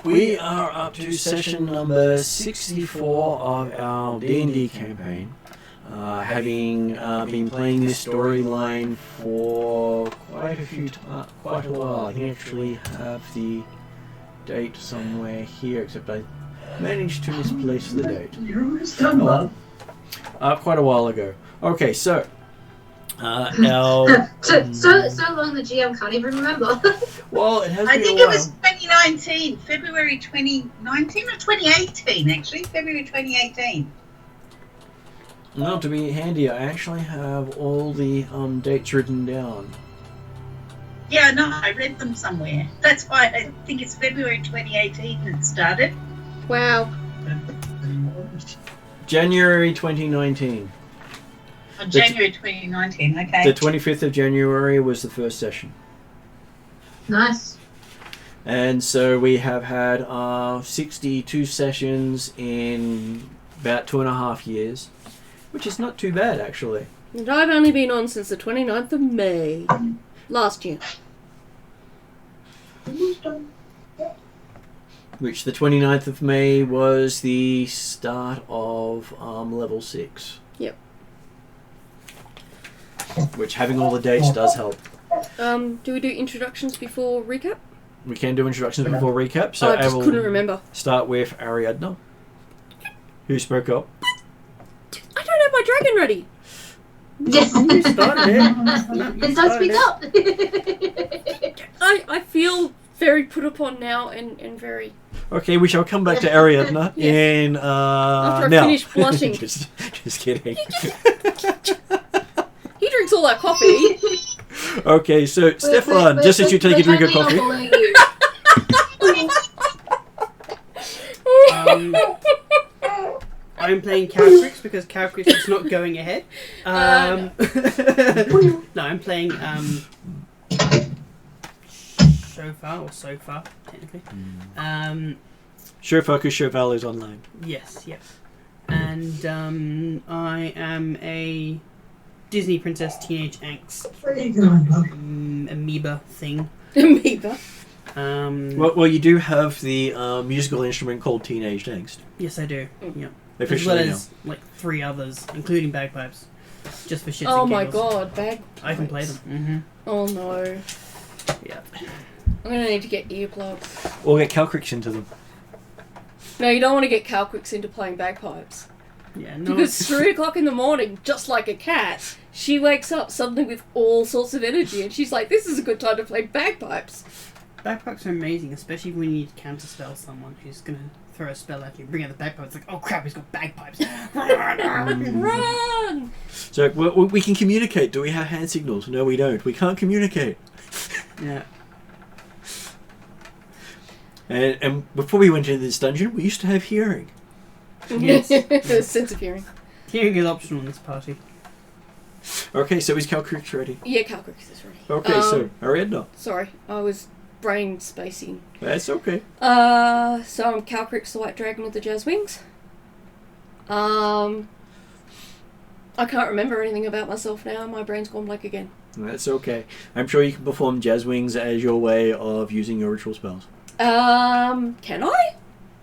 We are up to session number 64 of our D&D campaign. Having been playing this storyline for quite a while. I think I actually have the date somewhere here, except I managed to misplace the date. Quite a while ago. Okay, so so long the GM can't even remember. Well, it has been I think a it while. was 2019, February 2019 or 2018 actually, February 2018. Well, to be handy, I actually have all the dates written down. Yeah, no, I read them somewhere. That's why I think it's February 2018 it started. Wow. January 2019. On January 2019, okay. The 25th of January was the first session. Nice. And so we have had 62 sessions in about 2.5 years, which is not too bad, actually. And I've only been on since the 29th of May last year. Which the 29th of May was the start of level 6. Yep. Which having all the dates does help. Do we do introductions before recap? We can do introductions before recap, so I just will couldn't remember. Start with Ariadna, who spoke up. I don't have my dragon ready. You started it. Then don't speak up. I feel very put upon now and very... Okay, we shall come back to Ariadna in After I now. finish blushing. just kidding. He drinks all that coffee. Okay, so Stefan, just as you take a drink of coffee. I'm playing Calcrix because Calcrix is not going ahead. No, I'm playing Sofa, technically. Shofar, because Cheval is online. Yes. And I am a Disney Princess Teenage Angst amoeba thing. Amoeba. Well, you do have the musical instrument called Teenage Angst. Yes, I do. Yeah. Officially as well as like 3 others, including bagpipes, just for shits Oh and my giggles. god, bagpipes. I can play them. Mm-hmm. Oh no. Yeah. I'm gonna need to get earplugs. Or get Calcrix into them. No, you don't want to get Calcrix into playing bagpipes. Yeah. No. Because 3 o'clock in the morning, just like a cat, she wakes up suddenly with all sorts of energy and she's like, this is a good time to play bagpipes. Bagpipes are amazing, especially when you need to counterspell someone who's gonna throw a spell at you. Bring out the bagpipes. It's like, oh crap, he's got bagpipes. Run! So we can communicate. Do we have hand signals? No, we don't. We can't communicate. Yeah. And before we went into this dungeon, we used to have hearing. Yes. Sense of hearing. Hearing is optional in this party. Okay, so is Calcrix ready? Yeah, Calcrix is ready. Okay, so Ariadna. Sorry, I was brain spacing. That's okay. So I'm Calcrix, the White Dragon with the Jazz Wings. I can't remember anything about myself now. My brain's gone blank again. That's okay. I'm sure you can perform Jazz Wings as your way of using your ritual spells. Can I?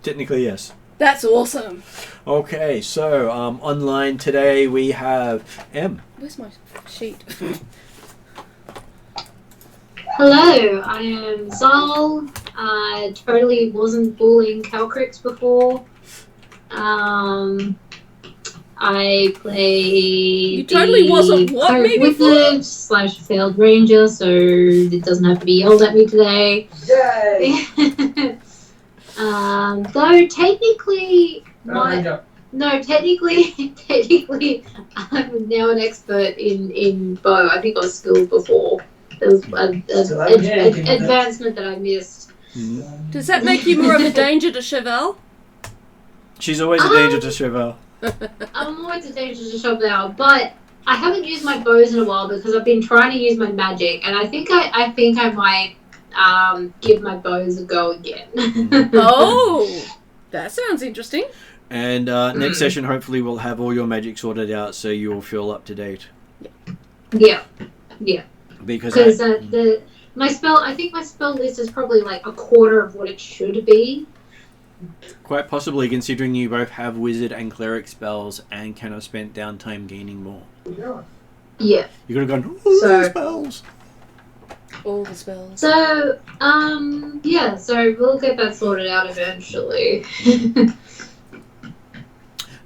Technically, yes. That's awesome. Okay, so online today we have M. Where's my sheet? Hello, I am Zal. I totally wasn't bullying Calcrix before. I play. You totally wasn't what me before? / failed ranger, so it doesn't have to be yelled at me today. Yay! Though technically, technically, I'm now an expert in bow. I think I was skilled before. There was an advancement that I missed. Does that make you more of a danger to Chevelle? She's always a danger to Chevelle. I'm always a danger to Chevelle, but I haven't used my bows in a while because I've been trying to use my magic, and I think I might give my bows a go again. Oh, that sounds interesting. And next session, hopefully, we'll have all your magic sorted out, so you will feel up to date. Yeah. Because my spell, I think my spell list is probably like a quarter of what it should be. quite possibly, considering you both have wizard and cleric spells and can have spent downtime gaining more. Yeah. You could have gone, all the spells. All the spells. So, yeah, so we'll get that sorted out eventually.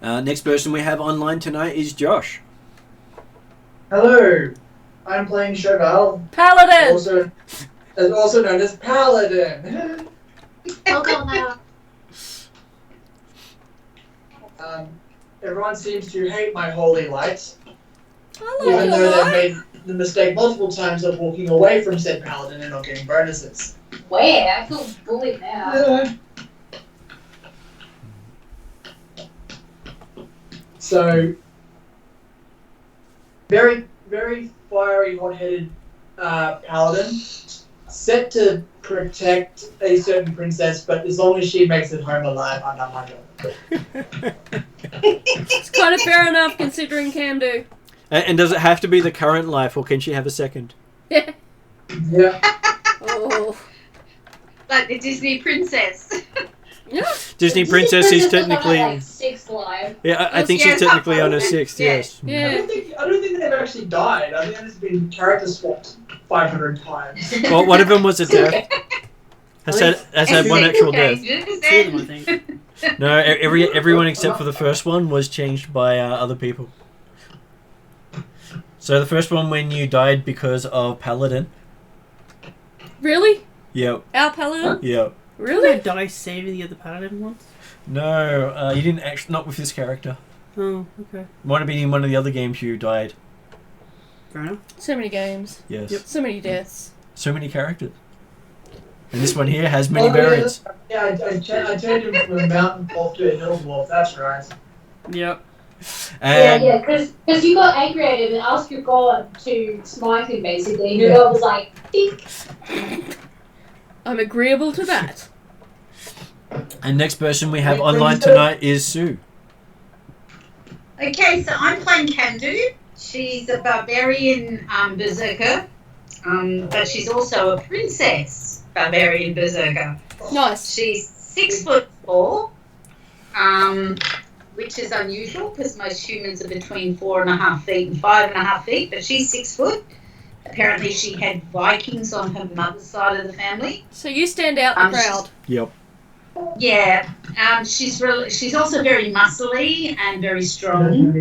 Next person we have online tonight is Josh. Hello, I'm playing Chevelle, Paladin! also known as Paladin. Welcome now. Everyone seems to hate my holy light, I even love though your they've light. made the mistake multiple times of walking away from said Paladin and not getting bonuses. Where? I feel bullied now. Yeah. So, very, very fiery, hot-headed Paladin, set to protect a certain princess, but as long as she makes it home alive, I'm not my job. It's kind of fair enough considering Camdo. And does it have to be the current life, or can she have a second? Yeah. Yeah. Oh. Like the Disney princess. Yeah. Disney Princess is technically... Like 6 live. Yeah, I think she's Yeah, technically on her something. 6th, Yeah. yes. I Yeah. don't think they've actually died. I think they've been character swapped 500 times. Well, one of them was a death. Has had one actual death. Two of them, I think. No, everyone except for the first one was changed by other people. So the first one, when you died because of Paladin. Really? Yep. Our Paladin? Yep. Did I Really? die saving the other paladin once? No, you didn't actually. Not with this character. Oh, okay. Might have been in one of the other games you died. Fair enough. So many games. Yes. Yep. So many deaths. So many characters. And this one here has many variants. Yeah, I turned him from a mountain dwarf to a hill dwarf, that's right. Yep. And Yeah, because you got angry at him and asked your god to smite him, basically. And your Yeah. god was like, dink. I'm agreeable to that. And next person we have online tonight is Sue. Okay, so I'm playing Kandu. She's a barbarian berserker, but she's also a princess barbarian berserker. Nice. She's 6'4", which is unusual because most humans are between 4.5 feet and 5.5 feet, but she's 6 foot. Apparently, she had Vikings on her mother's side of the family. So you stand out in the crowd. Yep. Yeah, she's also very muscly and very strong.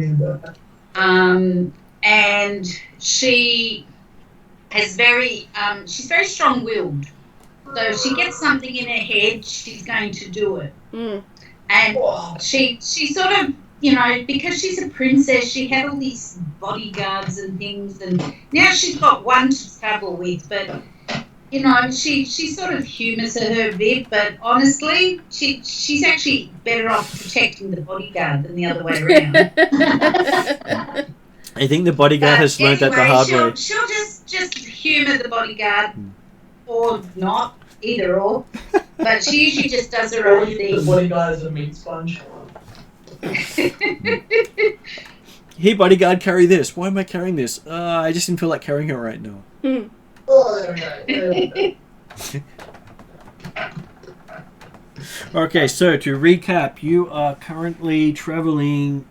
And she has she's very strong-willed. So if she gets something in her head, she's going to do it. Mm. And she sort of, because she's a princess, she had all these bodyguards and things, and now she's got one to travel with, but you know, she sort of humours her a bit, but honestly, she's actually better off protecting the bodyguard than the other way around. I think the bodyguard has learnt that the hard way. She'll just humour the bodyguard, or not, either or. But she usually just does her own The thing. bodyguard is a meat sponge. Hey, bodyguard, carry this. Why am I carrying this? I just didn't feel like carrying it right now. Oh, there we go. There we go. Okay, so to recap, you are currently traveling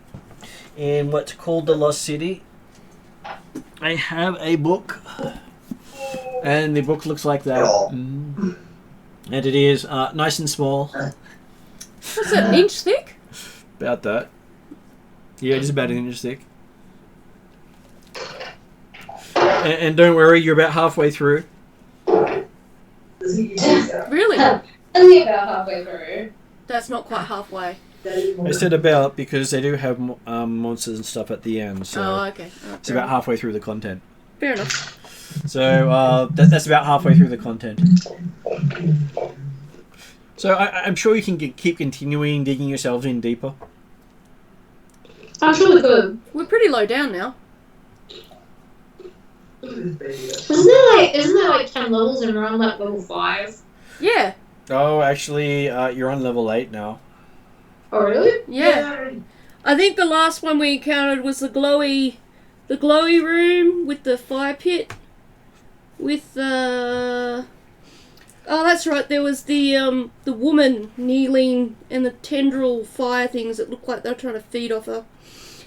in what's called the Lost City. I have a book, and the book looks like that. And it is nice and small. What's that, an inch thick? About that. Yeah, just about an inch thick. And don't worry, you're about halfway through. Really? Only about halfway through. That's not quite halfway. I said about because they do have monsters and stuff at the end, so Oh, okay. it's about halfway through the content. Fair enough. So that's about halfway through the content. So I'm sure you can keep continuing digging yourselves in deeper. I'm sure we could. We're pretty low down now. Isn't there like 10 levels and we're on like level 5? Yeah. Oh, actually, you're on level 8 now. Oh really? Yeah. I think the last one we encountered was the glowy room with the fire pit. With oh, that's right. There was the woman kneeling and the tendril fire things that looked like they were trying to feed off her.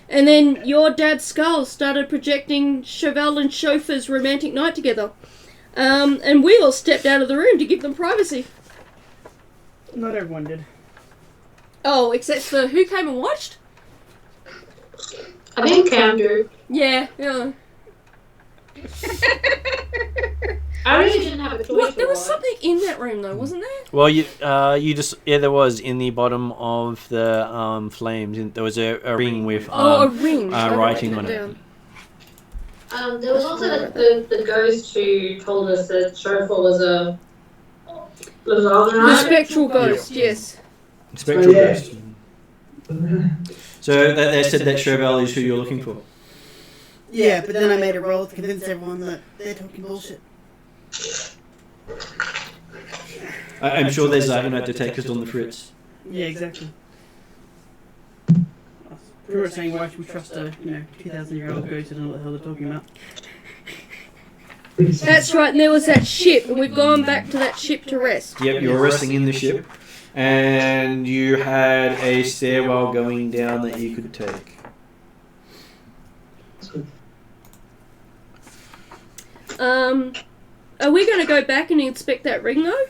And then your dad's skull started projecting Chauvel and Chauffeur's romantic night together. And we all stepped out of the room to give them privacy. Not everyone did. Oh, except for who came and watched? I think Andrew. Yeah. I really didn't have a choice. What? There was for it. something in that room though, wasn't there? Well, you just there was in the bottom of the flames. There was a ring with A ring. writing on it. Down. There was also the ghost who told us that Chauffeur was a The spectral ghost, yes. Spectral yeah. ghost. So they said that Chauvel is who you're looking for. Yeah, but then I made a roll to convince everyone that they're talking bullshit. I'm sure there's Zargonite detectors on the fritz. Yeah, exactly. We were saying why should we trust a 2,000-year-old ghost who doesn't know what the hell they're talking about. That's right, and there was that ship, and we've gone back to that ship to rest. Yep, you were resting in the ship, and you had a stairwell going down that you could take. Are we going to go back and inspect that ring though?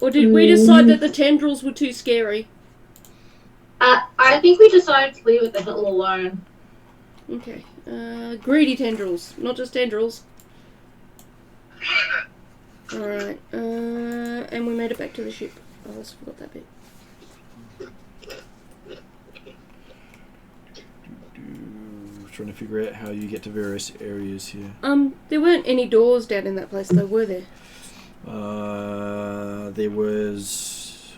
Or did we decide that the tendrils were too scary? I think we decided to leave it the hell alone. Okay. Greedy tendrils, not just tendrils. Alright. And we made it back to the ship. Oh, I forgot that bit. Trying to figure out how you get to various areas here. There weren't any doors down in that place though, were there? There was...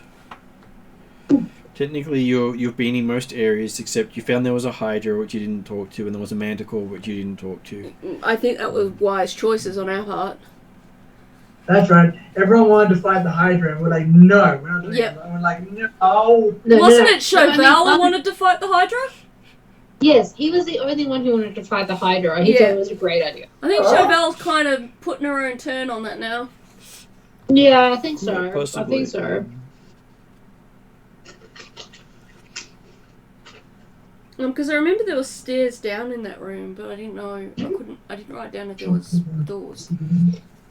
Technically, you've been in most areas, except you found there was a Hydra, which you didn't talk to, and there was a Manticore, which you didn't talk to. I think that was wise choices on our part. That's right. Everyone wanted to fight the Hydra, and we're like, no, we're not doing Yep. it. And we're like, no. Wasn't it Chauvel who wanted to fight the Hydra? Yes, he was the only one who wanted to fight the Hydra. He thought it was a great idea. I think Chauvel's kind of putting her own turn on that now. Yeah, I think so. Possibly. I think so. Because I remember there were stairs down in that room, but I didn't know. I didn't write down if there was doors.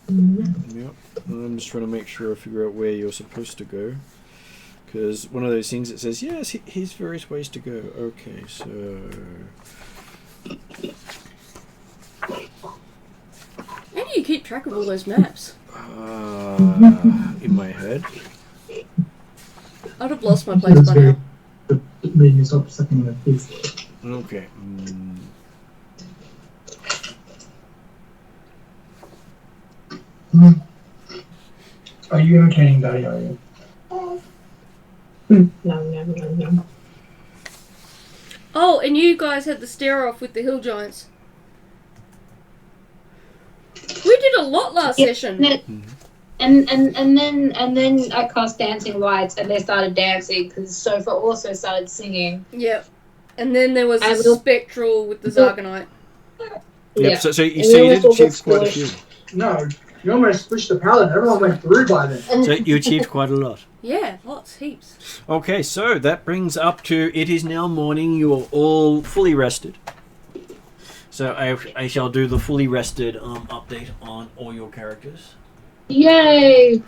Yep. I'm just trying to make sure I figure out where you're supposed to go. Because one of those things that says, yes, here's various ways to go. Okay, so... How do you keep track of all those maps? In my head. I'd have lost my place by now. Making stop sucking in the face. Okay. Are you entertaining Daddy? Are you? No. Oh, and you guys had the stare off with the hill giants. We did a lot last session. And then I cast dancing lights, and they started dancing because Sofa also started singing. Yep. And then there was And a spectral with the Zargonite. Yep. So you And see, then you we did all achieve got quite a squished. few. No, you almost pushed the paladin. Everyone went through by then. So you achieved quite a lot. Yeah, lots, heaps. Okay, so that brings up to it is now morning. You are all fully rested. So I shall do the fully rested update on all your characters. Yay!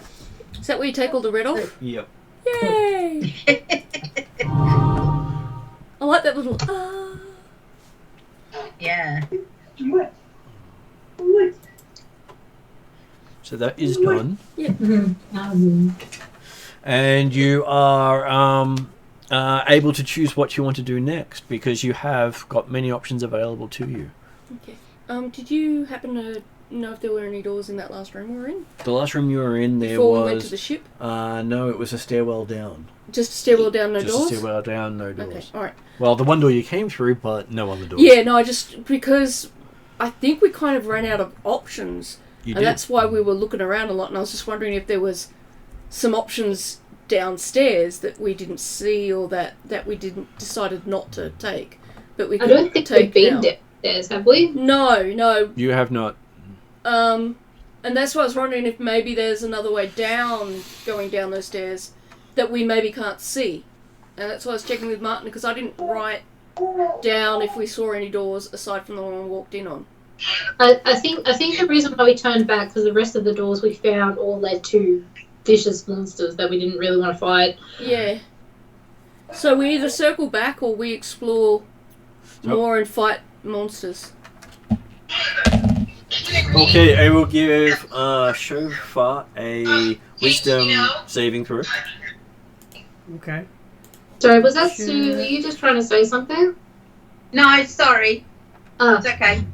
Is that where you take all the red off? Yep. Yay! I like that little Yeah. So that is done. Mm-hmm. And you are able to choose what you want to do next because you have got many options available to you. Okay. Did you happen to know if there were any doors in that last room we were in? The last room you were in, there Before was... we went to the ship? No, it was a stairwell down. Just a stairwell down, no Just doors? a stairwell down, no doors. Okay, alright. Well, the one door you came through, but no other doors. Yeah, no, because I think we kind of ran out of options. You And did. that's why we were looking around a lot, and I was just wondering if there was some options downstairs that we didn't see or that we decided not to take. But we I could don't think take we've been now. downstairs, have we? No. You have not. And that's why I was wondering if maybe there's another way down, going down those stairs, that we maybe can't see. And that's why I was checking with Martin, because I didn't write down if we saw any doors aside from the one we walked in on. I think the reason why we turned back because the rest of the doors we found all led to vicious monsters that we didn't really want to fight. Yeah. So we either circle back or we explore more and fight monsters. Okay, I will give Shofar a wisdom saving throw. Okay. Sorry, was that Sue? Were you just trying to say something? No, sorry. Oh. It's okay.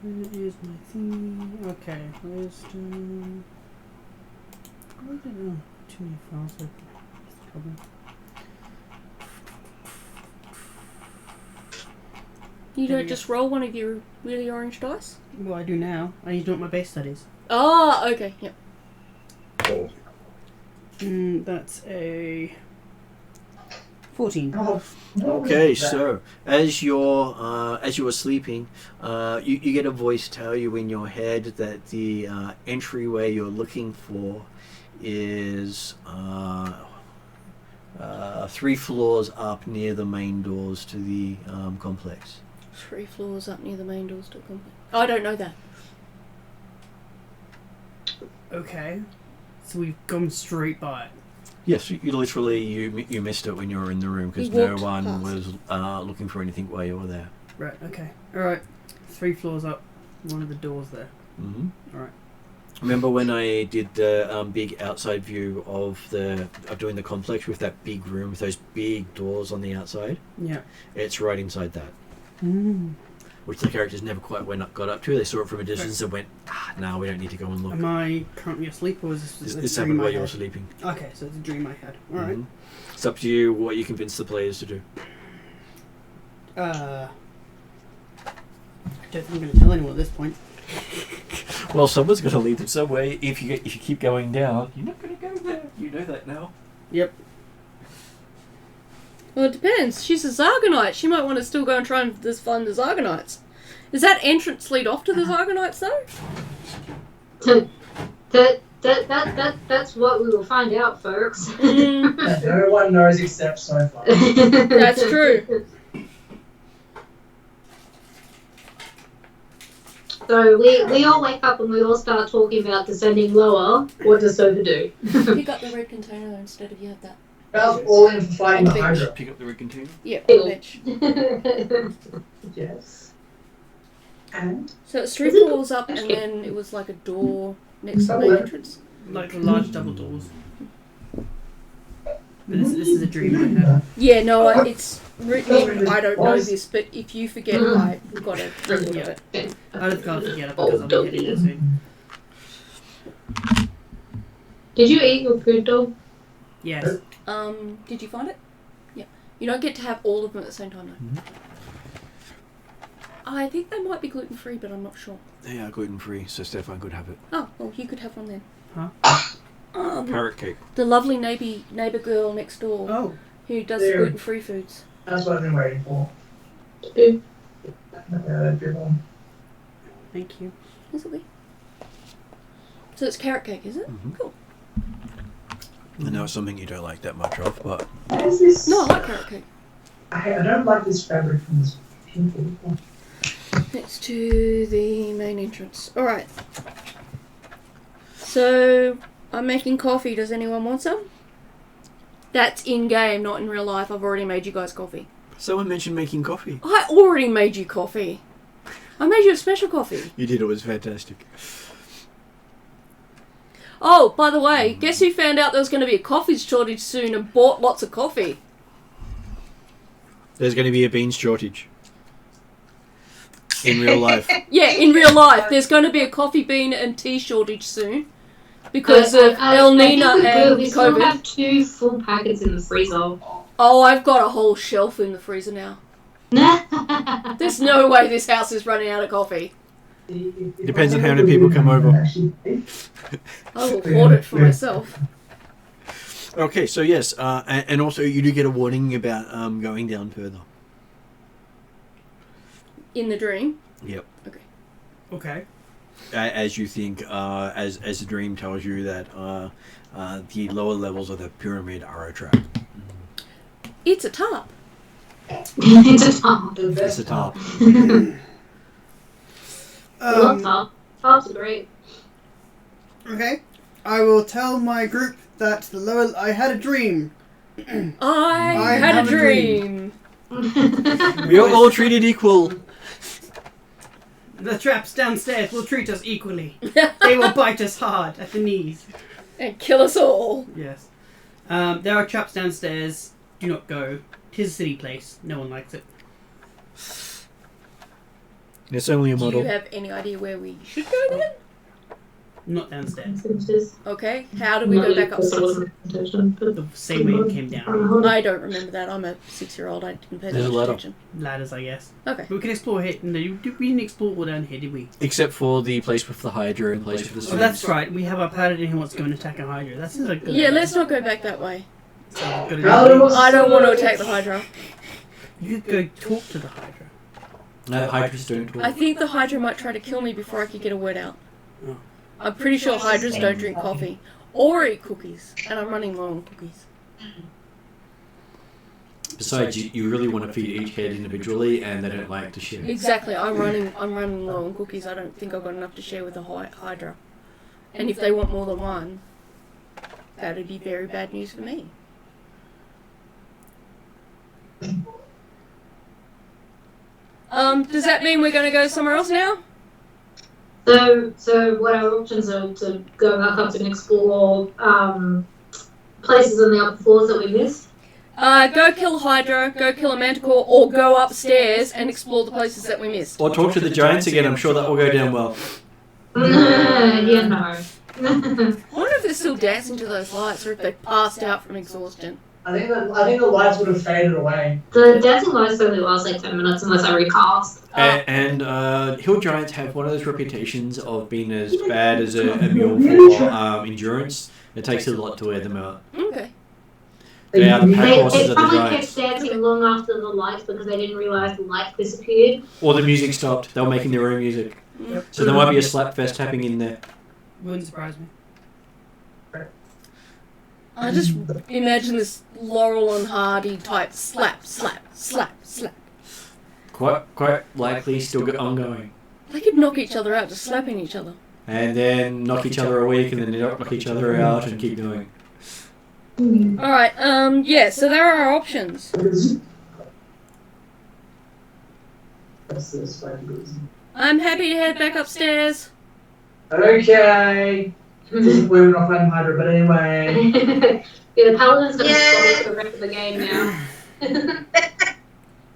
Where is my thingy? Okay, wisdom. I don't know. Too many files open. That's the problem. You don't just roll one of your really orange dice? Well, I do now. I need to do it my base studies. Oh, okay, yep. That's a 14. Okay, so as you are sleeping, you get a voice tell you in your head that the entryway you're looking for is 3 floors up near the main doors to the complex. 3 floors up near the main doors to the complex. Oh, I don't know that. Okay. So we've gone straight by it. Yes, you literally you missed it when you were in the room because We no walked one past. was looking for anything while you were there. Right, okay. Alright. 3 floors up. One of the doors there. Mm-hmm. Alright. Remember when I did the big outside view of doing the complex with that big room with those big doors on the outside? Yeah. It's right inside that, Mm. which the characters never quite got up to. They saw it from a distance and went, no, we don't need to go and look. Am I currently asleep or is this This a happened dream I while you were had? sleeping. Okay, so it's a dream I had. Alright. Mhm. It's up to you what you convince the players to do. I don't think I'm going to tell anyone at this point. Well, someone's going to lead them somewhere. If you keep going down, you're not going to go there. You know that now. Yep. Well, it depends. She's a Zargonite. She might want to still go and try and find the Zargonites. Does that entrance lead off to the Zargonites, though? That's what we will find out, folks. No one knows except so far. That's true. So we all wake up and we all start talking about descending lower. What does Sofa do? Pick up the red container instead of you have that. That was all in for fighting the And Hydra. Pick up the red container. Yeah, on the bench. Yes. And? So it's 3 floors up, and then it was like a door next to the entrance. Like the large double doors. But this is a dream I had. Yeah, no, it's written. I don't know this, but if you forget, I've got to record it. I don't think I'll forget it because I'll be hitting it soon. Did you eat your food, dog? Yes. Did you find it? Yeah. You don't get to have all of them at the same time, though. Mhm. I think they might be gluten-free, but I'm not sure. They are gluten-free, so Stefan could have it. Oh, well, you could have one then. Huh? Carrot cake. The lovely neighbour girl next door Oh. who does There. gluten-free foods. That's what I've been waiting for. Two. Good one. Thank you. Is it we? So it's carrot cake, is it? Mhm. Cool. I know it's something you don't like that much of, but What is this? No, I like carrot cake. I don't like this fabric from this pimple. Next to the main entrance. Alright. So, I'm making coffee. Does anyone want some? That's in-game, not in real life. I've already made you guys coffee. someone mentioned making coffee. I already made you coffee. I made you a special coffee. You did, it was fantastic. Oh, by the way, guess who found out there was going to be a coffee shortage soon and bought lots of coffee? There's going to be a beans shortage. In real life. Yeah, in real life, there's going to be a coffee bean and tea shortage soon. Because of El Nino and We still COVID. have 2 full packets in the freezer. Oh, I've got a whole shelf in the freezer now. There's no way this house is running out of coffee. Depends on how many people come over. I will hoard it for myself. Okay, so yes, and also you do get a warning about going down further. In the dream. Yep. Okay. As you think, as the dream tells you that the lower levels of the pyramid are a trap. It's a tarp. It's a top. It's a tarp. I love top. Tops are great. Okay. I will tell my group that the lower. I had a dream. I had have a a dream. We are all treated equal. The traps downstairs will treat us equally. They will bite us hard at the knees. And kill us all. Yes. There are traps downstairs. Do not go. 'Tis a city place. No one likes it. It's only a Do model. you have any idea where we should go then? Not downstairs. Okay, how do we go back upstairs? The same way it came down. I don't remember that. I'm a 6-year-old. I didn't pay that There's a much ladder. attention. Ladders, I guess. Okay. But we can explore here. No, we didn't explore all down here, did we? Except for the place with the Hydra and the place with the Oh, swings. that's right. We have our paladin who wants to go and attack a Hydra. That's a good Yeah, idea. let's not go back that way. So we've got to Paladin go. was- I don't want to attack the Hydra. You could go talk to the Hydra. No, Hydras don't talk. I think the Hydra might try to kill me before I could get a word out. Oh. I'm pretty sure Hydras don't drink coffee. Or eat cookies. And I'm running low on cookies. Besides, you really want to feed each head individually, and they don't like to share. Exactly, I'm running low on cookies. I don't think I've got enough to share with the Hydra. And if they want more than one, that'd be very bad news for me. Does that mean we're going to go somewhere else now? So what our options are to go back up and explore places on the upper floors that we missed. Go kill Hydra, go kill a Manticore, or go upstairs and explore the places that we missed. Or talk to the giants again, I'm sure that will go down well. Yeah, no. I wonder if they're still dancing to those lights or if they passed out from exhaustion. I think the lights would have faded away. The dancing lights only last like 10 minutes unless I recast. And hill giants have one of those reputations of being as bad as a mule for endurance. It takes a lot to wear them out. Okay. They are the pack horses They of the probably giants. kept dancing long after the lights because they didn't realise the lights disappeared. Or the music stopped. They were making their own music. Yep. So there might be a slap fest happening in there. Wouldn't surprise me. I just imagine this Laurel and Hardy type slap, slap, slap, slap. Quite likely still ongoing. They could knock each other out just slapping each other. And then knock each other a week, and then knock each other out, and keep going. Alright, yeah, so there are our options. I'm happy to head back upstairs. Okay. We were not playing Hydra, but anyway. Yeah, the Paladin's got Yeah. to for the rest of the game now.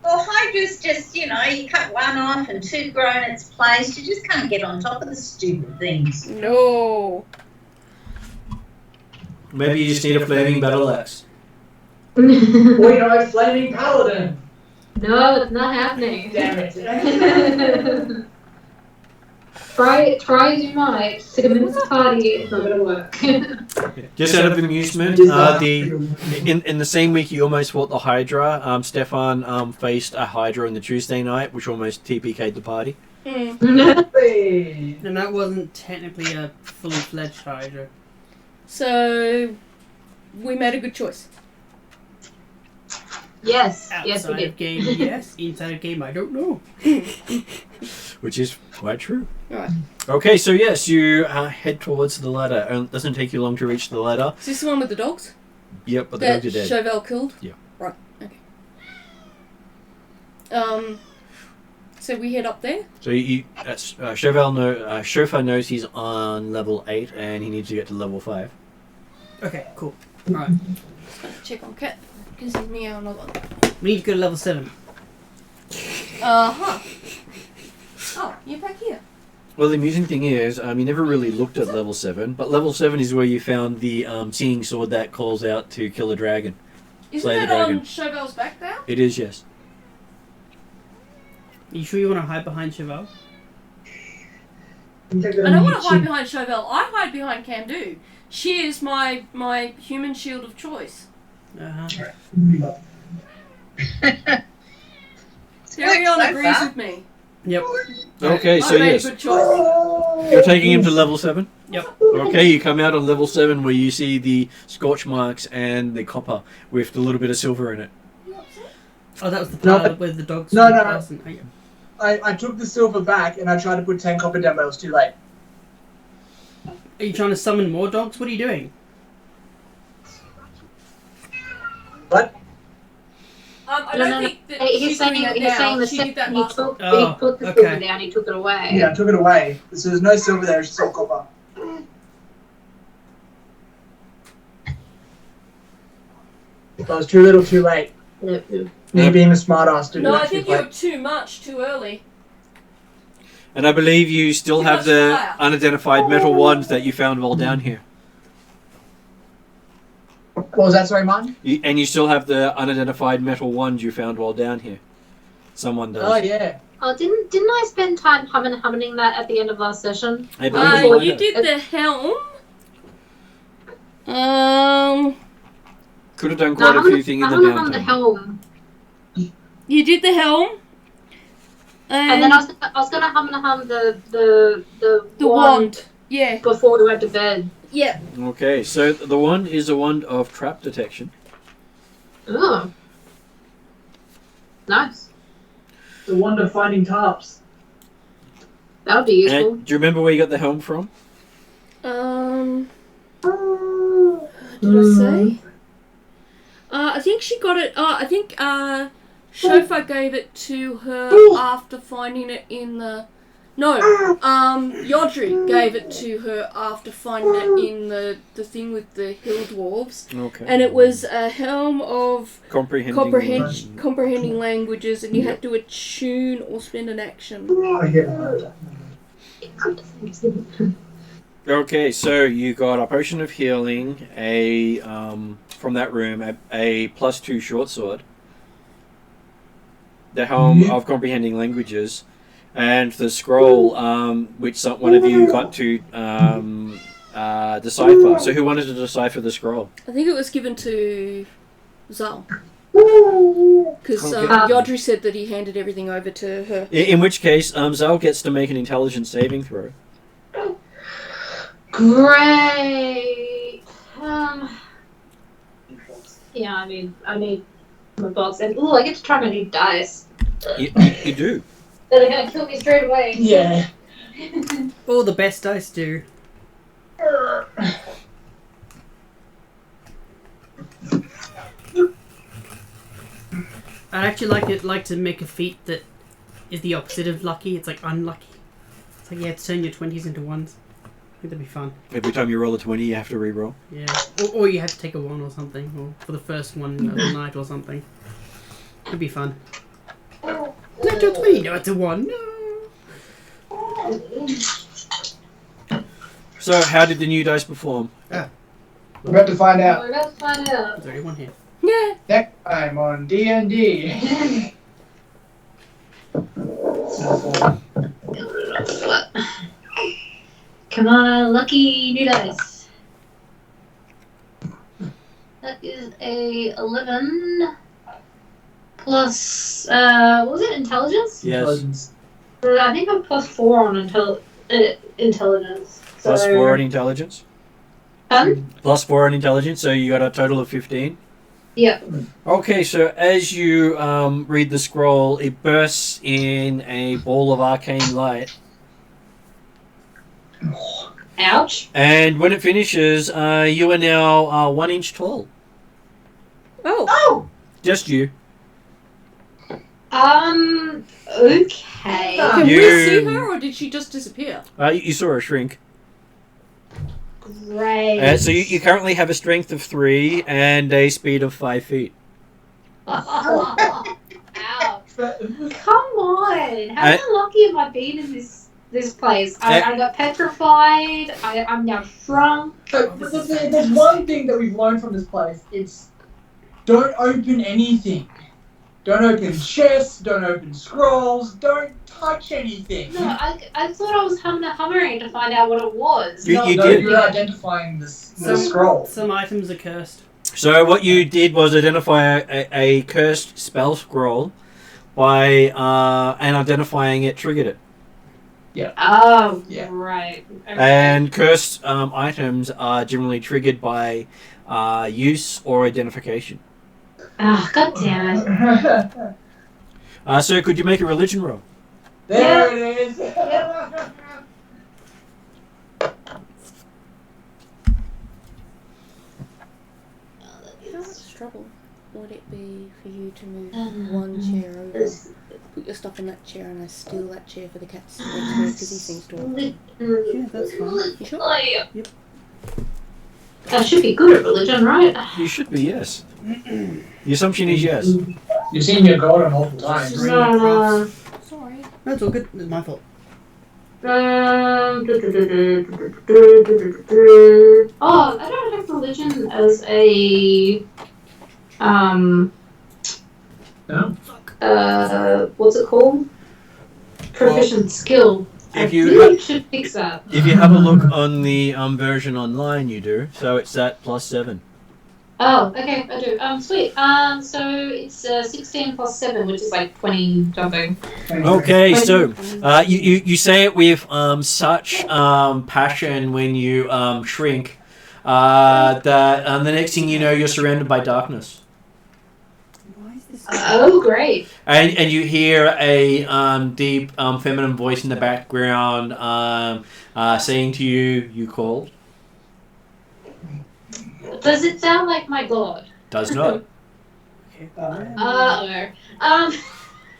Well, Hydra's just, you cut one off and two grow in its place. You just can't get on top of the stupid things. No. Maybe you just need a flaming battle axe. Or you know, flaming paladin. No, it's not happening. Damn it. Try as you might, to convince the party, it's not gonna work. Just out of amusement, in the same week you almost fought the Hydra. Stefan faced a Hydra on the Tuesday night, which almost TPK'd the party. Hey. And that wasn't technically a fully fledged Hydra. So we made a good choice. Yes, yes we Outside did. of game, yes. Inside of game, I don't know. Which is quite true. Alright. Okay, so yes, you head towards the ladder. It doesn't take you long to reach the ladder. Is this the one with the dogs? Yep, but the That dogs are dead. Chauvel killed? Yeah. Right, okay. So we head up there? So Chauffeur knows he's on level 8 and he needs to get to level 5. Okay, cool. Alright. Just gonna check on Cat, because he's meowing a lot. We need to go to level 7. Uh-huh. Oh, you're back here. Well, the amusing thing is, you never really looked at level 7, but level 7 is where you found the seeing sword that calls out to kill a dragon. Isn't Slay the that on dragon. Chauvel's back now? It is, yes. You sure you want to hide behind Chauvel? I don't want to hide behind Chauvel. I hide behind Candu. She is my human shield of choice. Uh-huh. Tyrion agrees with me. Yep. Okay, so I made yes, a good choice. you're taking him to level 7? Yep. Okay, you come out on level 7 where you see the scorch marks and the copper with a little bit of silver in it. Oh, that was the No, part where the dogs no, were no. passing. Oh, yeah. I took the silver back and I tried to put 10 copper down, but it was too late. Are you trying to summon more dogs? What are you doing? What? I don't think that He's she's saying doing that he's now. saying the She did that second he last took Oh, he put the okay. silver down, he took it away. Yeah, I took it away. So there's no silver there, it's just all copper. But it was too little, too late. Yeah, yeah. Me being a smart ass didn't No, I actually think you're play. too much, too early. And I believe you still Too have much the fire. unidentified metal wands that you found while down here. What was that, sorry, Martin? And you still have the unidentified metal wands you found while down here. Someone does. Oh, yeah. Oh, didn't I spend time humming that at the end of last session? I believe you You might did the helm. Could have done quite a few things in the I hum the downtime. helm, You did the helm. and then I was gonna hum the wand. Yeah. before we went to bed. Yeah. Okay, so the wand is a wand of trap detection. Oh, nice. The wonder of finding tarps. That would be useful. And do you remember where you got the helm from? Did I say? I think she got it. I think Shofa gave it to her after finding it in the. No, Yodri gave it to her after finding it in the thing with the hill dwarves, Okay. and it was a helm of Comprehending. languages, and you had to attune or spend an action. Okay, so you got a potion of healing, a from that room, a +2 short sword, the helm of comprehending languages, and the scroll, which one of you got to decipher. So who wanted to decipher the scroll? I think it was given to Zal. Because Okay. Yodri said that he handed everything over to her. In which case, Zal gets to make an intelligence saving throw. Great. Yeah, I need my box, and I get to try my new dice. You do. That are gonna kill me straight away. Yeah. All the best dice do. I'd actually like to make a feat that is the opposite of lucky. It's like unlucky. It's like you have to turn your 20s into 1s. I think that'd be fun. Every time you roll a 20, you have to re-roll. Yeah. Or you have to take a 1 or something. Or for the first one of the night or something. It'd be fun. Natural 20! No, it's a 1. No! So, how did the new dice perform? We're about to find out. We're about to find out. There's already one here. Yeah. Next time on D&D. Come on, lucky new dice. That is a 11 plus, what was it, intelligence? Yes. I think I'm plus 4 on intelligence. So... Plus 4 on intelligence. Plus 4 on intelligence, so you got a total of 15. Yep. Okay, so as you read the scroll, it bursts in a ball of arcane light. Ouch. And when it finishes, you are now 1 inch tall. Oh. Oh! Just you. Okay. Can we see her, or did she just disappear? You saw her shrink. Great. So you currently have a strength of 3 and a speed of 5 feet. Ouch. Come on. How unlucky have I been in this place? I got petrified. I'm now shrunk. There's one thing that we've learned from this place. It's don't open anything. Don't open chests, don't open scrolls, don't touch anything. No, I thought I was hovering to find out what it was. You No, did. you were identifying the scroll. Some items are cursed. So what you did was identify a cursed spell scroll by and identifying it triggered it. Oh, Yeah. right. Okay. And cursed items are generally triggered by use or identification. Oh, god damn it. So could you make a religion roll? There it is. How much trouble would it be for you to move one chair over? Put your stuff in that chair and I steal that chair for the cat to sit next to because he seems to have. Yeah, that's fine. You sure? Yep. I should be good at religion, right? You should be, yes. The assumption is yes. You've seen your golden multiple times. No. Sorry. No, it's all good. It's my fault. Oh, I don't have religion as a No? what's it called? Proficient skill. If I you really should fix that. If you have a look on the version online, you do. So it's at +7. Oh, okay, I do. Sweet. So it's 16 plus 7, which is like 20 something. Okay, so you say it with such passion when you shrink that the next thing you know, you're surrounded by darkness. Why is this? Oh, great. And you hear a deep feminine voice in the background saying to you, "You called." Does it sound like my god? Does not. Okay.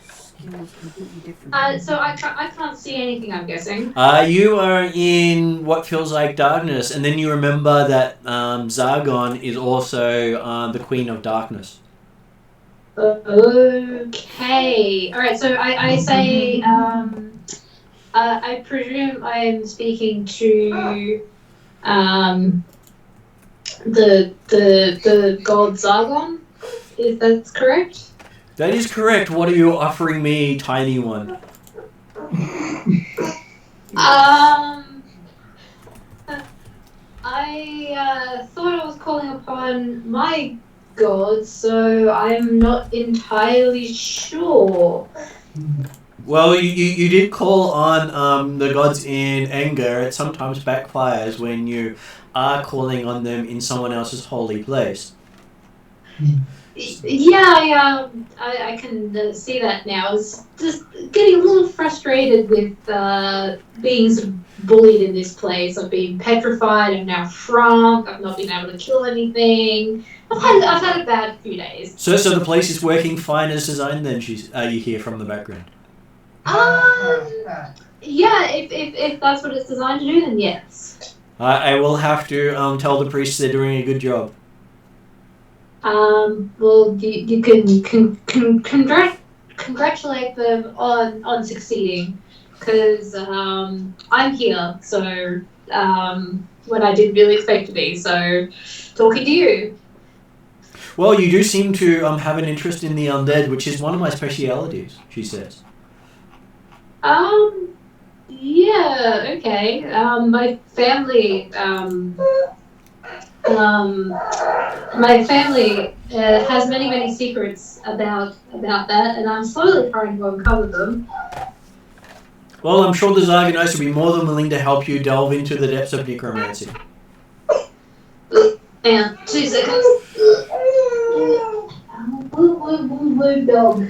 Skills completely different. So I can't see anything, I'm guessing. You are in what feels like darkness, and then you remember that Zargon is also the Queen of Darkness. Okay. Alright, so I say, I presume I'm speaking to, the god Zargon? Is that correct? That is correct. What are you offering me, tiny one? I thought I was calling upon my god, so I'm not entirely sure. Well, you did call on the gods in anger. It sometimes backfires when you are calling on them in someone else's holy place. Yeah, I can see that now. I was just getting a little frustrated with being sort of bullied in this place. I've been petrified. I'm now shrunk. I've not been able to kill anything. I've had a bad few days. So the place is working fine as designed. Then you hear from the background. Yeah, if that's what it's designed to do, then yes. I will have to tell the priests they're doing a good job. Well, you can congratulate them on succeeding, because I'm here. So when I didn't really expect to be. So, talking to you. Well, you do seem to have an interest in the undead, which is one of my specialities, she says. Yeah, okay. My family, has many, many secrets about that, and I'm slowly trying to uncover them. Well, I'm sure the Zargonites will be more than willing to help you delve into the depths of necromancy. And 2 seconds. Blue dog.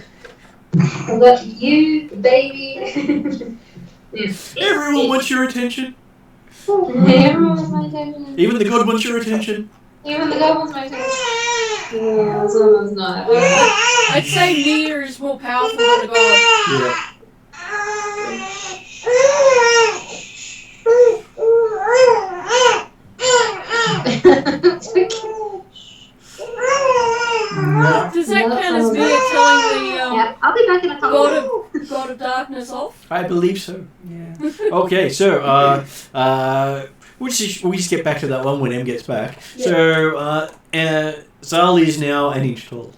I've got you, baby. Yes. Everyone wants your attention. Everyone wants my attention. Even the good wants your attention. Even the god wants my attention. Yeah, someone's not happy. I'd say Nia is more powerful than a god. Yeah. Does that count as Nia telling the Yeah, I'll be back in a couple. god of darkness off? I believe so. Yeah. Okay, so we'll just get back to that one when M gets back. Yeah. So Zal is now an inch tall.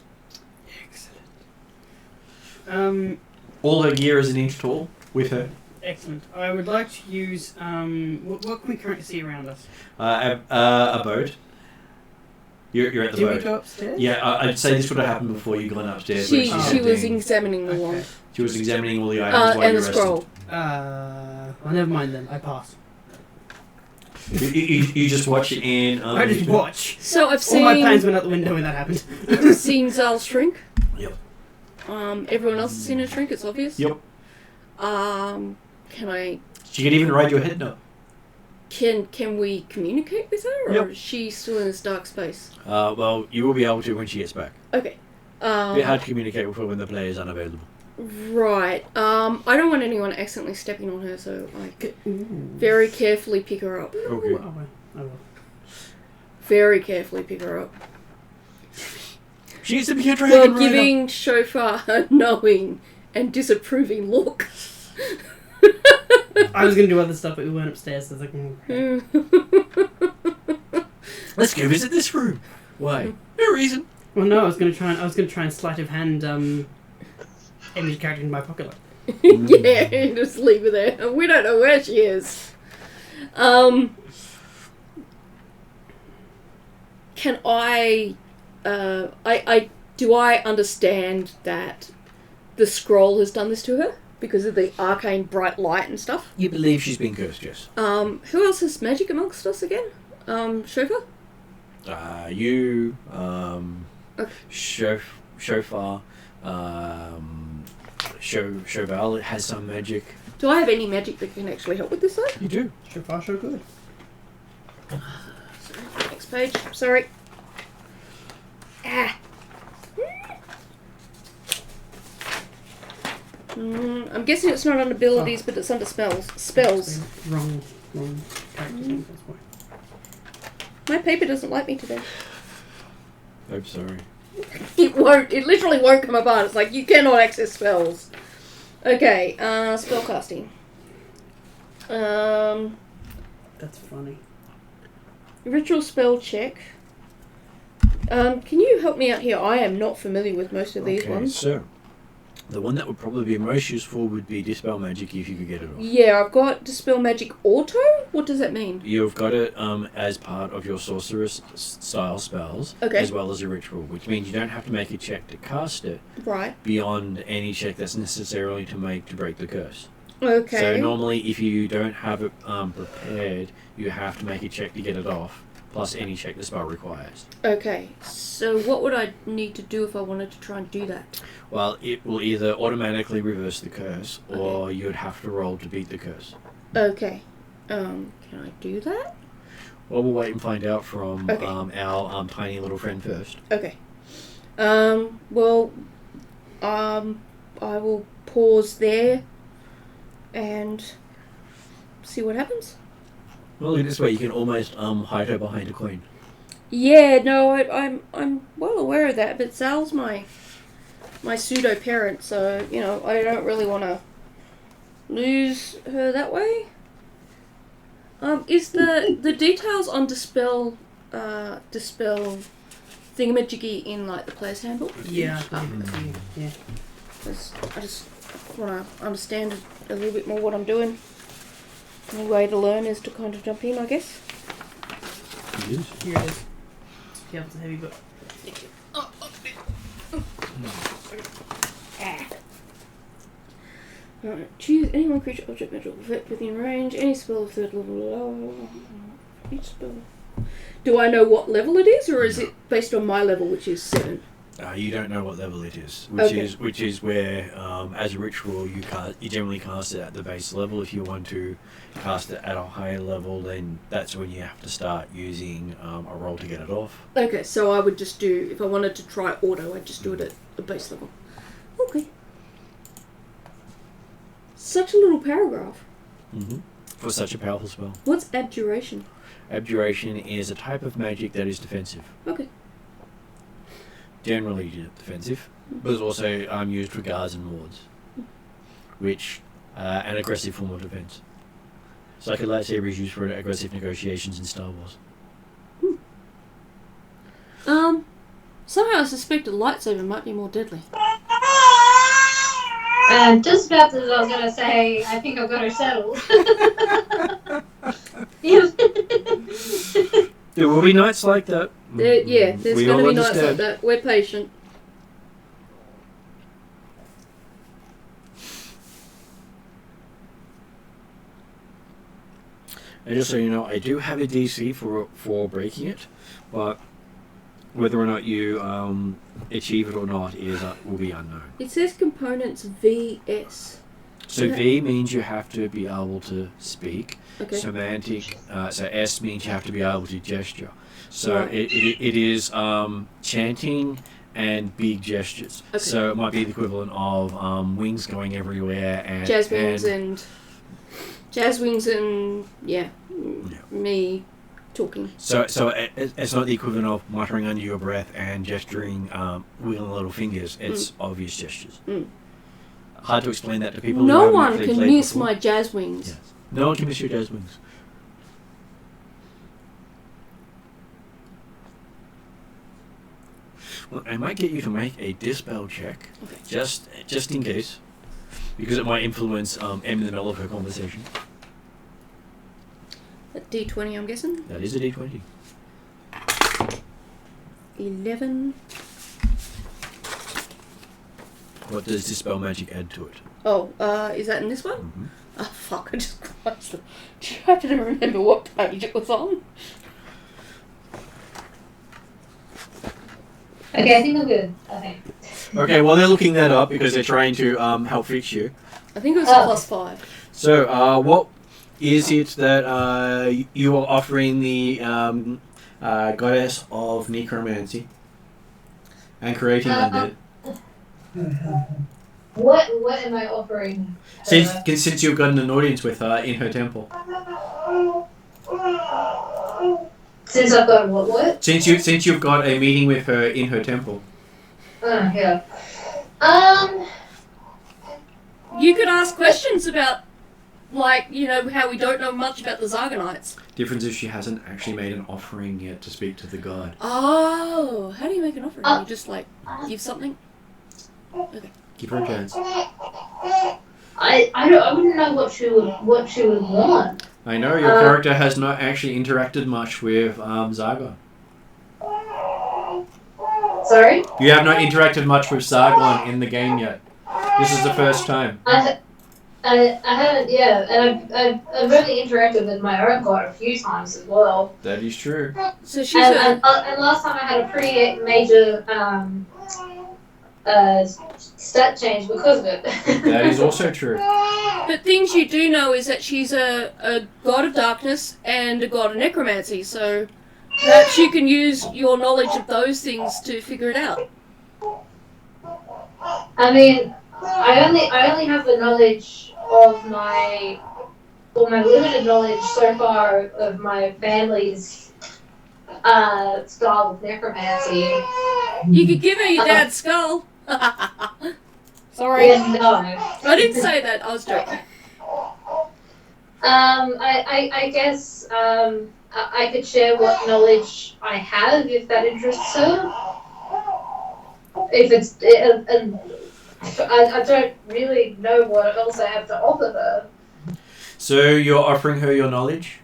Excellent. All her gear is an inch tall with her. Excellent. I would like to use what can we currently see around us? A boat. You're at the Did we boat. go upstairs? Yeah, I'd say this would have happened before you gone upstairs. She when she had was Dean. examining the wand. She was examining all the items while And you the rested. scroll. Well, never mind then. I pass. You just watch it and I just watch. So I've All my plans seen went out the window when that happened. Zal shrink. Yep. Everyone else has seen her shrink. It's obvious. Yep. Can I? She could even ride your head now. Can we communicate with her, or Yep. is she still in this dark space? Well, you will be able to when she gets back. Okay. A bit hard to communicate with her when the player is unavailable. Right. I don't want anyone accidentally stepping on her, so I very carefully pick her up. Okay. I will. Very carefully pick her up. She needs to be a While dragon rider. giving Shofar a knowing and disapproving look. I was gonna do other stuff, but we weren't upstairs, so I was like, Let's go visit this room. Why? No reason. well, no, I was gonna try and sleight of hand Amy's character in my pocket. Yeah, just leave her there. We don't know where she is. Can I do I understand that the scroll has done this to her because of the arcane bright light and stuff? You believe she's been cursed, yes. Who else has magic amongst us again? Shofar? You, Okay. Shofar, Chauvel has some magic. Do I have any magic that can actually help with this though? You do. So far, so good. Next page. Sorry. Ah. I'm guessing it's not under abilities, but it's under spells. Spells. Wrong character name, that's why. My paper doesn't like me today. I'm sorry. It won't. It literally won't come apart. It's like you cannot access spells. Okay. Spellcasting. That's funny. Ritual spell check. Can you help me out here? I am not familiar with most of these ones. So, the one that would probably be most useful would be Dispel Magic if you could get it off. Yeah, I've got Dispel Magic Auto. What does that mean? You've got it as part of your sorceress style spells, Okay. as well as a ritual, which means you don't have to make a check to cast it Right. beyond any check that's necessarily to break the curse. Okay. So normally, if you don't have it prepared, you have to make a check to get it off, plus any check the spell requires. Okay. So what would I need to do if I wanted to try and do that? Well, it will either automatically reverse the curse, or you'd have to roll to beat the curse. Okay. Can I do that? Well, we'll wait and find out from Okay. our tiny little friend first. Okay. Well, I will pause there and see what happens. Well, look this way, you can almost hide her behind a coin. Yeah, no, I'm well aware of that, but Sal's my pseudo parent, so you know I don't really want to lose her that way. Is the details on dispel thingamajiggy in like the player's handbook? Yeah. Yeah. 'Cause I just want to understand a little bit more what I'm doing. Any way to learn is to kind of jump in, I guess. It is. Here it is. Yeah, it's a heavy book. Right, choose any one creature, object, magical effect within range, any spell of third level. Each spell. Do I know what level it is, or is it based on my level, which is 7? You don't know what level it is, Okay. which is where, as a ritual, you generally cast it at the base level. If you want to cast it at a higher level, then that's when you have to start using a roll to get it off. Okay, so I would just do, if I wanted to try auto, I'd just do it at the base level. Okay. Such a little paragraph. For such a powerful spell. What's abjuration? Abjuration is a type of magic that is defensive. Okay. Generally defensive, but it's also used for guards and wards, which an aggressive form of defense. It's like a lightsaber is used for aggressive negotiations in Star Wars. Somehow I suspect a lightsaber might be more deadly. Just about as I was going to say, I think I've got her settled. There will be nights like that. There's We going to all be nights like understand. that. We're patient. And just so you know, I do have a DC for breaking it, but whether or not you achieve it or not will be unknown. It says components VS. So V means you have to be able to speak. Okay. Semantic. So S means you have to be able to gesture. So Right. it is chanting and big gestures. Okay. So it might be the equivalent of wings going everywhere and Jazz wings and me talking. So it's not the equivalent of muttering under your breath and gesturing, wiggling little fingers. It's obvious gestures. Hard to explain that to people. No who haven't one actually can played miss before. my jazz wings. Yes. No one can miss your jazz wings. Well, I might get you to make a dispel check, Okay. just in case, because it might influence M in the middle of her conversation. A D20, I'm guessing. That is a D20. 11. What does Dispel Magic add to it? Oh, is that in this one? Mm-hmm. Oh, fuck, I just closed it. I have to remember what page it was on. Okay, I think I'm good. I think. Okay, well they're looking that up because they're trying to help fix you. I think it was a +5. So, what is it that you are offering the goddess of necromancy and creating undead? What am I offering? Since you've got an audience with her in her temple. Since I've got what? Since you've got a meeting with her in her temple. Yeah. You could ask questions about, like, you know, how we don't know much about the Zargonites. Difference is she hasn't actually made an offering yet to speak to the god. Oh, how do you make an offering? You just, like, give something? Okay. Give her a chance. I wouldn't know what she would want. I know your character has not actually interacted much with Zargon. Sorry? You have not interacted much with Zargon in the game yet. This is the first time. I haven't, yeah, and I've only interacted with my own god a few times as well. That is true. So she's And last time I had a pretty major stat change because of it. That is also true. But things you do know is that she's a god of darkness and a god of necromancy, so perhaps you can use your knowledge of those things to figure it out. I mean, I only have the knowledge of my limited knowledge so far of my family's style of necromancy. You could give her your dad's skull. Sorry. Yeah, no. I didn't say that, I was joking. I guess I could share what knowledge I have if that interests her. If it's, I don't really know what else I have to offer her. So you're offering her your knowledge?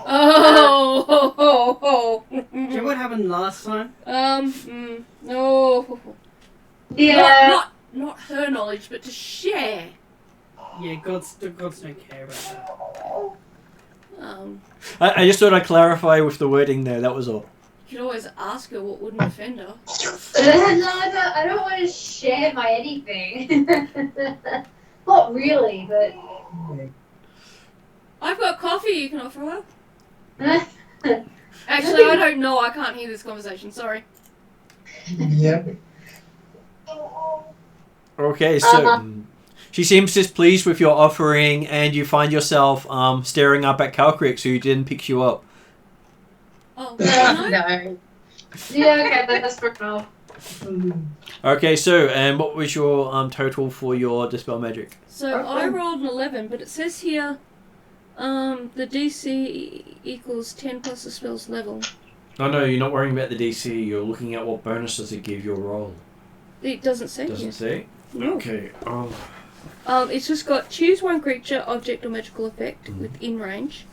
Oh. Do you know what happened last time? No. Yeah. Not her knowledge, but to share. Yeah, gods don't care about that. I just thought I'd clarify with the wording there, that was all. You could always ask her what wouldn't offend her. No, I don't want to share my anything. Not really, but. I've got coffee you can offer her. Actually, Actually, I don't know. I can't hear this conversation. Sorry. Yeah. Okay, so she seems displeased with your offering, and you find yourself staring up at Calcrix, who didn't pick you up. Oh, No. Yeah, okay, that's fair enough. Okay, so, and what was your total for your Dispel Magic? So I rolled an 11, but it says here the DC equals 10 plus the spell's level. Oh no, you're not worrying about the DC, you're looking at what bonus does it give your roll. It doesn't say Doesn't here. say? No. Okay, It's just got choose one creature, object, or magical effect within range.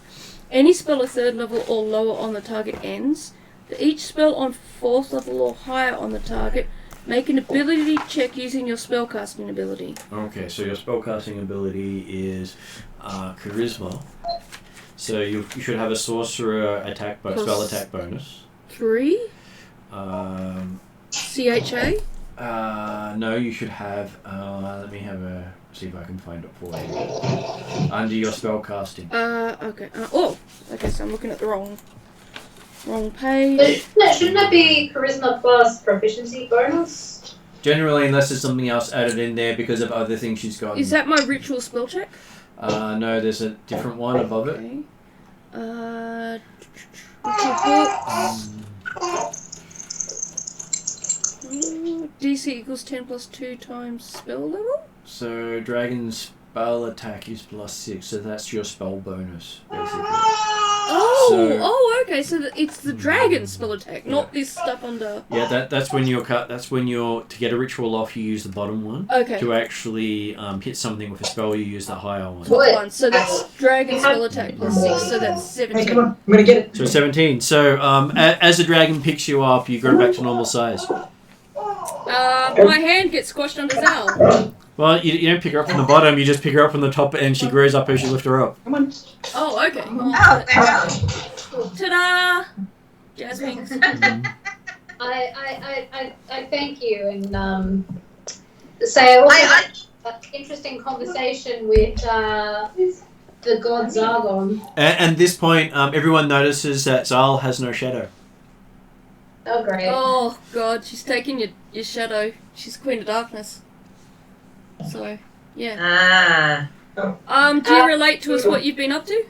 Any spell of 3rd level or lower on the target ends. For each spell on 4th level or higher on the target, make an ability check using your spellcasting ability. Okay, so your spellcasting ability is Charisma. So you should have a sorcerer attack spell attack bonus. 3? Um, CHA? No, you should have. Let me see if I can find it for you. Under your spellcasting. Okay. Okay, so I'm looking at the wrong page. Shouldn't that be charisma plus proficiency bonus? Generally, unless there's something else added in there because of other things she's got. Is that my ritual spell check? No, there's a different one above it. Okay. Ritual book. DC equals 10 plus 2 times spell level? So dragon's spell attack is +6, so that's your spell bonus, basically. Okay. So it's the dragon spell attack, not this stuff under. Yeah, that's when you're to get a ritual off, you use the bottom one. Okay. To actually hit something with a spell, you use the higher one. Top one. So that's dragon spell attack +6, so that's 17. Hey, come on, I'm gonna get it. So 17. So as the dragon picks you up, you go back to normal size. My hand gets squashed under Zal. Well, you don't pick her up from the bottom, you just pick her up from the top, and she grows up as you lift her up. Come on. Oh, okay. Oh, there Ta-da! Jazz wings. I thank you and say I also had an interesting conversation with the god Zargon. At this point, everyone notices that Zal has no shadow. Oh great. Oh god, she's taking your shadow. She's Queen of Darkness. So, yeah. Do you relate to us what you've been up to?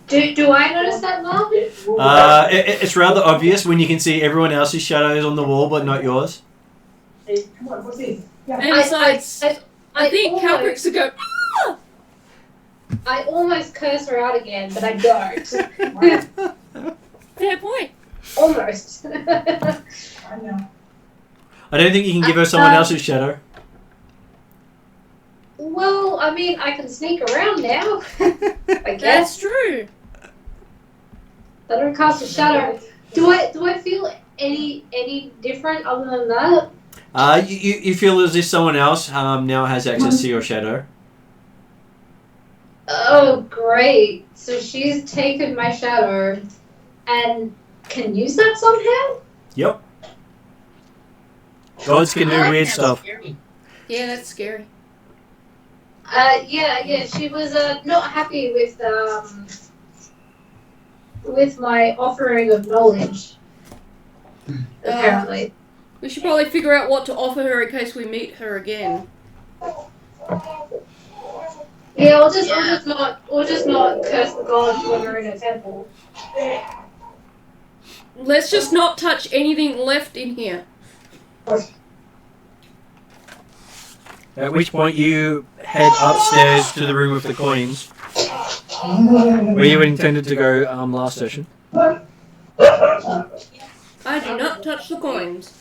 Do I notice that, Mark? It's rather obvious when you can see everyone else's shadows on the wall, but not yours. Hey, come on, what's this? Yeah. And besides, I think Calcrix would go, ah! I almost curse her out again, but I don't. Fair point. Almost. I know. I don't think you can give her someone else's shadow. Well, I mean, I can sneak around now. I That's guess. true. I don't cast a shadow. Do I feel any different other than that? You feel as if someone else now has access to your shadow. Oh, great. So she's taken my shadow and can use that somehow? Yep. Gods can do weird stuff. Yeah, that's scary. Yeah, she was not happy with my offering of knowledge. Apparently. We should probably figure out what to offer her in case we meet her again. Yeah, or just not curse the gods when we're in a temple. Let's just not touch anything left in here. At which point you head upstairs to the room with the coins. Where you intended to go last session. I do not touch the coins.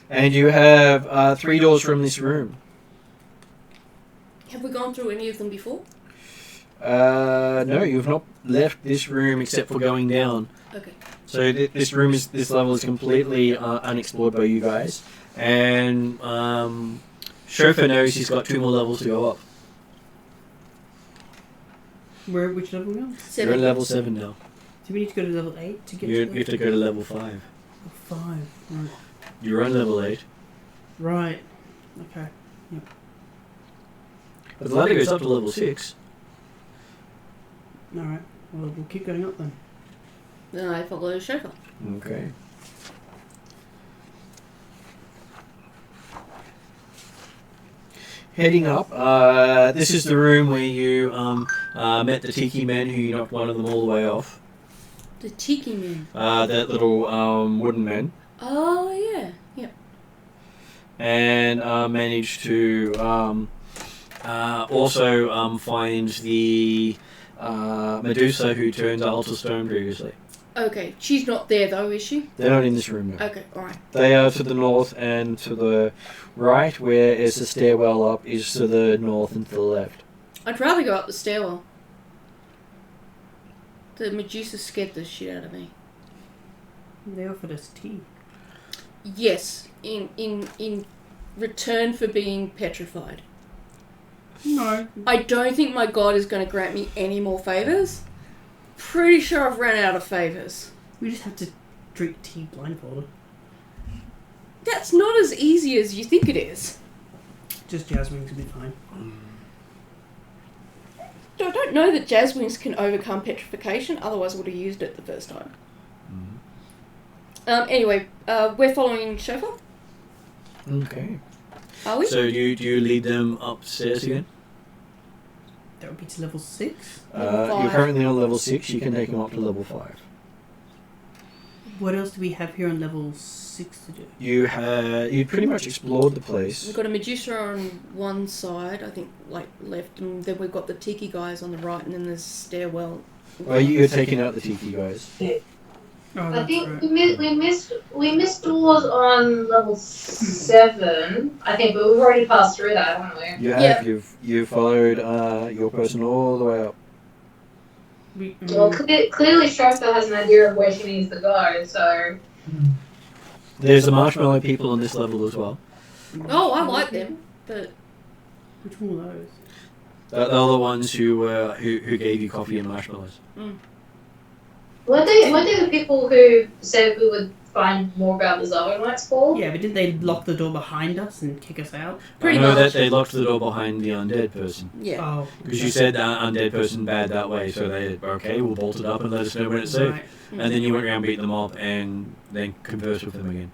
And you have 3 doors from this room. Have we gone through any of them before? No, you've not left this room except for going down. Okay. So this level is completely unexplored by you guys. And Chauffeur knows he's got 2 more levels to go up. Which level are we on? You're 7. at level 7 now. Do we need to go to level 8 to get You to have to go to level 5. 5? Right. You're on level 8. Right. Okay. But the ladder goes up to level 6. Alright. Well, we'll keep going up then. Then I follow Chauffeur. Okay. Heading up, this is the room where you met the Tiki men who you knocked one of them all the way off. The Tiki Man. That little wooden man. Oh, yeah. Yep. And managed to also find the Medusa who turned to Altar Stone previously. Okay. She's not there, though, is she? They're not in this room now. Okay, alright. They are to the north and to the right, whereas the stairwell up is to the north and to the left. I'd rather go up the stairwell. The Medusa scared the shit out of me. They offered us tea. Yes, in return for being petrified. No. I don't think my god is going to grant me any more favours. Pretty sure I've run out of favours. We just have to drink tea blindfolded. That's not as easy as you think it is. Just Jasmine's will be fine. I don't know that jazz wings can overcome petrification, otherwise I would have used it the first time. Anyway, we're following Chauffeur. Okay. Are we? So do you lead them upstairs again? That would be to level 6. Level You're 5. currently on level 6. You can take them up to level 5. What else do we have here on level 6 to do? You pretty much explored the place. We've got a Medusa on one side, I think, like left, and then we've got the Tiki guys on the right, and then there's stairwell. Well, you're taking out the Tiki guys. Oh, I that's think right. we missed doors on level 7. I think, but we've already passed through that, haven't we? You have. You've followed your person all the way up. Well, clearly Shasta has an idea of where she needs to go, so... There's the marshmallow people on this level as well. Oh, I like them, but Which one were those? They're the ones who gave you coffee and marshmallows. Weren't they the people who said we would find more about the Zargon Lights Fall? Yeah, but didn't they lock the door behind us and kick us out? pretty I know much. that they locked the door behind the undead person. Yeah. Oh. Because you said undead person bad that way, so they okay, we'll bolt it up and let us know when it's safe. Right. And then you went around beating them up and then conversed with them again.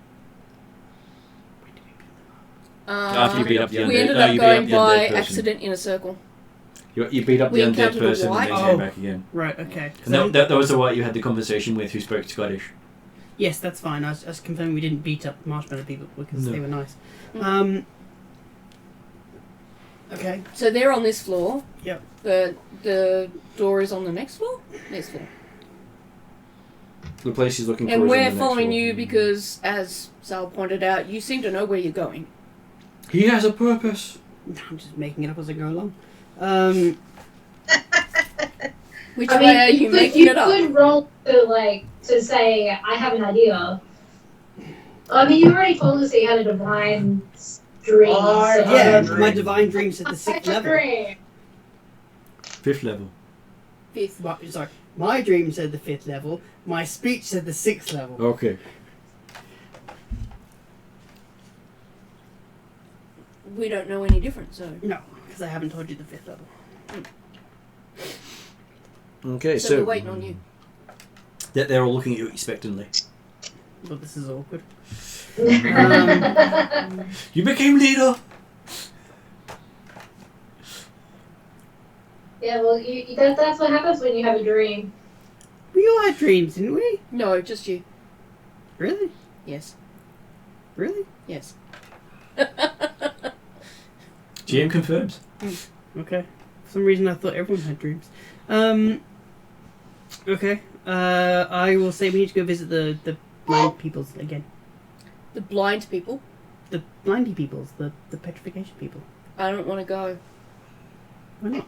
After you beat up the undead, we ended no, up you beat going up the by undead person. accident in a circle. You beat up We the undead encountered a person and white- then Oh. came back again. Right, okay. And that was the white you had the conversation with who spoke Scottish. Yes, that's fine. I was confirming we didn't beat up marshmallow people because No. they were nice. Mm. Okay. So they're on this floor. Yep. The door is on the next floor? Next floor. The place he's looking for And is on the we're next following floor. you because, as Sal pointed out, you seem to know where you're going. He has a purpose. I'm just making it up as I go along. Which way are you making it up? You could roll to say, I have an idea. I mean, you already told us that you had a divine dream. so- Yeah, dream. my divine dream's at the 6th level. Dream. 5th level. Fifth. Sorry, my dream said the 5th level. My speech said the 6th level. Okay. We don't know any different, so. No, because I haven't told you the 5th level. Okay, So so we're waiting on you. they're all looking at you expectantly. Well, this is awkward. You became leader. Yeah, well, that's what happens when you have a dream. We all had dreams, didn't we? No, just you. Really? Yes. Really? Yes. GM confirms. Okay. For some reason I thought everyone had dreams. Okay. I will say we need to go visit the blind peoples again. The blind people. The blindy peoples, the petrification people. I don't want to go Why not?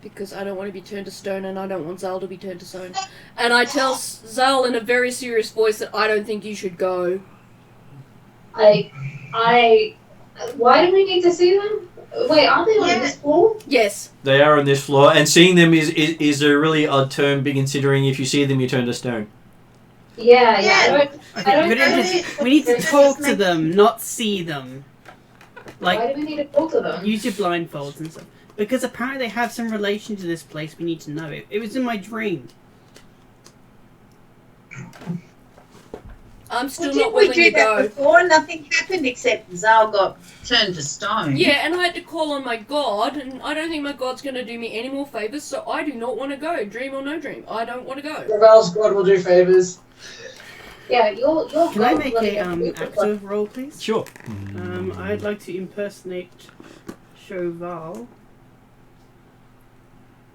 because I don't want to be turned to stone, and I don't want Zal to be turned to stone. And I tell Zal in a very serious voice that I don't think you should go. Why do we need to see them? Wait, aren't they on this floor? Yes. They are on this floor, and seeing them is a really odd term, considering if you see them, you turn to stone. Yeah. We need to talk to them, not see them. Why do we need to talk to them? Use your blindfolds and stuff. Because apparently they have some relation to this place. We need to know it. It was in my dream. I'm still Well, not didn't we willing do to that go. before? Nothing happened except Zal got turned to stone. Yeah, and I had to call on my god, and I don't think my god's going to do me any more favours, so I do not want to go. Dream or no dream, I don't want to go. Ravel's God will do favors. Yeah, you're. Can I make a actor roll, please? Sure. I'd like to impersonate Chauval.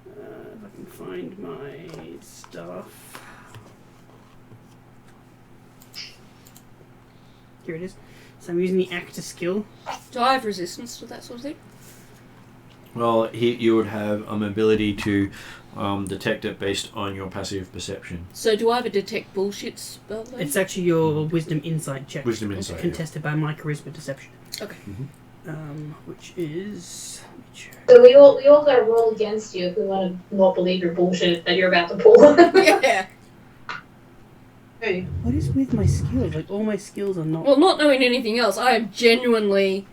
If I can find my stuff. Here it is. So I'm using the actor skill. Do I have resistance to that sort of thing? Well, you would have ability to detect it based on your passive perception. So do I have a detect bullshit spell then? It's actually your wisdom insight check. Wisdom insight. Contested by my charisma deception. Okay. Which is... So we all got to roll against you if we want to not believe your bullshit that you're about to pull. Yeah. What is with my skills? Like, all my skills are not... Well, not knowing anything else, I am genuinely,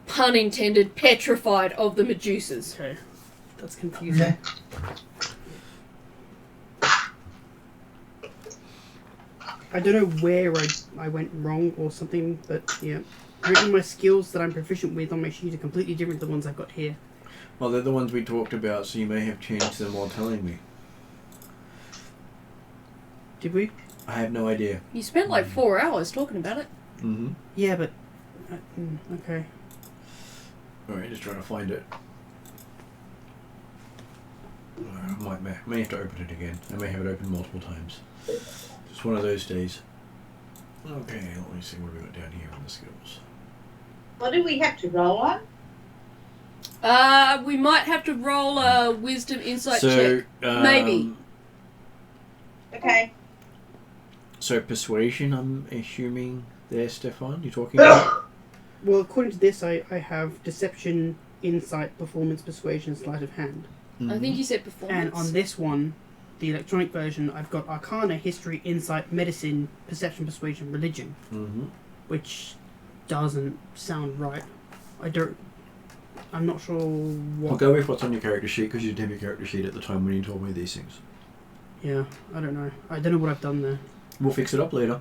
pun intended, petrified of the Medusas. Okay. That's confusing. I don't know where I went wrong or something, but yeah. Apparently my skills that I'm proficient with on my sheet are completely different to the ones I've got here. Well, they're the ones we talked about, so you may have changed them while telling me. Did we? I have no idea. You spent like 4 hours talking about it. Mm-hmm. Yeah, but... okay. Alright, just trying to find it. I may have to open it again. I may have it open multiple times. Just one of those days. Okay, let me see what we got down here on the skills. What do we have to roll on? We might have to roll a wisdom insight check. Maybe. Okay. So persuasion, I'm assuming there, Stefan, you're talking about? Well, according to this, I have deception, insight, performance, persuasion, sleight of hand. I think you said performance. And on this one, the electronic version, I've got arcana, history, insight, medicine, perception, persuasion, religion. Mm-hmm. Which doesn't sound right. I'm not sure what... I'll go with what's on your character sheet, because you didn't have your character sheet at the time when you told me these things. Yeah, I don't know. I don't know what I've done there. We'll fix it up later.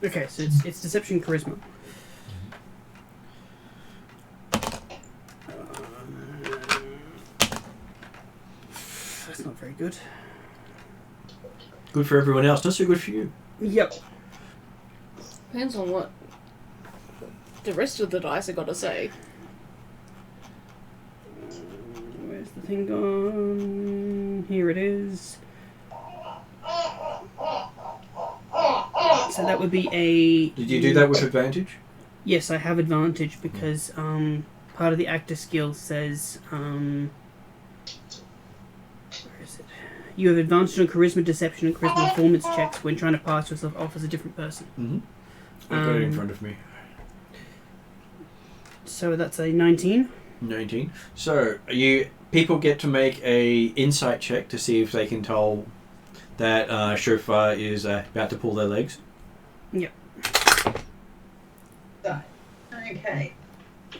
Okay, so it's deception, charisma. That's not very good. Good for everyone else, not so good for you. Yep. Depends on what the rest of the dice I gotta say. Where's the thing gone? Here it is. So that would be a... Did you do that with advantage? Yes, I have advantage because part of the actor skill says... where is it? You have advantage on charisma, deception, and charisma performance checks when trying to pass yourself off as a different person. Mm-hmm. I've got it in front of me. So that's a 19. 19. So people get to make a insight check to see if they can tell that Shofar is about to pull their legs. Yep. Okay.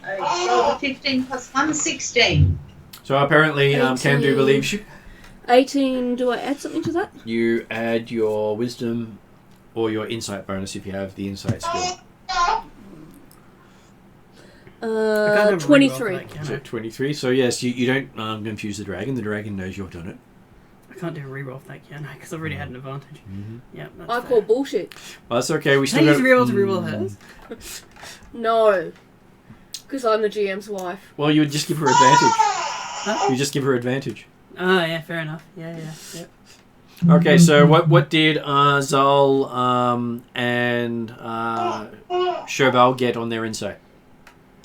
Roll a 15 plus 1, 16. So apparently, Camdu believes you. 18, do I add something to that? You add your wisdom or your insight bonus if you have the insight skill. 23. So 23. So yes, you don't confuse the dragon. The dragon knows you've done it. I can't do a reroll for that, can I? Because I already had an advantage. Mm-hmm. Yeah, that's I fair. call bullshit. Well, that's okay. We Can still I use got reroll to reroll hers? No. Because I'm the GM's wife. Well, you would just give her advantage. You just give her advantage. Oh, yeah, fair enough. Yeah. Okay, so what did Zal and Cheval get on their insight?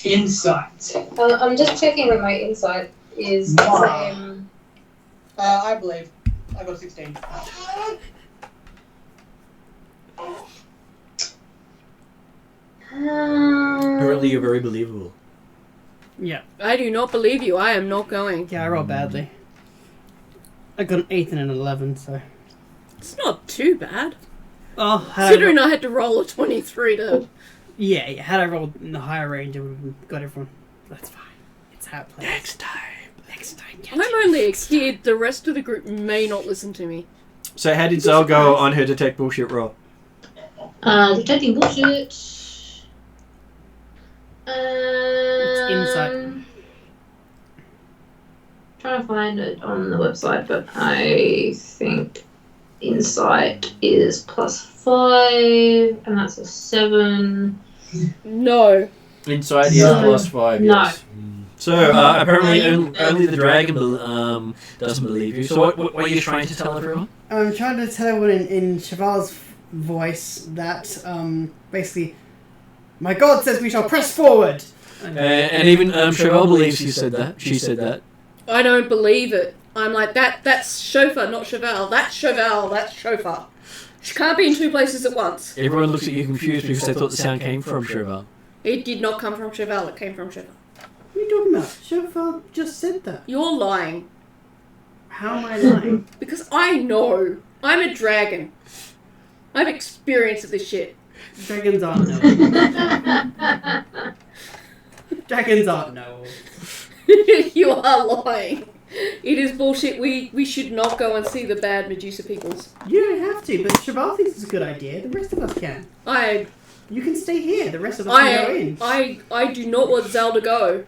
Insight. I'm just checking that my insight is the Wow. same. I believe. I got 16. Apparently, you're very believable. Yeah. I do not believe you. I am not going. Yeah, I rolled badly. I got an 8 and an 11, so... It's not too bad. Oh, Considering I had to roll a 23 to... Yeah, had I rolled in the higher range, I would have got everyone. That's fine. It's how it plays. Next time. I'm only a kid. The rest of the group may not listen to me. So how did Zal go on her detect bullshit roll? Detecting bullshit. It's insight. Trying to find it on the website, but I think insight is +5, and that's a 7. No. Insight is +5. No. Yes. So apparently only the dragon doesn't believe you. So what are you trying to tell everyone? I'm trying to tell everyone in Cheval's voice that, basically, my god says we shall press forward! And even Cheval believes you said that. She said that. I don't believe it. I'm like, that's chauffeur, not cheval. That's cheval, that's chauffeur. She can't be in two places at once. Everyone looks at you confused because they thought the sound came from Cheval. It did not come from cheval, it came from cheval. What are you talking about? Cheval just said that. You're lying. How am I lying? Because I know. I'm a dragon. I have experience of this shit. Dragons aren't no. Dragons aren't no. You are lying. It is bullshit. We should not go and see the bad Medusa peoples. You don't have to, but Cheval thinks it's a good idea. The rest of us can. You can stay here. The rest of us can go in. I do not want Zal to go.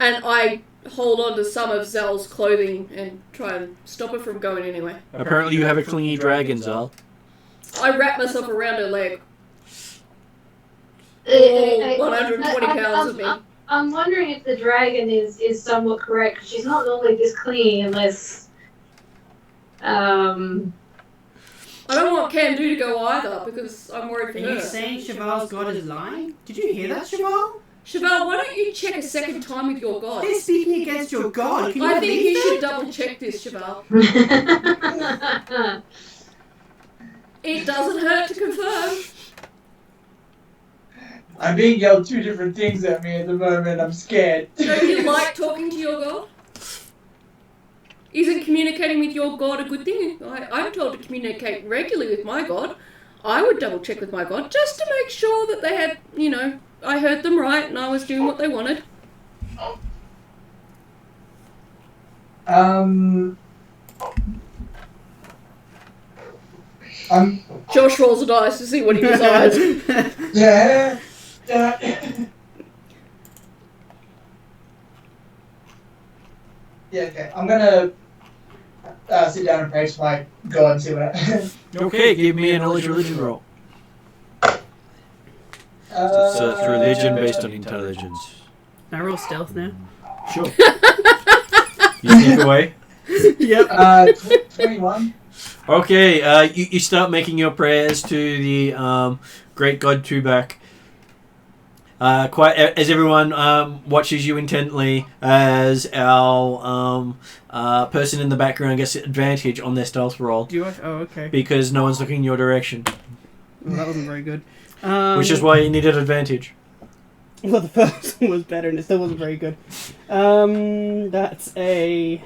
And I hold on to some of Zal's clothing and try and stop her from going anyway. Apparently you have a clingy dragon, Zal. I wrap myself around her leg. All 120 pounds of me. I'm wondering if the dragon is somewhat correct, 'cause she's not normally this clingy unless... I don't want Can Do to go either, because I'm worried for Are you her. saying Cheval's god is lying? Did you hear that, Cheval? Cheval, why don't you check a second time with your god? They're speaking against your god. Can you I think believe you that? should double check this, Cheval. It doesn't hurt to confirm. I'm being yelled 2 different things at me at the moment. I'm scared. Don't you like talking to your god? Isn't communicating with your god a good thing? I'm told to communicate regularly with my god. I would double check with my god just to make sure that they had, I heard them right and I was doing what they wanted. Josh rolls a dice to see what he decides. Yeah. Yeah, okay. I'm gonna sit down and pray to my god and see what I... Okay, give me a knowledge religion roll. So it's religion based on intelligence. Can I roll stealth now? Sure. You sneak away? Yep. 21. Okay, you start making your prayers to the great god Tubak. Quite as everyone watches you intently, as our person in the background gets advantage on their stealth roll. Do I? Oh, okay. Because no one's looking in your direction. Well, that wasn't very good. Which is why you needed advantage. Well, the first one was better and it still wasn't very good. That's a...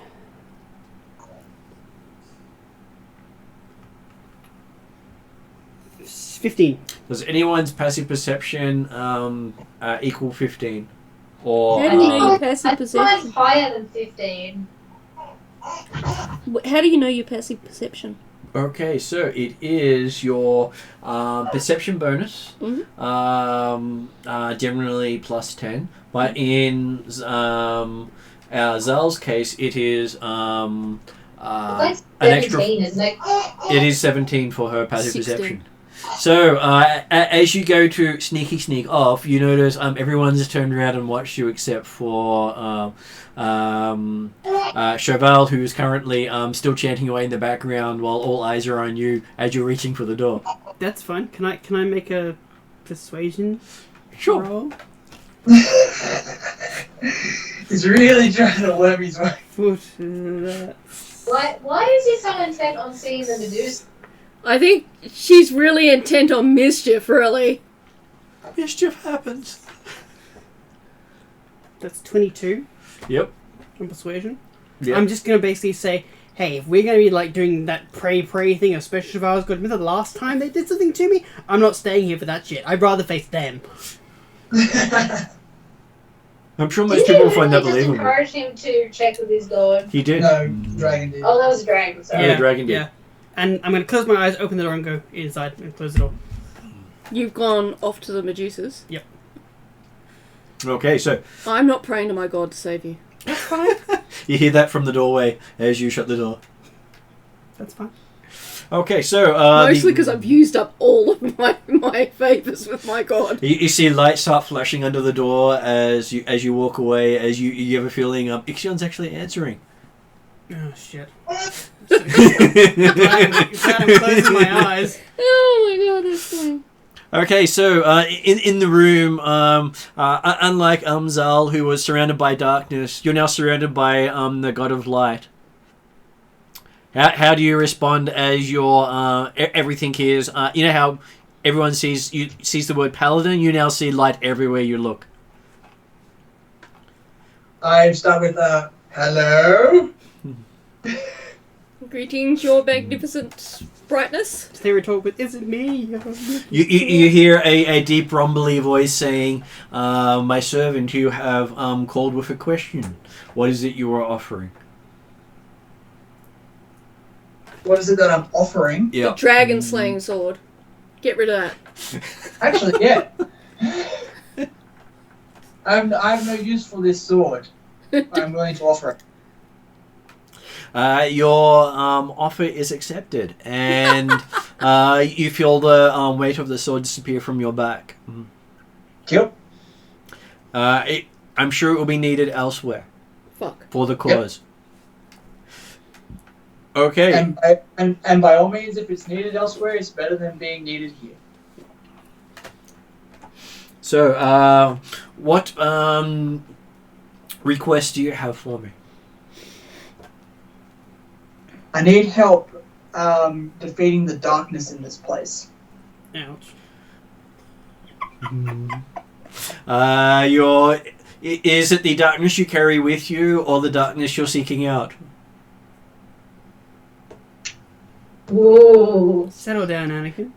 15. Does anyone's passive perception equal 15? Or How do you know your passive Mine's perception? higher than 15. How do you know your passive perception? okay, so it is your perception bonus. Generally plus 10, but in Zal's case, it is That's an extra. 17, isn't it? It is 17 for her passive 16. perception. So, as you go to sneak off, you notice everyone's turned around and watched you except for Cheval, who is currently still chanting away in the background while all eyes are on you as you're reaching for the door. That's fine. Can I make a persuasion roll? He's really trying to worm his way. Why is he so intent on seeing the Medusa? I think she's really intent on mischief, really. Mischief happens. That's 22 Yep. on persuasion. Yep. I'm just gonna basically say, hey, if we're gonna be like doing that pray thing, especially if I was good, remember the last time they did something to me? I'm not staying here for that shit. I'd rather face them. I'm sure most people will find that just believable. encourage him to check with his god. He did. No, Dragon did. Oh, that was a dragon. Sorry. Yeah, dragon did. Yeah. And I'm gonna close my eyes, open the door, and go inside and close the door. You've gone off to the Medusas. Yep. Okay, so I'm not praying to my god to save you. That's fine. you hear that from the doorway as you shut the door. That's fine. Okay, so Mostly because I've used up all of my favours with my god. you see lights start flashing under the door as you walk away. As you have a feeling Ixion's actually answering. Oh shit. Glad I'm closing my eyes. Oh my god, that's funny. Okay, so in the room, unlike Zal, who was surrounded by darkness, you're now surrounded by the god of light. How do you respond as your everything is? You know how everyone sees the word paladin. You now see light everywhere you look. I start with hello. Greetings, your magnificent brightness. They were talking with, is it me? You hear a deep rumbly voice saying, "My servant, you have called with a question. What is it you are offering?" What is it that I'm offering? Yeah. The dragon slaying sword. Get rid of that. Actually, yeah. I have no use for this sword. I'm willing to offer it. Your offer is accepted, and you feel the weight of the sword disappear from your back. Yep. I'm sure it will be needed elsewhere Fuck. for the cause. Okay. And by all means, if it's needed elsewhere, it's better than being needed here. So, what request do you have for me? I need help defeating the darkness in this place. Ouch. Is it the darkness you carry with you, or the darkness you're seeking out? Whoa. Settle down, Anakin.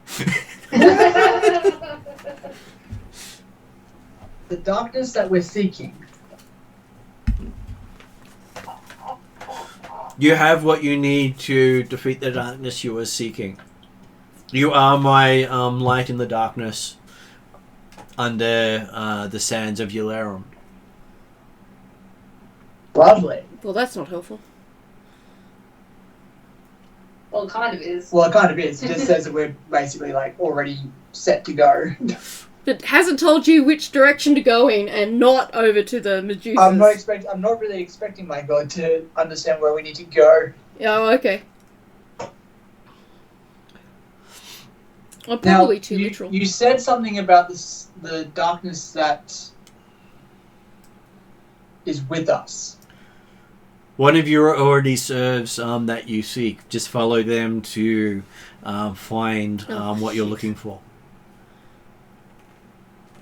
The darkness that we're seeking. You have what you need to defeat the darkness you are seeking. You are my light in the darkness under the sands of Yularum. Lovely. Well, that's not helpful. Well, it kind of is. Well, it kind of is. It just says that we're basically already set to go. It hasn't told you which direction to go in, and not over to the Medusas. I'm not really expecting my god to understand where we need to go. Oh, okay. I'm probably Now, too literal. You said something about the darkness that is with us. One of you already serves that you seek. Just follow them to find what you're looking for.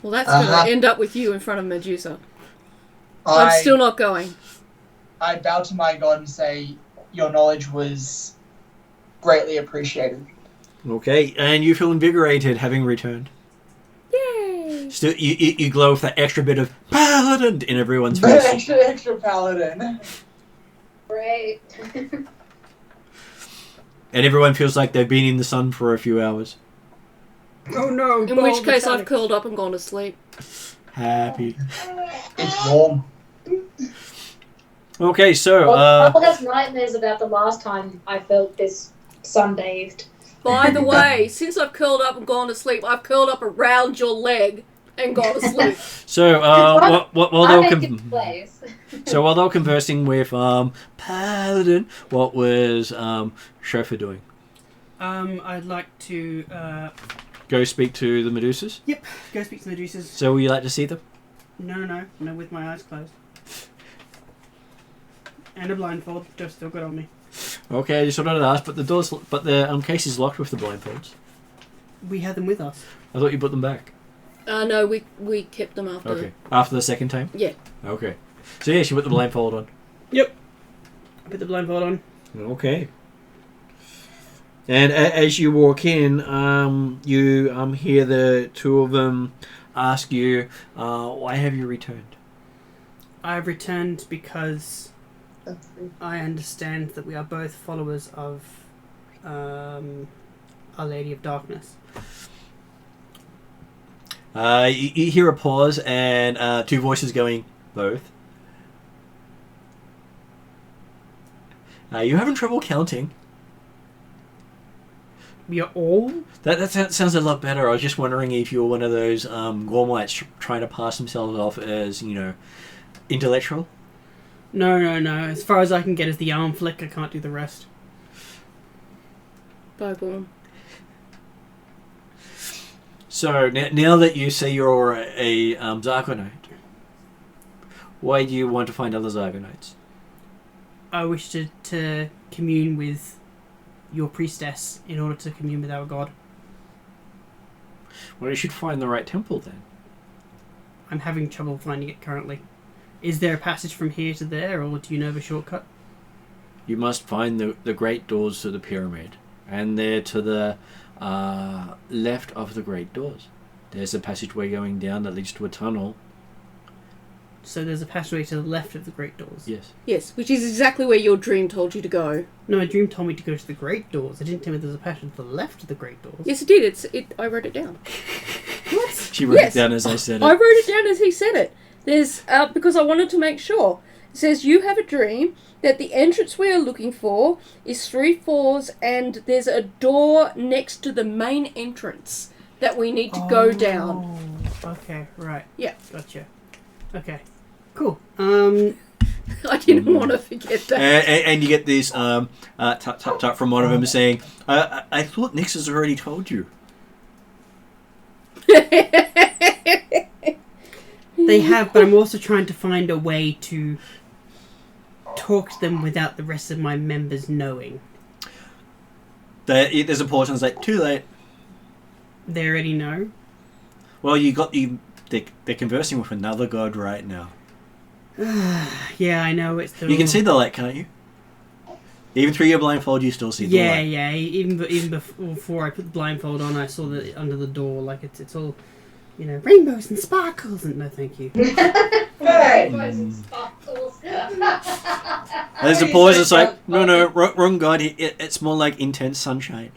Well, that's going to end up with you in front of Medusa. I'm still not going. I bow to my god and say, your knowledge was greatly appreciated. Okay, and you feel invigorated having returned. Yay! Still, you glow with that extra bit of paladin in everyone's face. extra paladin. Great. And everyone feels like they've been in the sun for a few hours. Oh no! In which case I've curled up and gone to sleep. Happy. It's warm. Okay, so Paul has nightmares about the last time I felt this sunbathed. By the way, since I've curled up and gone to sleep, I've curled up around your leg and gone to sleep. so while they were Place. so while they were conversing with Paladin, what was Chauffeur doing? I'd like to Go speak to the Medusas. go speak to the Medusas. So would you like to see them? No, with my eyes closed. And a blindfold, just still got on me. Okay, I just wanted to ask, but the case is locked with the blindfolds. We had them with us. I thought you put them back. No, we kept them after. Okay, after the second time. Yeah. Okay, so yeah, she put the blindfold on. Yep. I put the blindfold on. Okay. And as you walk in, you hear the two of them ask you, "Why have you returned?" I've returned because I understand that we are both followers of Our Lady of Darkness. You hear a pause and two voices going, "Both." You having trouble counting? We are all? That sounds a lot better. I was just wondering if you were one of those Gormites trying to pass themselves off as, intellectual. No. As far as I can get is the arm flick. I can't do the rest. Bye, Gorm. So now that you say you're a Zargonite, why do you want to find other Zargonites? I wish to commune with your priestess in order to commune with our god. Well, you should find the right temple then. I'm having trouble finding it currently. Is there a passage from here to there, or do you know of a shortcut? You must find the great doors to the pyramid, and they're to the left of the great doors. There's a passageway going down that leads to a tunnel. So there's a passageway to the left of the great doors? Yes. Yes, which is exactly where your dream told you to go. No, my dream told me to go to the great doors. It didn't tell me there's a passage to the left of the great doors. Yes, it did. I wrote it down. What? She wrote it down as I said it. I wrote it down as he said it. There's because I wanted to make sure. It says you have a dream that the entrance we are looking for is 3 floors and there's a door next to the main entrance that we need to go down. Okay, right. Yeah. Gotcha. Okay. Cool. I didn't want to forget that. And you get this tap from one of them saying, I thought Nix has already told you. They have, but I'm also trying to find a way to talk to them without the rest of my members knowing. There's a pause and it's like, too late. They already know? Well, they're conversing with another god right now. Yeah, I know. It's the. You can see the light, can't you? Even through your blindfold, you still see the light. Yeah. Even before I put the blindfold on, I saw that under the door, like it's all, rainbows and sparkles. And no, thank you. Sparkles. There's a pause. It's like, no, wrong god. It's more like intense sunshine.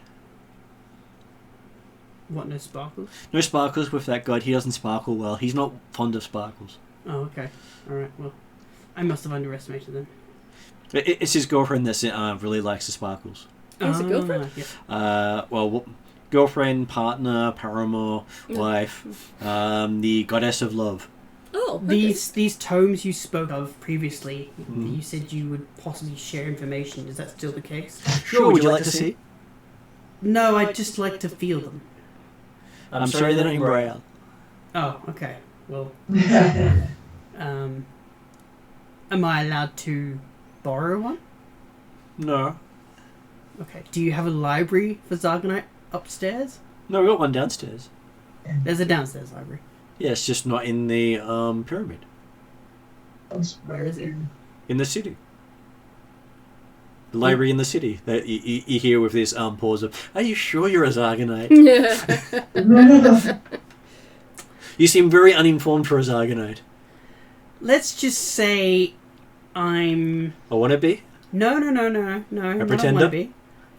What? No sparkles? No sparkles with that god. He doesn't sparkle well. He's not fond of sparkles. Oh, okay. All right. Well, I must have underestimated them. It's his girlfriend that really likes the sparkles. It's a girlfriend? Yeah. Girlfriend, partner, paramour, wife, the goddess of love. Oh, okay. These tomes you spoke of previously, you said you would possibly share information. Is that still the case? Sure, would you like to see? No, I'd just like to feel them. I'm sorry they're not in Braille. Oh, okay. Well, am I allowed to borrow one? No. Okay. Do you have a library for Zargonite upstairs? No, we got one downstairs. There's a downstairs library. Yeah, it's just not in the pyramid. Where is it? In the city. The library in the city. That you hear with this pause of, are you sure you're a Zargonite? Yeah. You seem very uninformed for a Zargonite. Let's just say I'm... I want to be? No. A pretender?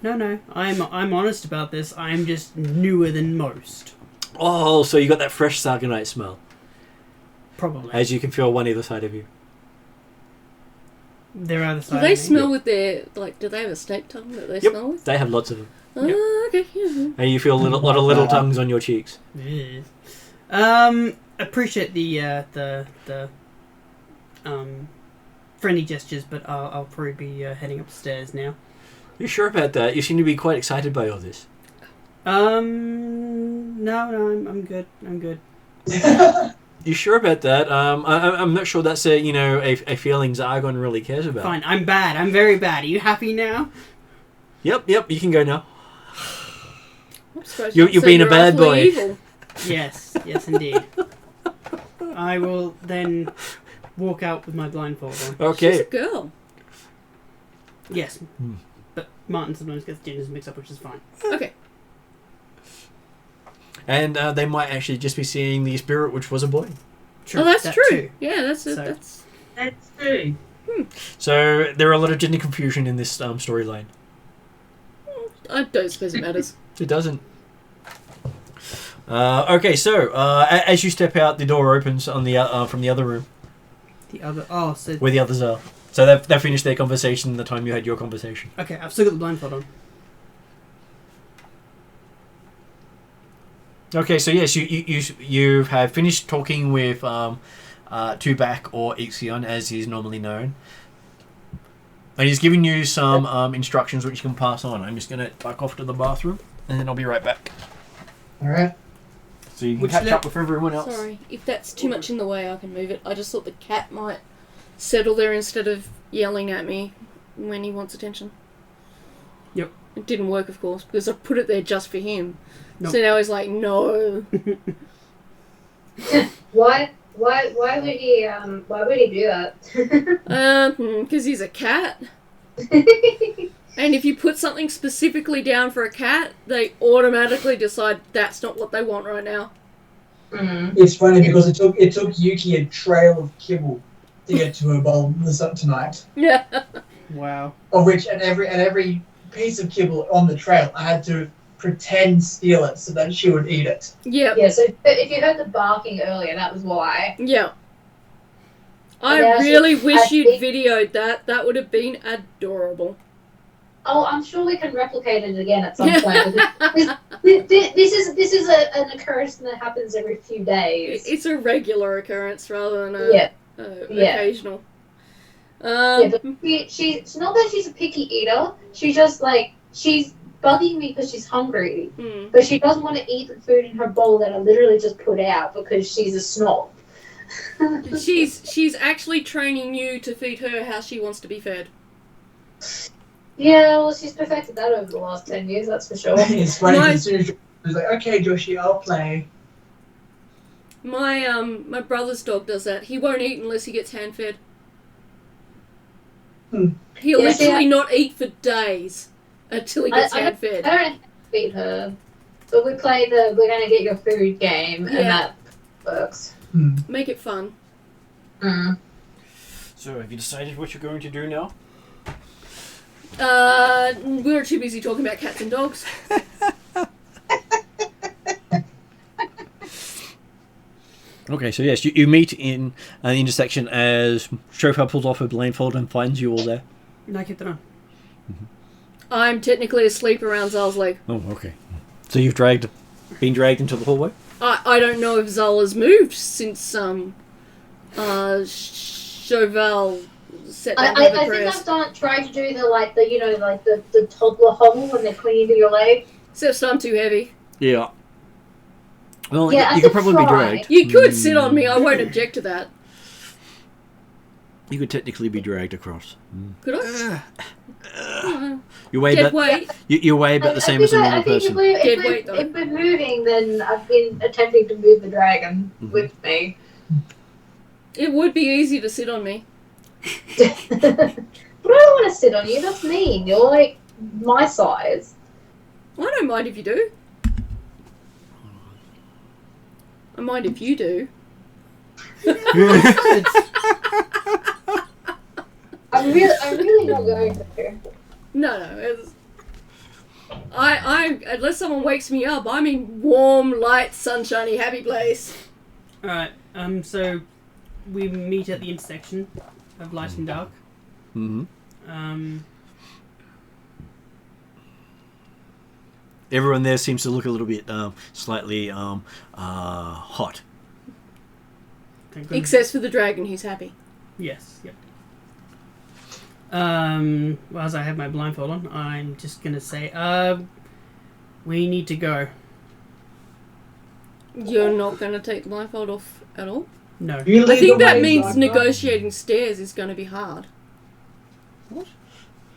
No. I'm honest about this. I'm just newer than most. Oh, so you got that fresh Zargonite smell. Probably. As you can feel one either side of you. They're either Do side. they of me. smell with their do they have a snake tongue that they smell with? They have lots of them. Oh, okay. Yeah. And you feel a lot of little tongues on your cheeks. Yeah. Appreciate the friendly gestures, but I'll probably be heading upstairs now. You sure about that? You seem to be quite excited by all this. No, I'm good. I'm good. You sure about that? I'm not sure that's a feeling Zargon really cares about. Fine, I'm bad. I'm very bad. Are you happy now? Yep, you can go now. I'm surprised You're you said being a you're bad awfully boy. Evil. Yes, indeed. I will then walk out with my blindfold on. She's Okay. a girl. Yes, but Martin sometimes gets genders mixed up, which is fine. Okay. And they might actually just be seeing the spirit, which was a boy. True, Oh, that's that true. too. Yeah, that's So- that's. That's true. So there are a lot of gender confusion in this storyline. I don't suppose it matters. It doesn't. Okay, so as you step out, the door opens on the from the other room The other. So where the others are. So they've finished their conversation the time you had your conversation. okay, I've still got the blindfold on. Okay, so yes, you have finished talking with Tubak, or Ixion as he's normally known, and he's giving you some instructions which you can pass on. I'm just gonna duck off to the bathroom, and then I'll be right back. Alright. So you can Which catch le- up with everyone else. Sorry, if that's too much in the way, I can move it. I just thought the cat might settle there instead of yelling at me when he wants attention. Yep. It didn't work, of course, because I put it there just for him. Nope. So now he's like, no. Why would he do that? Because he's a cat. And if you put something specifically down for a cat, they automatically decide that's not what they want right now. Mm. It's funny because it took Yuki a trail of kibble to get to her bowl tonight. Yeah. Wow. Of which at every piece of kibble on the trail I had to pretend steal it so that she would eat it. Yep. Yeah, so if you heard the barking earlier, that was why. Yeah. I Yeah, really so wish I you'd think- videoed that. That would have been adorable. Oh, I'm sure we can replicate it again at some point. This is an occurrence that happens every few days. It's a regular occurrence rather than a Yeah. occasional. Yeah, but she's not that she's a picky eater. She's just she's bugging me because she's hungry, but she doesn't want to eat the food in her bowl that I literally just put out because she's a snob. She's actually training you to feed her how she wants to be fed. Yeah, well, she's perfected that over the last 10 years, that's for sure. It's funny Nice. as soon as she was like, okay, Joshi, I'll play. My brother's dog does that. He won't eat unless he gets hand fed. He'll Yeah, see, literally not eat for days until he gets hand I fed. don't feed her, but we play the we're gonna get your food game, and Yeah. that works. Make it fun. Mm. So have you decided what you're going to do now? We were too busy talking about cats and dogs. Okay, so yes, you meet in an intersection as Shofar pulls off her blindfold and finds you all there. No, I kept it on. I'm technically asleep around Zal's leg. Oh, okay. So you've been dragged into the hallway? I don't know if Zal has moved since Chauvel set down I the think prayers. I've tried to do the toddler hobble when they're clinging to your leg. Except I'm too heavy. Yeah. Well, Yeah, I you could could probably be try. dragged. You could sit on me. I won't object to that. You could technically be dragged across. Could I? You weigh Dead about weight. you weigh about the same as a normal I think person. Dead weight, though. if we're moving, then I've been attempting to move the dragon with me. It would be easy to sit on me. But I don't want to sit on you. That's mean. You're like my size. I don't mind if you do. I mind if you do. I'm really not going to. No. I unless someone wakes me up, I'm in warm, light, sunshiny, happy place. Alright, so we meet at the intersection of light and dark. Mm-hmm. Everyone there seems to look a little bit slightly hot. Except for the dragon, he's happy. Yes. Yep. Well, as I have my blindfold on, I'm just gonna say, we need to go. You're not going to take the blindfold off at all? No. I think that means negotiating stairs is going to be hard. What?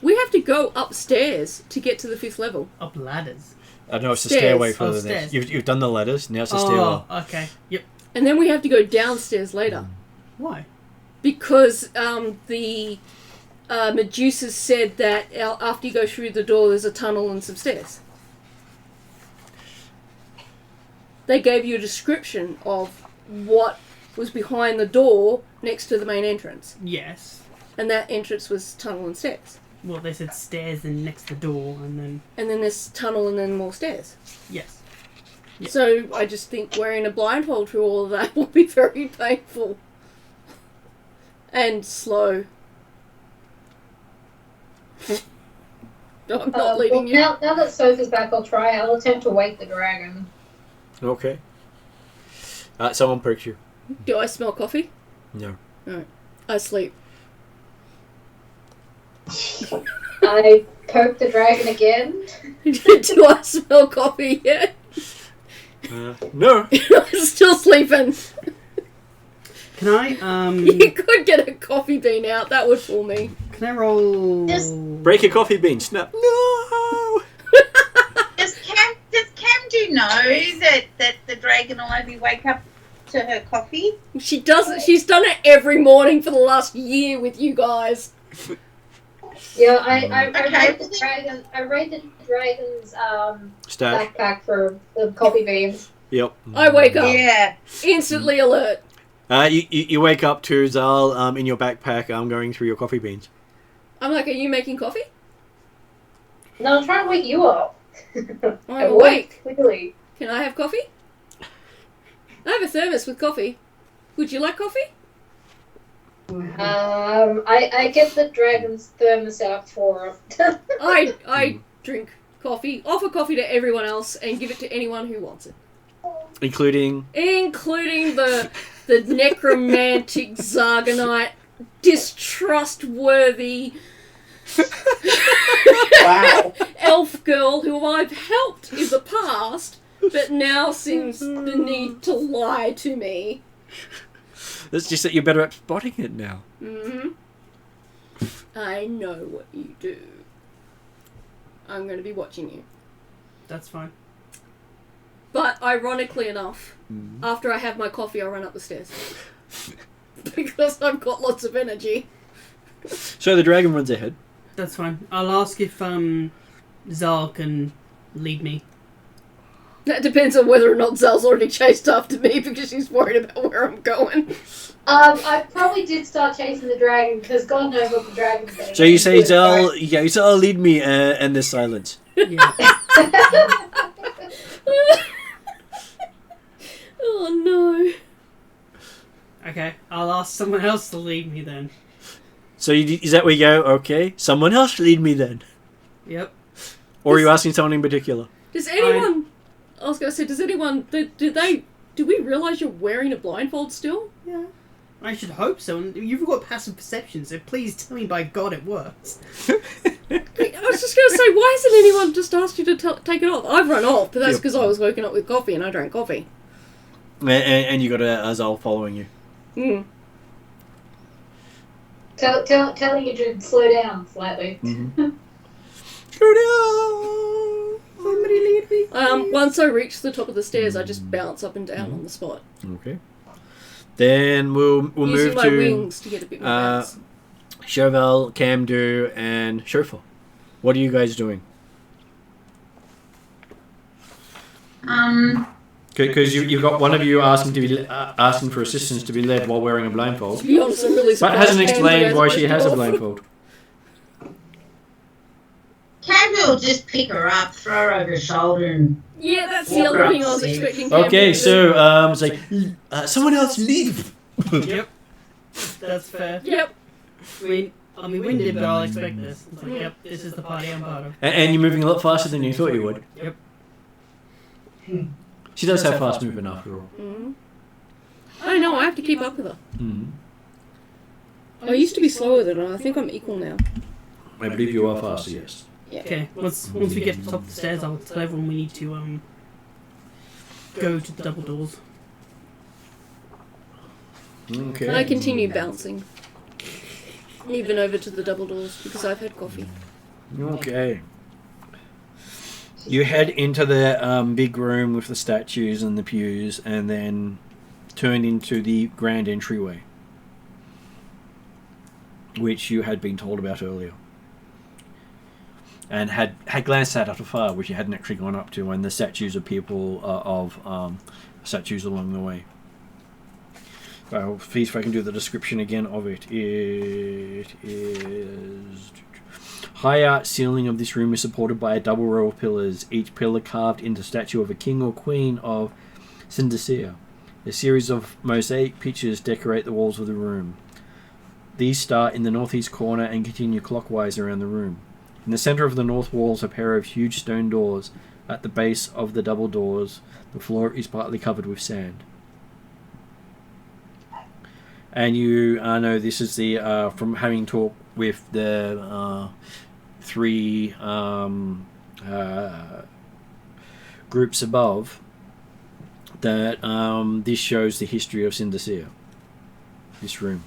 We have to go upstairs to get to the 5th level. Up ladders. I know it's a Stairs. stairway further Stairs. there. You've done the ladders, now it's a stairwell. Oh, okay. Yep. And then we have to go downstairs later. Why? Because the Medusas said that after you go through the door, there's a tunnel and some stairs. They gave you a description of what was behind the door next to the main entrance. Yes. And that entrance was tunnel and stairs. Well, they said stairs and next to the door, and then... And then there's tunnel and then more stairs. Yes. Yep. So I just think wearing a blindfold through all of that will be very painful. And slow. I'm not leading you. Now that Sophie's back, I'll attempt to wake the dragon. Okay. Someone perks you. Do I smell coffee? No. Alright. I sleep. I poke the dragon again. Do I smell coffee yet? No. I'm still sleeping. Can I, You could get a coffee bean out. That would fool me. Can I roll... Break a coffee bean. Snap. No. Does Cam do know that the dragon will only wake up to her coffee? She doesn't. She's done it every morning for the last year with you guys. Yeah, I read the dragon. I read the dragon's Stash. backpack for the coffee beans. Yep. I wake up. Yeah. Instantly alert. You wake up to Zal in your backpack. I'm going through your coffee beans. I'm like, are you making coffee? No, I'm trying to wake you up. I'm awake. Clearly. Can I have coffee? I have a thermos with coffee. Would you like coffee? I get the dragon's thermos out for her. I drink coffee, offer coffee to everyone else, and give it to anyone who wants it. Including the necromantic Zargonite, distrustworthy Wow. elf girl who I've helped in the past, but now seems the need to lie to me. It's just that you're better at spotting it now. Mm-hmm. I know what you do. I'm going to be watching you. That's fine. But ironically enough, after I have my coffee, I'll run up the stairs. Because I've got lots of energy. So the dragon runs ahead. That's fine. I'll ask if Zal can lead me. That depends on whether or not Zal's already chased after me because she's worried about where I'm going. I probably did start chasing the dragon because God knows what the dragon's going to do. So you say Zal, you say, "Oh, lead me," and there's silence. Yeah. Oh no. Okay, I'll ask someone else to lead me then. So is that where you go? Okay, someone else lead me then. Yep. Or are you asking someone in particular? Does anyone... I was going to say, does anyone... Do we realise you're wearing a blindfold still? Yeah. I should hope so. And you've got passive perception, so please tell me by God it works. I was just going to say, why hasn't anyone just asked you to take it off? I've run off, but that's because I was woken up with coffee and I drank coffee. And you got a Zal following you. Mm. Telling you to slow down slightly. Mm-hmm. Slow down! Somebody lead me. Once I reach the top of the stairs, I just bounce up and down on the spot. Okay. Then we'll Using move my to wings to get a bit more bounce. Chauvel, Camdu, and Chauffeur. What are you guys doing? Because you've got one of you asking for assistance to be led while wearing a blindfold. To be honest, I'm really But surprised hasn't Camden explained hasn't why pushed she it has a off. blindfold. Camden will just pick her up, throw her over her shoulder, and Yeah, that's the other thing I was expecting. Okay, Camden to do. so it's like someone else leave. Yep. That's fair. Yep. I mean, I'll be winded, but I'll expect this. It's like, yep, this is the party I'm part of. And you're moving a lot faster than you thought you would. Yep. She does have fast movement after all. Mm-hmm. I know, I have to keep up with her. Mm. I used to be slower than her. I think I'm equal now. I believe you are faster, yes. Yeah. Okay, once we get to the top of the stairs, I'll tell everyone we need to go to the double doors. Okay. I continue bouncing. Even over to the double doors because I've had coffee. Okay. You head into the big room with the statues and the pews, and then turn into the grand entryway, which you had been told about earlier, and had glanced at afar, which you hadn't actually gone up to, and the statues of people statues along the way. Well, please, if I can do the description again of it. It is... High art ceiling of this room is supported by a double row of pillars, each pillar carved into statue of a king or queen of Syndicea. A series of mosaic pictures decorate the walls of the room. These start in the northeast corner and continue clockwise around the room. In the center of the north wall is a pair of huge stone doors. At the base of the double doors, the floor is partly covered with sand. And you know this is the from having talked with the three groups above, that this shows the history of Syndicea. This room.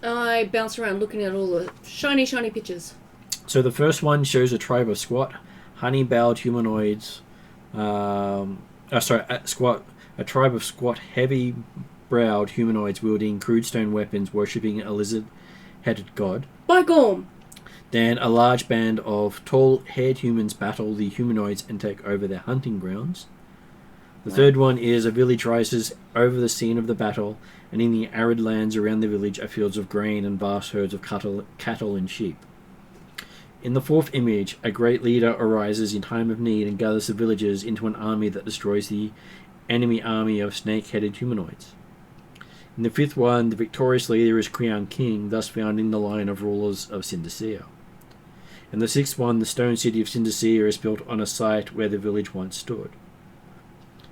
I bounce around looking at all the shiny, shiny pictures. So the first one shows a tribe of squat, honey-bowed humanoids. A tribe of squat, heavy-browed humanoids wielding crude stone weapons, worshipping a lizard-headed god. By Gorm! Then a large band of tall-haired humans battle the humanoids and take over their hunting grounds. The third one is a village rises over the scene of the battle, and in the arid lands around the village are fields of grain and vast herds of cattle and sheep. In the fourth image, a great leader arises in time of need and gathers the villagers into an army that destroys the enemy army of snake-headed humanoids. In the fifth one, the victorious leader is crowned king, thus founding the line of rulers of Syndicea. In the sixth one, the stone city of Syndicea is built on a site where the village once stood.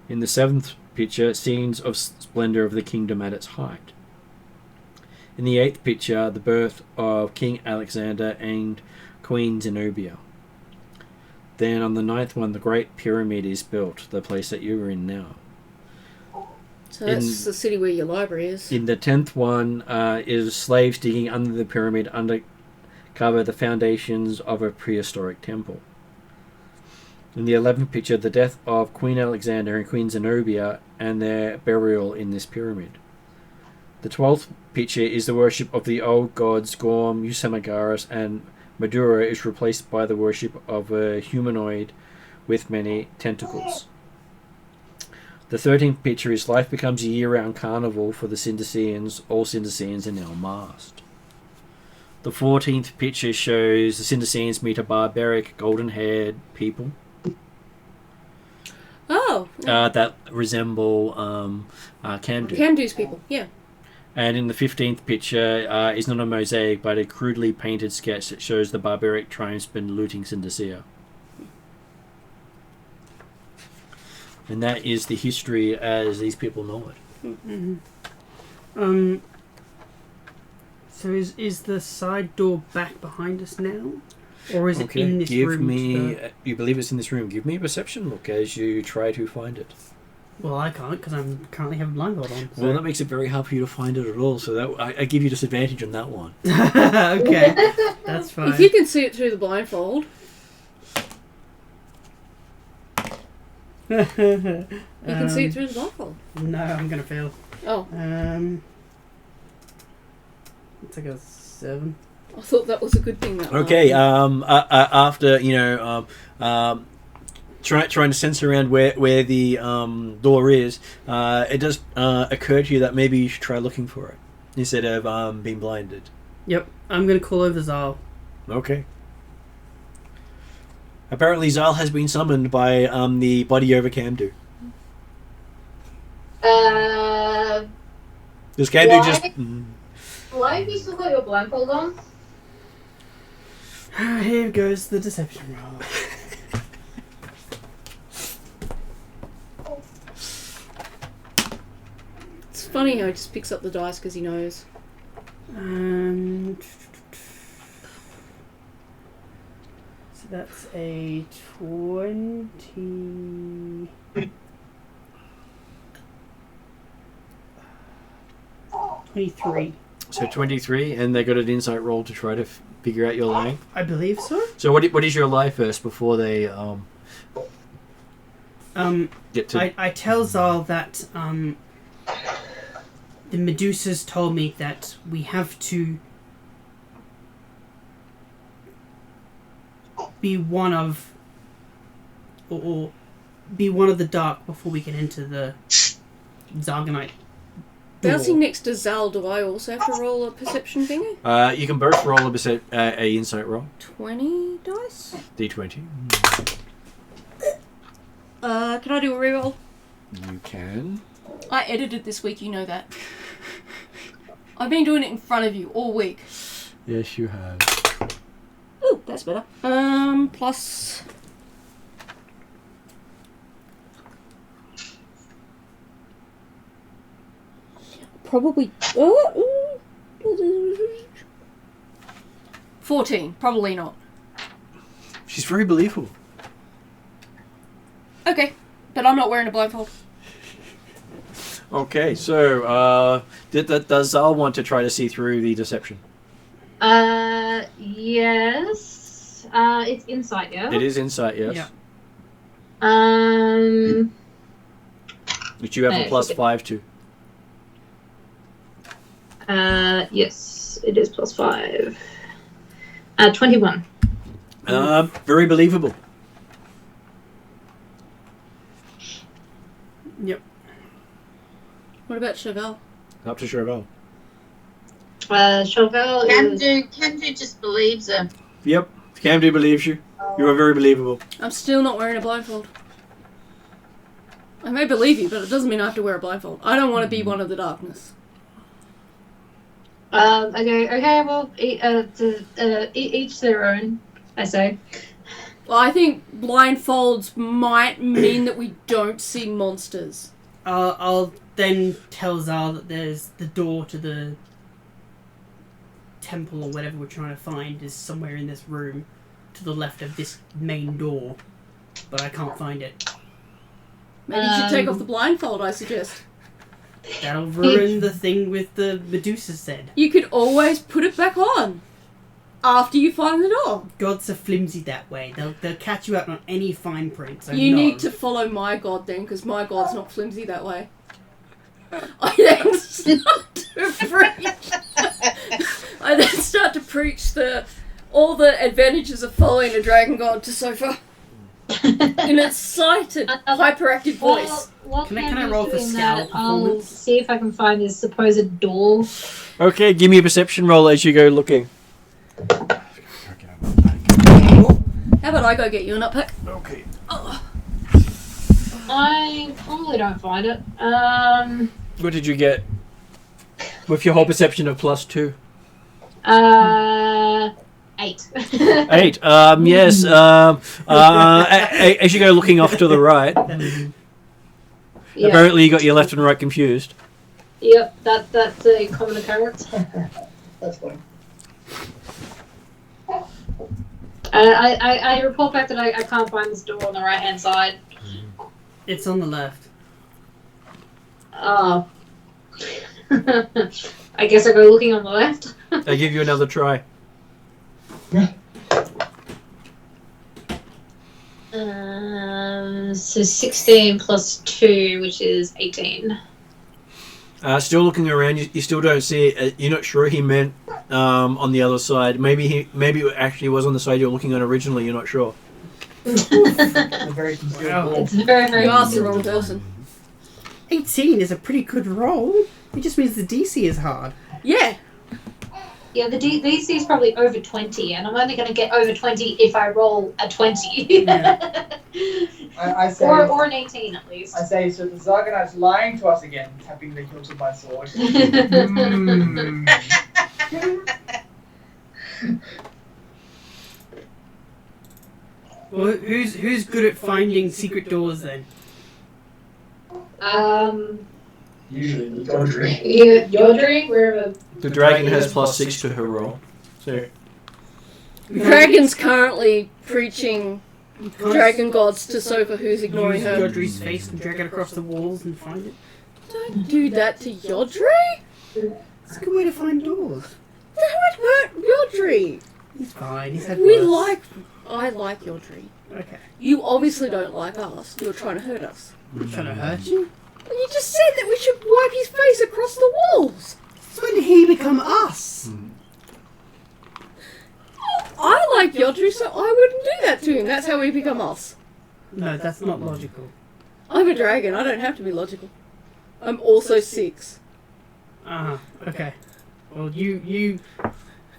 In the seventh picture, scenes of splendor of the kingdom at its height. In the eighth picture, the birth of King Alexander and Queen Zenobia. Then on the ninth one, the Great Pyramid is built, the place that you're in now. So that's the city where your library is. In the 10th one is slaves digging under the pyramid uncover the foundations of a prehistoric temple. In the 11th picture, the death of Queen Alexander and Queen Zenobia and their burial in this pyramid. The 12th picture is the worship of the old gods Gorm, Usamagaras, and Madura is replaced by the worship of a humanoid with many tentacles. The 13th picture is life becomes a year-round carnival for the Syndiceans. All Syndiceans are now masked. The 14th picture shows the Syndiceans meet a barbaric, golden-haired people. Oh! That resemble Kamdu. Kamdu's people, yeah. And in the 15th picture is not a mosaic, but a crudely painted sketch that shows the barbaric tribesmen looting Syndicea. And that is the history as these people know it. Mm-hmm. So is the side door back behind us now? Or is it in this room? You believe it's in this room. Give me a perception look as you try to find it. Well, I can't because I currently have a blindfold on. So. Well, that makes it very hard for you to find it at all. So that I give you disadvantage on that one. Okay, that's fine. If you can see it through the blindfold, you can see it through the blindfold. No, I'm gonna fail. Oh, it's like a 7. I thought that was a good thing. That Okay. After trying to sense around where the door is, it does occur to you that maybe you should try looking for it instead of being blinded. Yep, I'm gonna call over Zal. Okay. Apparently, Zal has been summoned by the body over Kamdu. Why? Does Kamdu just? Why have you still got your blindfold on? Here goes the deception roll. It's funny how he just picks up the dice because he knows. So that's a 20. 23. So 23, and they got an insight roll to try to figure out your lie. I believe so. So what is your lie first before they get to... I tell Zal that the Medusas told me that we have to be one of or be one of the dark before we can enter the Zargonite. Bouncing next to Zal, do I also have to roll a perception thingy? you can both roll a insight roll. 20 dice? D20. Can I do a reroll? You can. I edited this week, you know that. I've been doing it in front of you all week. Yes, you have. Ooh, that's better. Plus... Probably... 14. Probably not. She's very believable. Okay, but I'm not wearing a blindfold. Okay, so does Zal want to try to see through the deception? Yes. It's insight, yeah? It is insight, yes. Yeah. Which you have a No, plus okay. 5 to. Yes, it is plus 5. 21. Very believable. Yep. What about Chevelle? Up to Chauvel. Chauvel is... Kendu just believes her. Yep. Camden believes you. You are very believable. I'm still not wearing a blindfold. I may believe you, but it doesn't mean I have to wear a blindfold. I don't want to be one of the darkness. Okay, well, each their own, I say. Well, I think blindfolds might mean that we don't see monsters. I'll then tell Zal that there's the door to the temple or whatever we're trying to find is somewhere in this room to the left of this main door, but I can't find it. Maybe you should take off the blindfold, I suggest. That'll ruin the thing with the Medusa said. You could always put it back on after you find the door. Gods are flimsy that way. They'll catch you out on any fine print. So You no. need to follow my god then, because my god's not flimsy that way. I then start to preach. I then start to preach all the advantages of following a dragon god to Sofa in a excited, hyperactive voice. Well, Can I roll for scout I'll performance? see if I can find this supposed door. Okay, give me a perception roll as you go looking. How about I go get you a nutpack? Okay. I probably don't find it. What did you get? With your whole perception of plus 2? 8. 8. Yes. As you go looking off to the right, Yeah. apparently you got your left and right confused. Yep, that's a common occurrence. That's funny. I report back that I can't find this door on the right hand side. It's on the left. Oh. I guess I go looking on the left. I give you another try. So 16 plus 2, which is 18. Still looking around, you still don't see it. You're not sure he meant on the other side. Maybe it actually was on the side you were looking on originally. You're not sure. A very concealed Wow. wall. It's very, very You asked the wrong person. 18 is a pretty good roll. It just means the DC is hard. Yeah. Yeah, the DC is probably over 20, and I'm only going to get over 20 if I roll a 20. I say, or an 18 at least. I say, so the Zargonite's lying to us again, tapping the hilt of my sword. Mm. Well, who's good at finding secret doors then? Usually the Dodgery. Yodri, wherever. The dragon has +6 to her roll. So Dragon's currently preaching dragon gods to Sofa, who's ignoring Use her. Yodri's face and drag it across the walls and find it. Don't do that to Yodri. It's a good way to find doors. That would hurt Yodri. He's fine. He's had I like Yodri. Okay. You obviously don't like us. You're trying to hurt us. I'm trying to hurt you? Well, you just said that we should wipe his face across the walls. So when did he become us? I like Yodri, so I wouldn't do that to him. That's how we become us. No, that's not logical. I'm a dragon. I don't have to be logical. I'm also 6. Okay. Well, you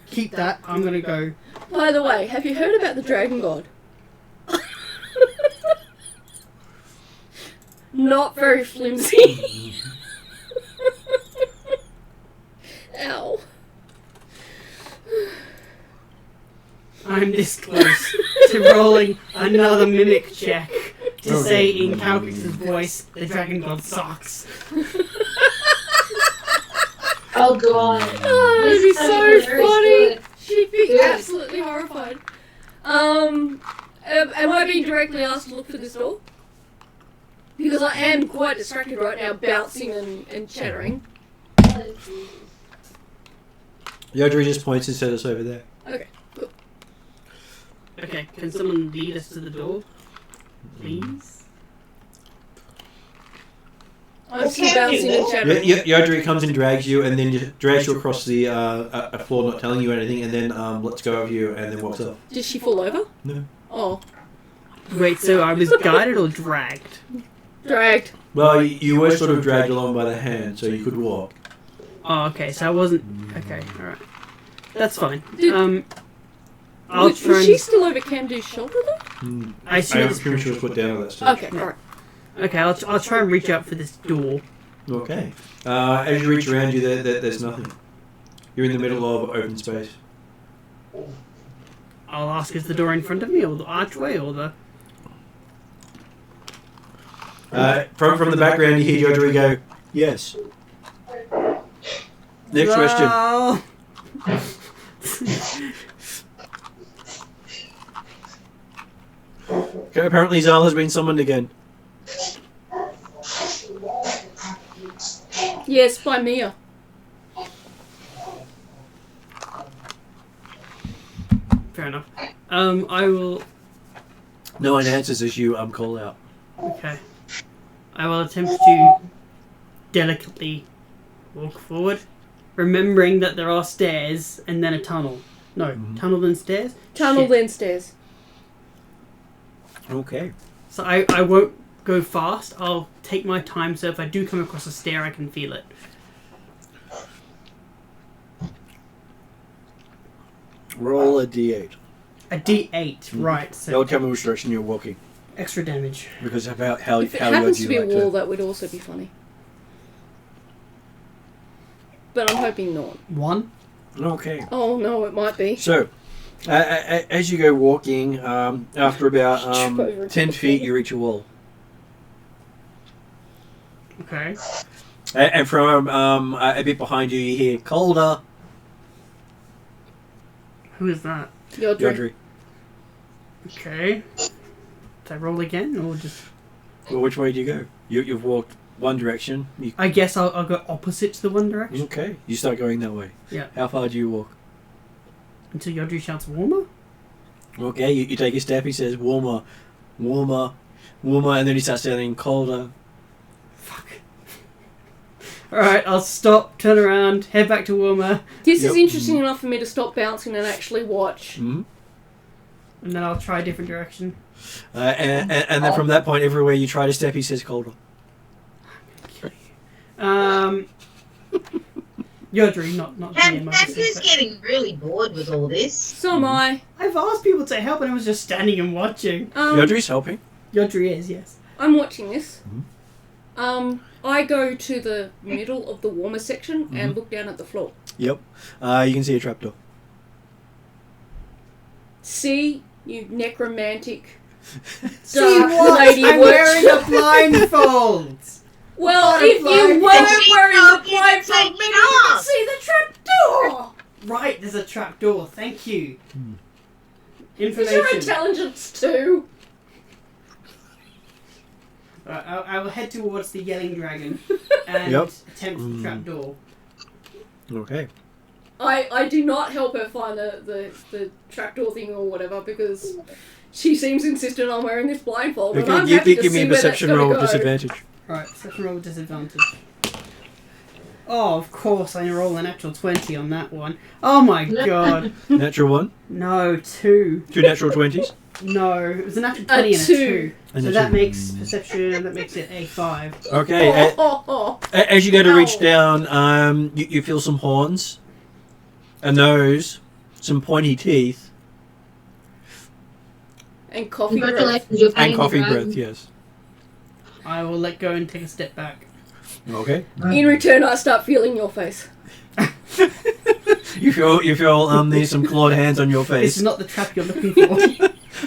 keep that. I'm gonna go. By the way, have you heard about the dragon god? Not very flimsy. Ow. I'm this close to rolling another mimic check to say in Calcix's voice, the dragon god sucks. Oh god. Oh, that'd be This so is very funny. good. She'd be Good. absolutely horrified. Am I being directly asked to look for this door? Because I am quite distracted right now, bouncing and chattering. Yodri just points and says it's over there. Okay, cool. Okay, can someone lead us to the door? Please? I'm still bouncing and chattering. Yodri comes and drags you, and then just drags you across the a floor, not telling you anything, and then lets go of you, and then walks off. Did she fall over? No. Oh, Wait, so I was guided or dragged? dragged. Well, you were sort of dragged along by the hand, so you could walk. Oh, okay, so I wasn't... Okay, alright. That's fine. Did- I'll was try she and... still over Camden's shoulder though? I assume I'm it's... pretty sure it was put down at that stage. Okay, alright. Okay, I'll try and reach out for this door. Okay. As you reach around you, there's nothing. You're in the middle of open space. I'll ask, is the door in front of me, or the archway, or the... From the background, you hear Yodri go, yes. Next question. Oh. Okay, apparently Zal has been summoned again. Yes, by Mia. Fair enough. I will... No one answers as you call out. Okay. I will attempt to delicately walk forward, remembering that there are stairs and then a tunnel. No, tunnel then stairs? Tunnel Shit. then stairs. Okay. So I won't go fast. I'll take my time, so if I do come across a stair, I can feel it. Roll a d8. A D8, right. So That'll tell me which direction you're walking. extra damage. Because of how If it how happens Yodri to be a like wall, that would also be funny. But I'm hoping not. 1. Okay. Oh no, it might be. So, as you go walking, after about Trip over 10 the feet, wall. you reach a wall. Okay. And from a bit behind you, you hear colder. Who is that? Yodri. Yodri. Okay. Do I roll again, or just... Well, which way do you go? You've walked one direction. I guess I'll go opposite to the one direction. Okay. You start going that way. Yeah. How far do you walk? Until Yodri shouts warmer? Okay, you take a step, he says warmer, warmer, warmer, and then he starts sounding colder. Fuck. Alright, I'll stop, turn around, head back to warmer, This Yep. is interesting enough for me to stop bouncing and actually watch. Mm-hmm. and then I'll try a different direction. And then from that point, everywhere you try to step, he says colder. Yodri, not me and my Matthew's sister. getting really bored with all this. So am I. I've asked people to help and I was just standing and watching. Yodri's helping. Yodri is, yes. I'm watching this. Mhm. I go to the middle of the warmer section and look down at the floor. Yep. You can see a trapdoor. See, you necromantic dark lady I'm witch. wearing a blindfold. Well, What if a you blindfold. weren't wearing the Take it blindfold, maybe you could off. see the trapdoor. Right, there's a trapdoor. Thank you. Is your Information. intelligence too? I will head towards the yelling dragon and Yep. attempt the trapdoor. Okay. I do not help her find the trapdoor thing or whatever because she seems insistent on wearing this blindfold. And I'm happy to Give me see a where that's perception gonna roll with go. disadvantage. Right, perception roll with disadvantage. Oh, of course, I roll a natural 20 on that one. Oh my god. Natural 1. No, 2. 2 natural 20s. No, it was a natural 20 and a 2. 2. And So a that 2. makes perception, that makes it a 5. Okay. As you go to reach Ow. down, you feel some horns, a nose, some pointy teeth, And coffee breath. Congratulations, you're and paying coffee the breath. dragon. Yes. I will let go and take a step back. Okay. In return, I start feeling your face. You feel there's some clawed hands on your This face. is not the trap you're looking for.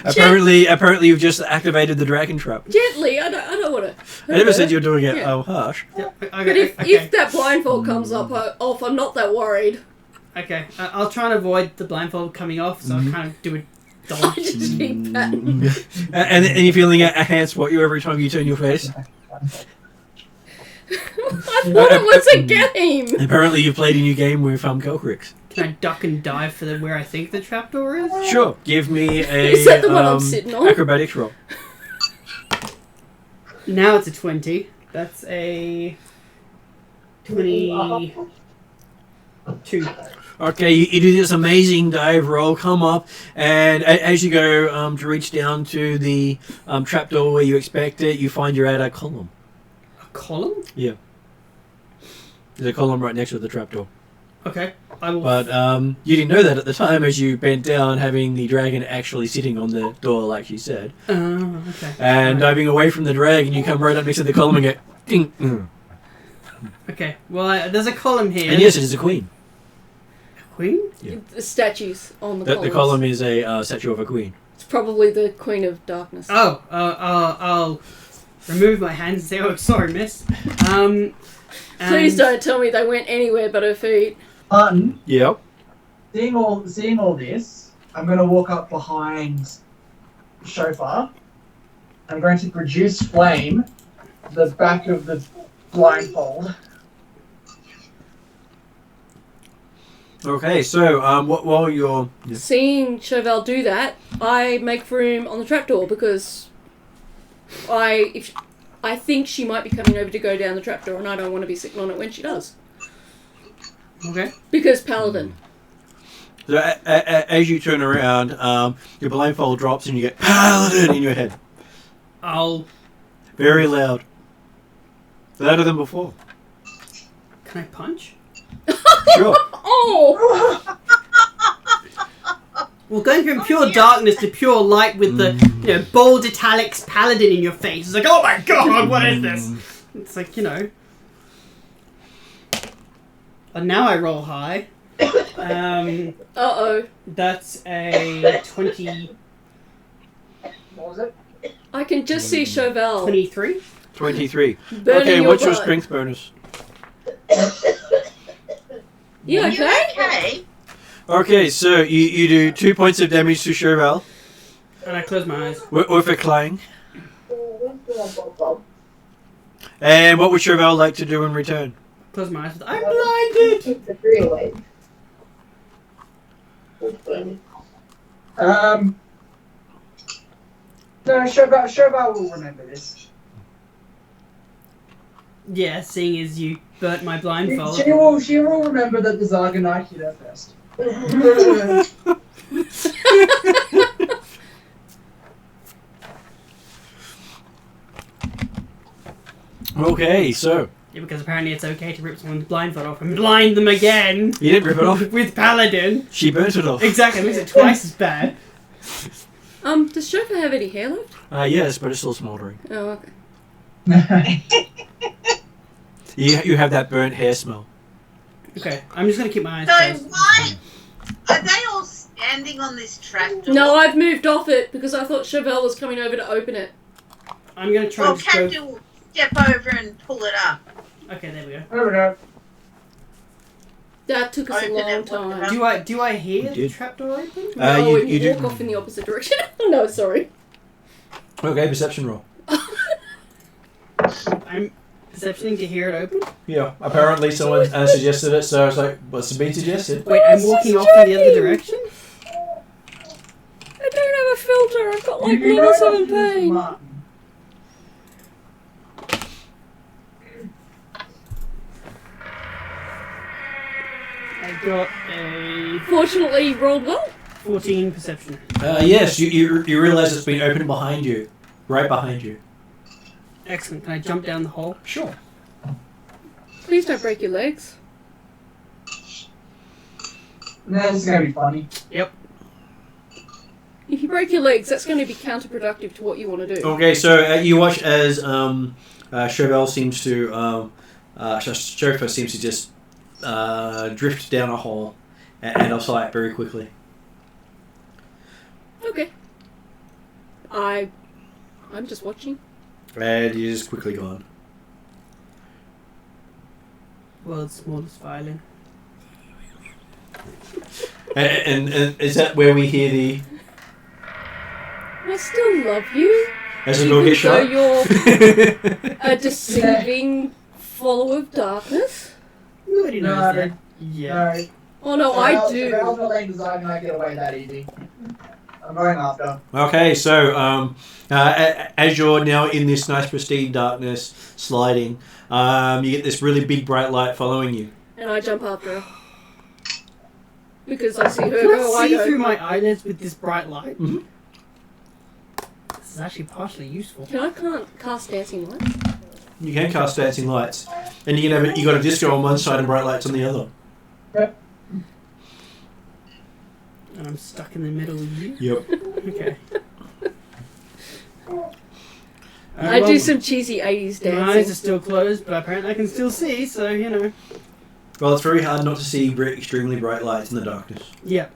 Apparently you've just activated the dragon trap. Gently, I don't want to. I never said you were doing it. Yeah. Oh, harsh. Yep, But okay, if that blindfold comes up off, I'm not that worried. okay. I'll try and avoid the blindfold coming off, so I'll kind of do a I dodge. just keep that. And you're feeling a hand swat you every time you turn your face. I thought it was a game. Apparently you've played a new game with Kelcrix. Can I duck and dive for where I think the trapdoor is? Sure. Give me a Is that the one I'm sitting on? acrobatics roll. Now it's a 20. That's a 22. Okay, you do this amazing dive roll, come up, and as you go to reach down to the trapdoor where you expect it, you find you're at a column. A column? Yeah. There's a column right next to the trapdoor. Okay. I will. But you didn't know that at the time as you bent down, having the dragon actually sitting on the door, like she said. Okay. And Right. diving away from the dragon, you come right up next to the column and go, ding. Okay. Well, there's a column here. And yes, it is a queen. Queen? Yeah. The statues on the The columns. column is a statue of a queen. It's probably the Queen of Darkness. Oh, I'll remove my hands and say, "Oh, sorry, miss." Please don't tell me they went anywhere but her feet. Martin, Yep. seeing all this, I'm going to walk up behind Shofar. I'm going to produce flame, the back of the blindfold. Okay, so while you're... Seeing Chauvel do that, I make room on the trapdoor because I think she might be coming over to go down the trapdoor and I don't want to be sitting on it when she does. Okay. Because Paladin. So as you turn around, your blindfold drops and you get Paladin in your head. I'll. Very loud. Louder than before. Can I punch? Sure. Oh! Well, going from pure darkness to pure light with the bold italics paladin in your face. It's like, oh my god, what is this? It's like, And now I roll high. Uh-oh. That's a 20, What was it? I can just see Chauvel 23. 23. burning Okay, your what's your butt. strength bonus? You Are you okay? okay? Okay, so you do 2 points of damage to Chauvel And I close my eyes. with a clang. And what would Chauvel like to do in return? Close my eyes. I'm blinded! No, Shofar will remember this. Yeah, seeing as you burnt my blindfold. She will remember that the Zargonite hit her first. Okay, so Yeah, because apparently it's okay to rip someone's blindfold off and blind them again. you didn't rip it off. With Paladin. She burnt it off. Exactly, it makes it twice as bad. Does Chauvel have any hair left? Yes, but it's still smouldering. Oh, okay. You have that burnt hair smell. Okay, I'm just gonna keep my eyes So closed. why are they all standing on this trapdoor? No, I've moved off it because I thought Chauvel was coming over to open it. I'm gonna try Well, and just go. Captain will step over and pull it up. Okay, there we go. There we go. That took us a Open long it, what the time. hell? Do I hear You the did. trapdoor open? No, you you walk do. off in the opposite direction. No, sorry. Okay, perception roll. I'm perceptioning to hear it open. Yeah, apparently someone suggested it, so I was like, what's been suggested? Wait, I'm walking off in the other direction. I don't have a filter. I've got like You level know 7 this is pain. Martin. I got a Fortunately, rolled well. 14 perception. Yes, you realise it's been opened behind you. Right behind you. Excellent. Can I jump down the hole? Sure. Please don't break your legs. No, this is gonna be funny. If you break your legs, that's going to be counterproductive to what you want to do. Okay, so you watch as Chauvel seems to, Chauffeur seems to just drift down a hole and off sight very quickly. Okay. I'm just watching. And he's quickly gone. World's smallest violin. And is that where we hear the... I still love you. As the door gets Even though shut? you're a deceiving follower of darkness. Nobody knows No. that. Yeah. No. Oh no, I do. If not letting the Zargon get away that easy. I'm going after. Okay, so as you're now in this nice pristine darkness sliding, you get this really big bright light following you. And I jump after her. Because I see her Can go, I I see go. through my eyelids with this bright light? Mhm. This is actually partially useful. Can't cast dancing lights? You can cast dancing lights, and you got a disco on one side and bright lights on the other. And I'm stuck in the middle of you? Yep. Okay. I do some cheesy 80s My eyes are dancing. still closed, but apparently I can still see, so you know. Well, it's very hard not to see extremely bright lights in the darkness. Yep.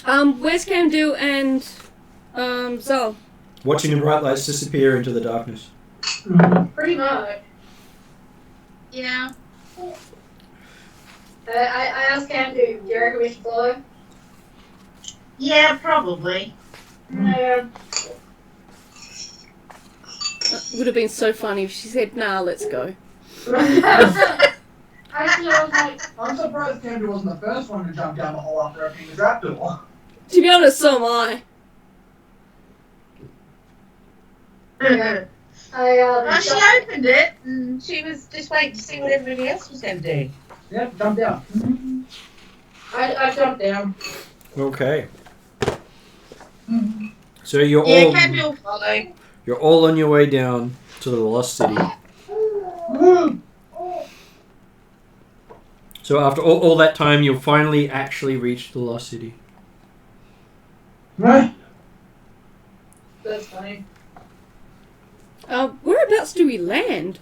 Where's Camdu and Zal? Watching the bright lights disappear into the darkness. Pretty much. Yeah. I asked Cam, do you reckon we should follow? Yeah, probably. Yeah. Would have been so funny if she said, nah, let's go. Actually, I was like, I'm surprised Kendra wasn't the first one to jump down the hole after opening the trapdoor. To be honest, so am I. Well, she opened it and she was just waiting to see what everybody else was going to do. Yep, jump down. I jumped down. Okay. So you're Yeah, Captain will follow. on your way down to the lost city. So after all that time, you'll finally actually reach the lost city. That's funny. Whereabouts do we land?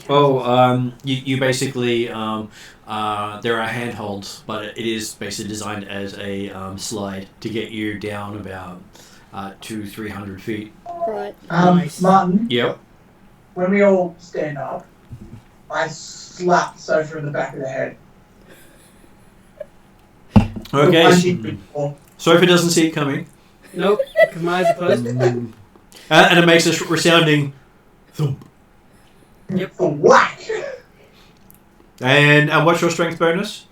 Oh, you basically there are handholds, but it is basically designed as a slide to get you down about 200-300 feet. Right. Nice. Martin, Yep. when we all stand up, I slap Sophia in the back of the head. Okay. I did before. Sophie doesn't see it coming, Nope, because my eyes are closed. and it makes a resounding thump. For whack! And what's your strength bonus?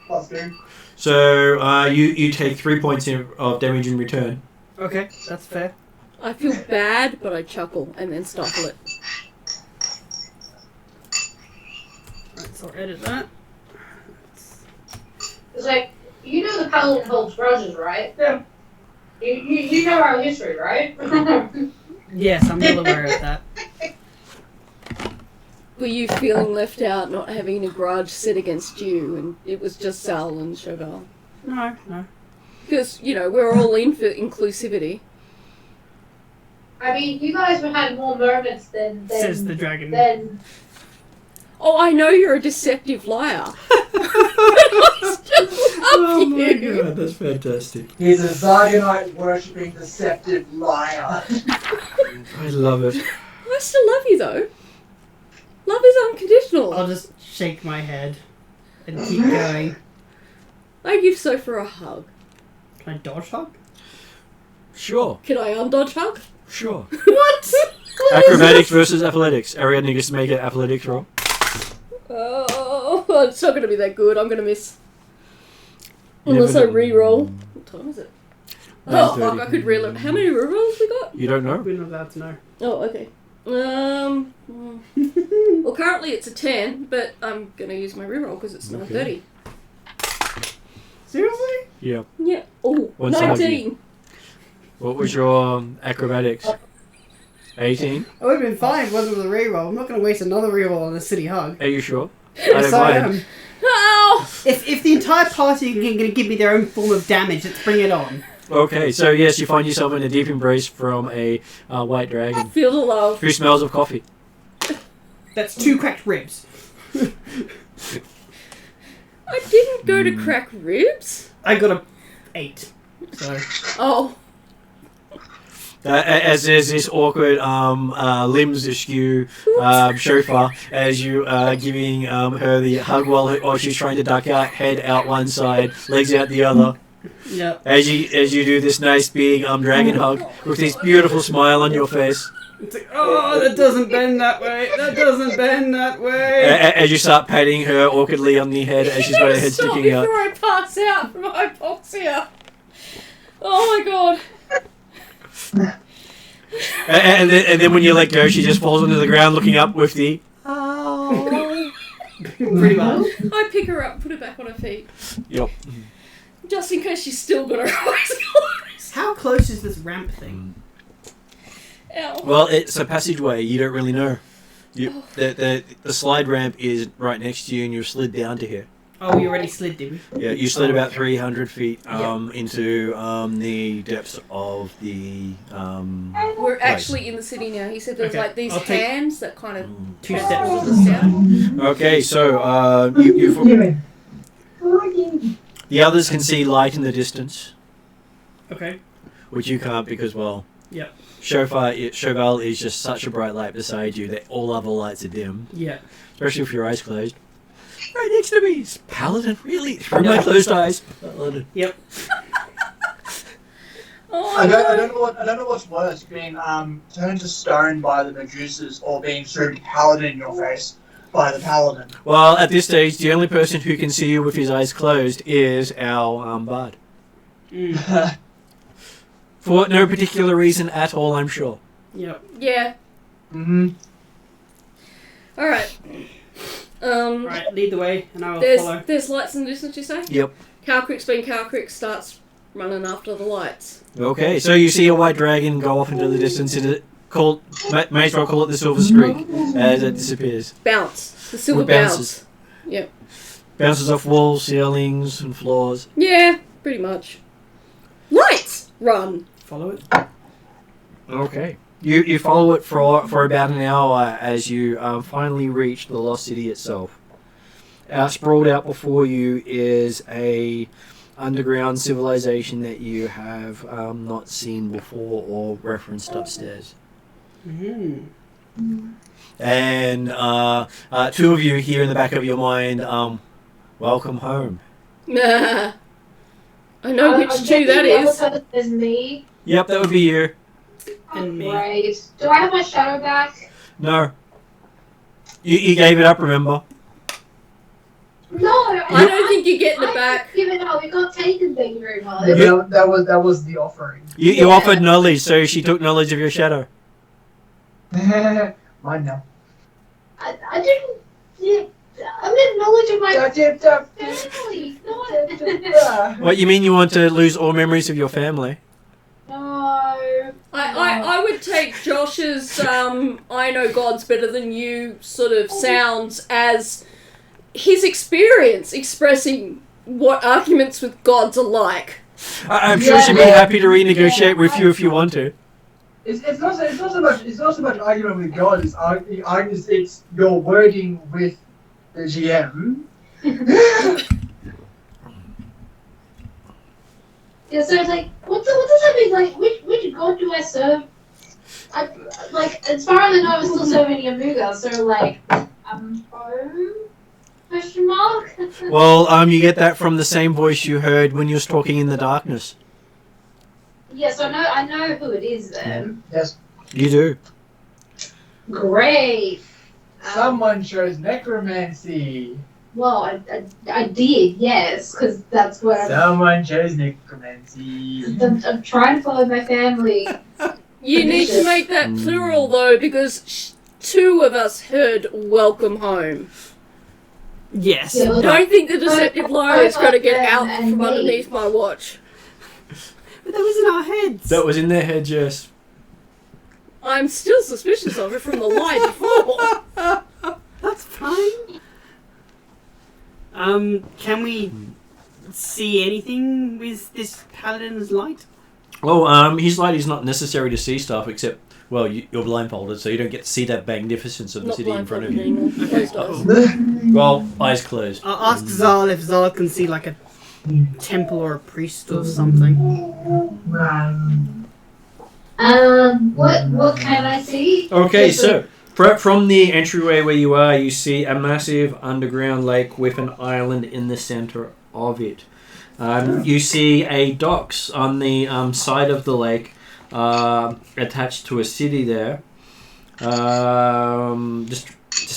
+2. So you take 3 points of damage in return. Okay, that's fair. I feel bad, but I chuckle and then stifle it. Right, so I'll edit that. It's like, you know the paladin holds grudges, right? Yeah. You know our history, right? Yes, I'm well aware of that. Were you feeling left out, not having a grudge set against you, and it was just Sal and Chauvel? No. Because, we're all in for inclusivity. I mean, you guys have had more moments than Says the dragon. than Oh, I know you're a deceptive liar. Oh my you. god, that's fantastic. He's a Zargonite worshipping deceptive liar. I love it. I still love you though. Love is unconditional. I'll just shake my head and keep going. I give Sofa a hug. Can I dodge hug? Sure, Can I undodge hug? sure. What? Acrobatics versus athletics. Ariadne gets to make an athletics roll. Oh, it's not going to be that good. I'm going to miss. You Unless I never know. re-roll. What time is it? Oh, 9:30. fuck, I could re-roll. How many re-rolls we got? You don't know? We're not allowed to know. Oh, okay. Well, currently it's a 10, but I'm going to use my re-roll because it's 9:30. Seriously? Yeah. Yeah. Oh, What's 19. What was your acrobatics? 18? I would have been fine if it wasn't with a reroll. I'm not going to waste another reroll on a city hug. Are you sure? I Yes, don't I mind. am. Oh! If the entire party are going to give me their own form of damage, let's bring it on. Okay, so yes, you find yourself in a deep embrace from a white dragon Feel the love. who smells of coffee. That's 2 cracked ribs. I didn't go to crack ribs. I got a 8. So Oh. As there's this awkward limbs askew chauffeur as you are giving her the hug while she's trying to duck out, head out one side, legs out the other. yeah, As you do this nice big dragon hug with this beautiful smile on your face. it's like, oh, that doesn't bend that way. That doesn't bend that way. As you start patting her awkwardly on the head as she's got her head Stop sticking out. before I pass out from hypoxia. Oh my god. And then when you let go, she just falls onto the ground looking up with the... Pretty much. I pick her up and put her back on her feet. Yep. Just in case she's still got her eyes closed. How close is this ramp thing? Ow. Well, it's a passageway. You don't really know. The slide ramp is right next to you, and you've slid down to here. Oh, we already slid, did we? Yeah, you slid about 300 feet into the depths of the... We're actually in the city now. He said there's Okay, like these I'll take hands that kind of 2 steps. hold us down. Okay, so the others can see light in the distance, Okay. which you can't because, well... Yep. Chauvel is just such a bright light beside you that all other lights are dim, Yeah. especially with your eyes closed. Right next to me is Paladin, really? Through my closed eyes. Paladin. Yep. Oh, I don't know what's worse, being turned to stone by the Medusas or being served paladin in your face by the paladin. Well, at this stage, the only person who can see you with his eyes closed is our bard. Mm. For no particular reason at all, I'm sure. Yep. Yeah. Mm-hmm. Alright. Right, lead the way, and I will follow. There's lights in the distance, you say? Yep. Calcrix being Calcrix starts running after the lights. Okay, so you see a white dragon go off into the distance. May as well call it the Silver Streak as it disappears. Bounce. The silver It bounces. bounce. Yep. Bounces off walls, ceilings, and floors. Yeah, pretty much. Lights! Run. Follow it. Okay. You follow it for about an hour as you finally reach the lost city itself. Sprawled out before you is a underground civilization that you have not seen before or referenced upstairs. Mm. And two of you here in the back of your mind, welcome home. Nah. I know which two that is. Is me. Yep, that would be you. And me. Great. Do I have my shadow back? No. You gave it up, remember? No, I don't think you're getting it back. Give it up. It got taken. Thank you very much. Yeah, that was the offering. You Yeah. offered knowledge, so she took knowledge of your shadow. Mine now. I didn't. Yeah, I meant knowledge of my family. No. What, you mean you want to lose all memories of your family? No. I would take Josh's I know God's better than you sort of sounds as his experience expressing what arguments with gods are like. I'm sure she'd be happy to renegotiate with you if you want to. It's not so much argument with God. It's your wording with the GM. Yeah, so it's like, what does that mean? Like, which god do I serve? Like, as far as I know, I'm still serving Yamuga, so, like, home? Question mark? Well, you get that from the same voice you heard when you was talking in the darkness. Yes, I know who it is then. Yes. You do. Great. Someone chose necromancy. Well, I did, yes, because that's what Someone chose necromancy. I'm trying to follow my family. You need to make that plural though, because two of us heard "Welcome home." Yes. Yeah, I don't think the deceptive liar is going to get out and from me. underneath my watch. But that was in our heads. That was in their head, yes. I'm still suspicious of it from the lie before. That's fine. Can we see anything with this paladin's light? Well, his light is not necessary to see stuff, except, well, you're blindfolded, so you don't get to see that magnificence of the Not city in front of blindfolded you. anymore. Closed eyes. Well, eyes closed. I'll ask Zal if Zal can see like a temple or a priest or something. What can I see? Okay, so from the entryway where you are, you see a massive underground lake with an island in the center of it. You see a docks on the side of the lake attached to a city there. Just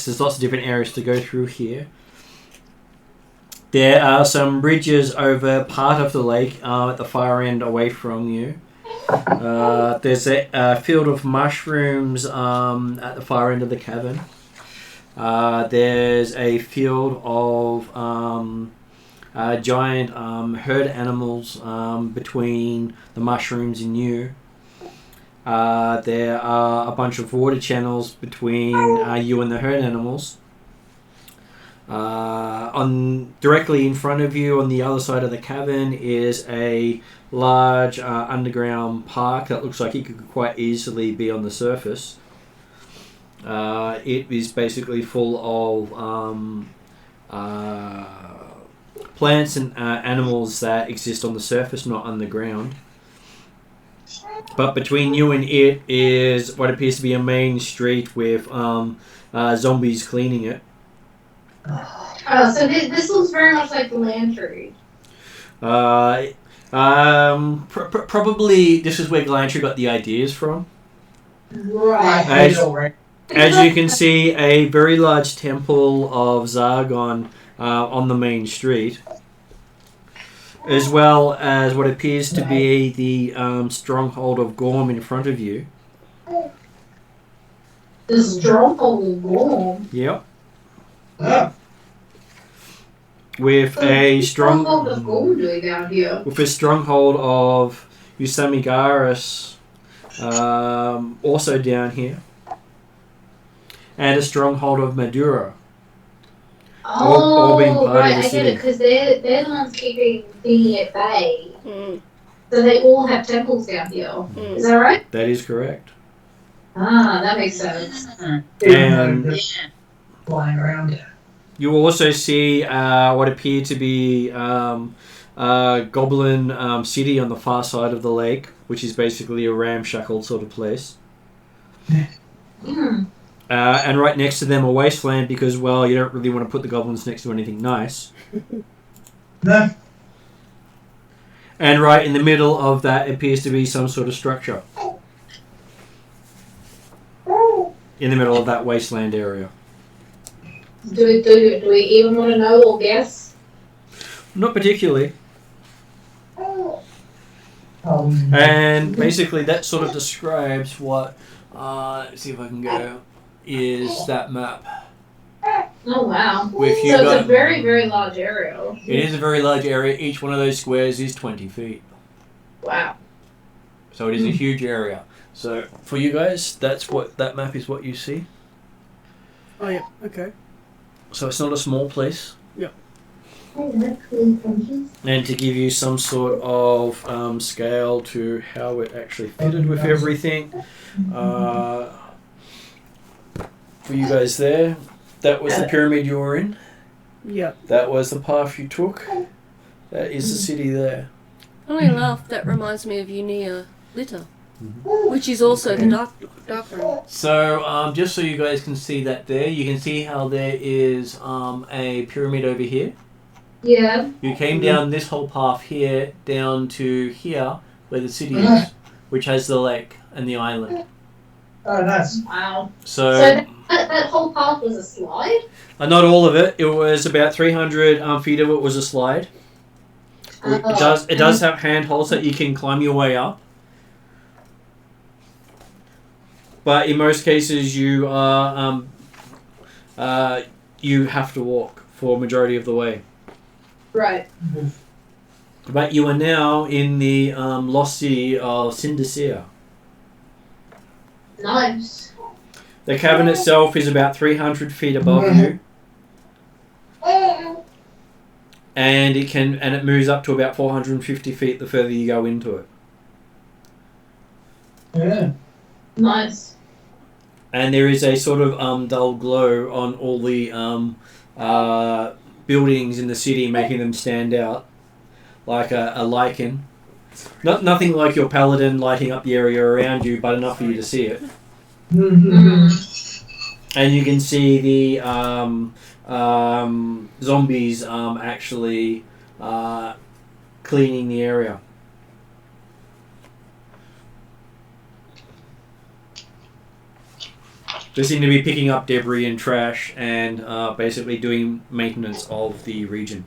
there's lots of different areas to go through here. There are some bridges over part of the lake at the far end away from you. There's a field of mushrooms at the far end of the cavern. There's a field of giant herd animals between the mushrooms and you. There are a bunch of water channels between you and the herd animals. Directly in front of you on the other side of the cavern is a large underground park that looks like it could quite easily be on the surface. It is basically full of plants and animals that exist on the surface, not underground. But between you and it is what appears to be a main street with zombies cleaning it. Oh, so this looks very much like the land tree. Probably this is where Glantry got the ideas from. I Right. hate it already. As you can see, a very large temple of Zargon on the main street, as well as what appears to be the stronghold of Gorm in front of you. The stronghold of Gorm. Yep. With a Stronghold of strong, Gorm doing down here. with a stronghold of Usamigaris, also down here, and a stronghold of Madura. all being part of right, the I get city. it, because they're the ones keeping Thingy at bay. Mm, So they all have temples down here. mm. Is that right? That is correct. Ah, that makes sense. And Flying around. you also see what appear to be Goblin City on the far side of the lake, which is basically a ramshackle sort of place. Hmm. And right next to them a wasteland because, well, you don't really want to put the goblins next to anything nice. No. And right in the middle of that appears to be some sort of structure. In the middle of that wasteland area. Do we even want to know or guess? Not particularly. Um, And basically that sort of describes what, let's see if I can go, is that map. Oh wow. With you So it's got- a very, very large area. It is a very large area. Each one of those squares is 20 feet. Wow. So it is a huge area. So for you guys, that map is what you see. Oh yeah, okay. So it's not a small place. Oh, that's really precious. And to give you some sort of scale to how it actually fitted with everything, for you guys there, that was the pyramid you were in. Yeah. That was the path you took. That is the city there. Funny enough, that reminds me of Unia Litter, which is also the dark room. So, just so you guys can see that there, you can see how there is a pyramid over here. Yeah. You came down this whole path here, down to here, where the city is, which has the lake and the island. Oh, nice. Wow. So that whole path was a slide? not all of it. It was about 300 feet of it was a slide. It does have handholds that you can climb your way up. But in most cases, you have to walk for a majority of the way. Right. But you are now in the lost city of Sindasir. Nice. The cavern itself is about 300 feet above you, and it moves up to about 450 feet the further you go into it. Yeah. Nice. And there is a sort of dull glow on all the buildings in the city, making them stand out like a lichen. Nothing like your paladin lighting up the area around you, but enough for you to see it. And you can see the zombies actually cleaning the area. They seem to be picking up debris and trash and basically doing maintenance of the region.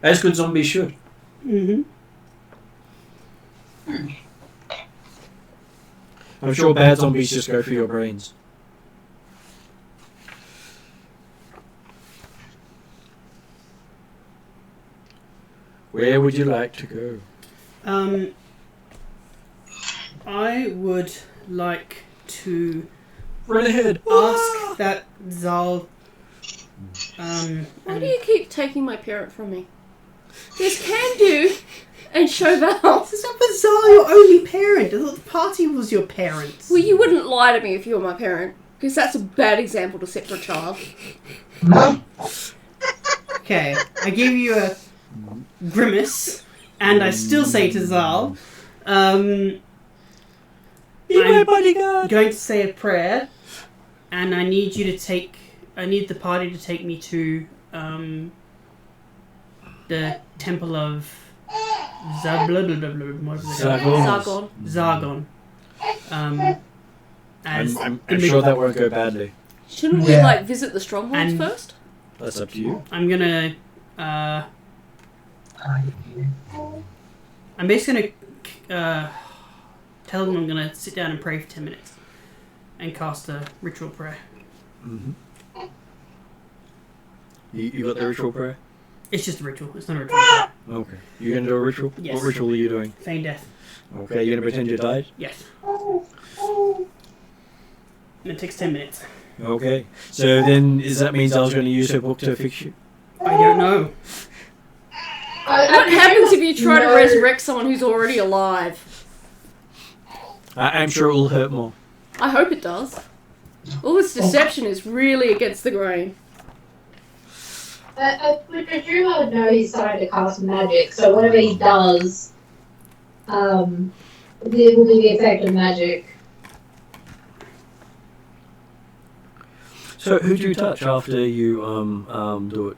As good zombies should. Mm-hmm. I'm sure bad zombies just go for your brains. Where would you like to go? I would like to Run ahead. ask that Zal. Why do you keep taking my parent from me? There's Can-Do and Chauvel. This is not for Zal, your only parent. I thought the party was your parents. Well, you wouldn't lie to me if you were my parent, because that's a bad example to set for a child. Okay, I give you a grimace, and I still say to Zal, Be my bodyguard. going to say a prayer, and I need the party to take me to the Temple of Zargon. Zargon. I'm sure that won't go badly. Shouldn't we, visit the strongholds And- first? That's up to you. I'm gonna. I'm basically gonna tell them I'm gonna sit down and pray for 10 minutes and cast a ritual prayer. Mm-hmm. You got the ritual prayer? It's just a ritual. It's not a ritual prayer. Okay. You're going to do a ritual? Yes. What ritual are you doing? Feign death. Okay, you're going to pretend you died? Yes. And it takes 10 minutes. Okay. So then, does that mean Zal's going to use her book to fix you? I don't know. What happens if you try to resurrect someone who's already alive? I'm sure it will hurt more. I hope it does. All this deception is really against the grain. I would presume I would know he's starting to cast magic, so whatever he does, it will be the effect of magic. So who do you touch after you do it?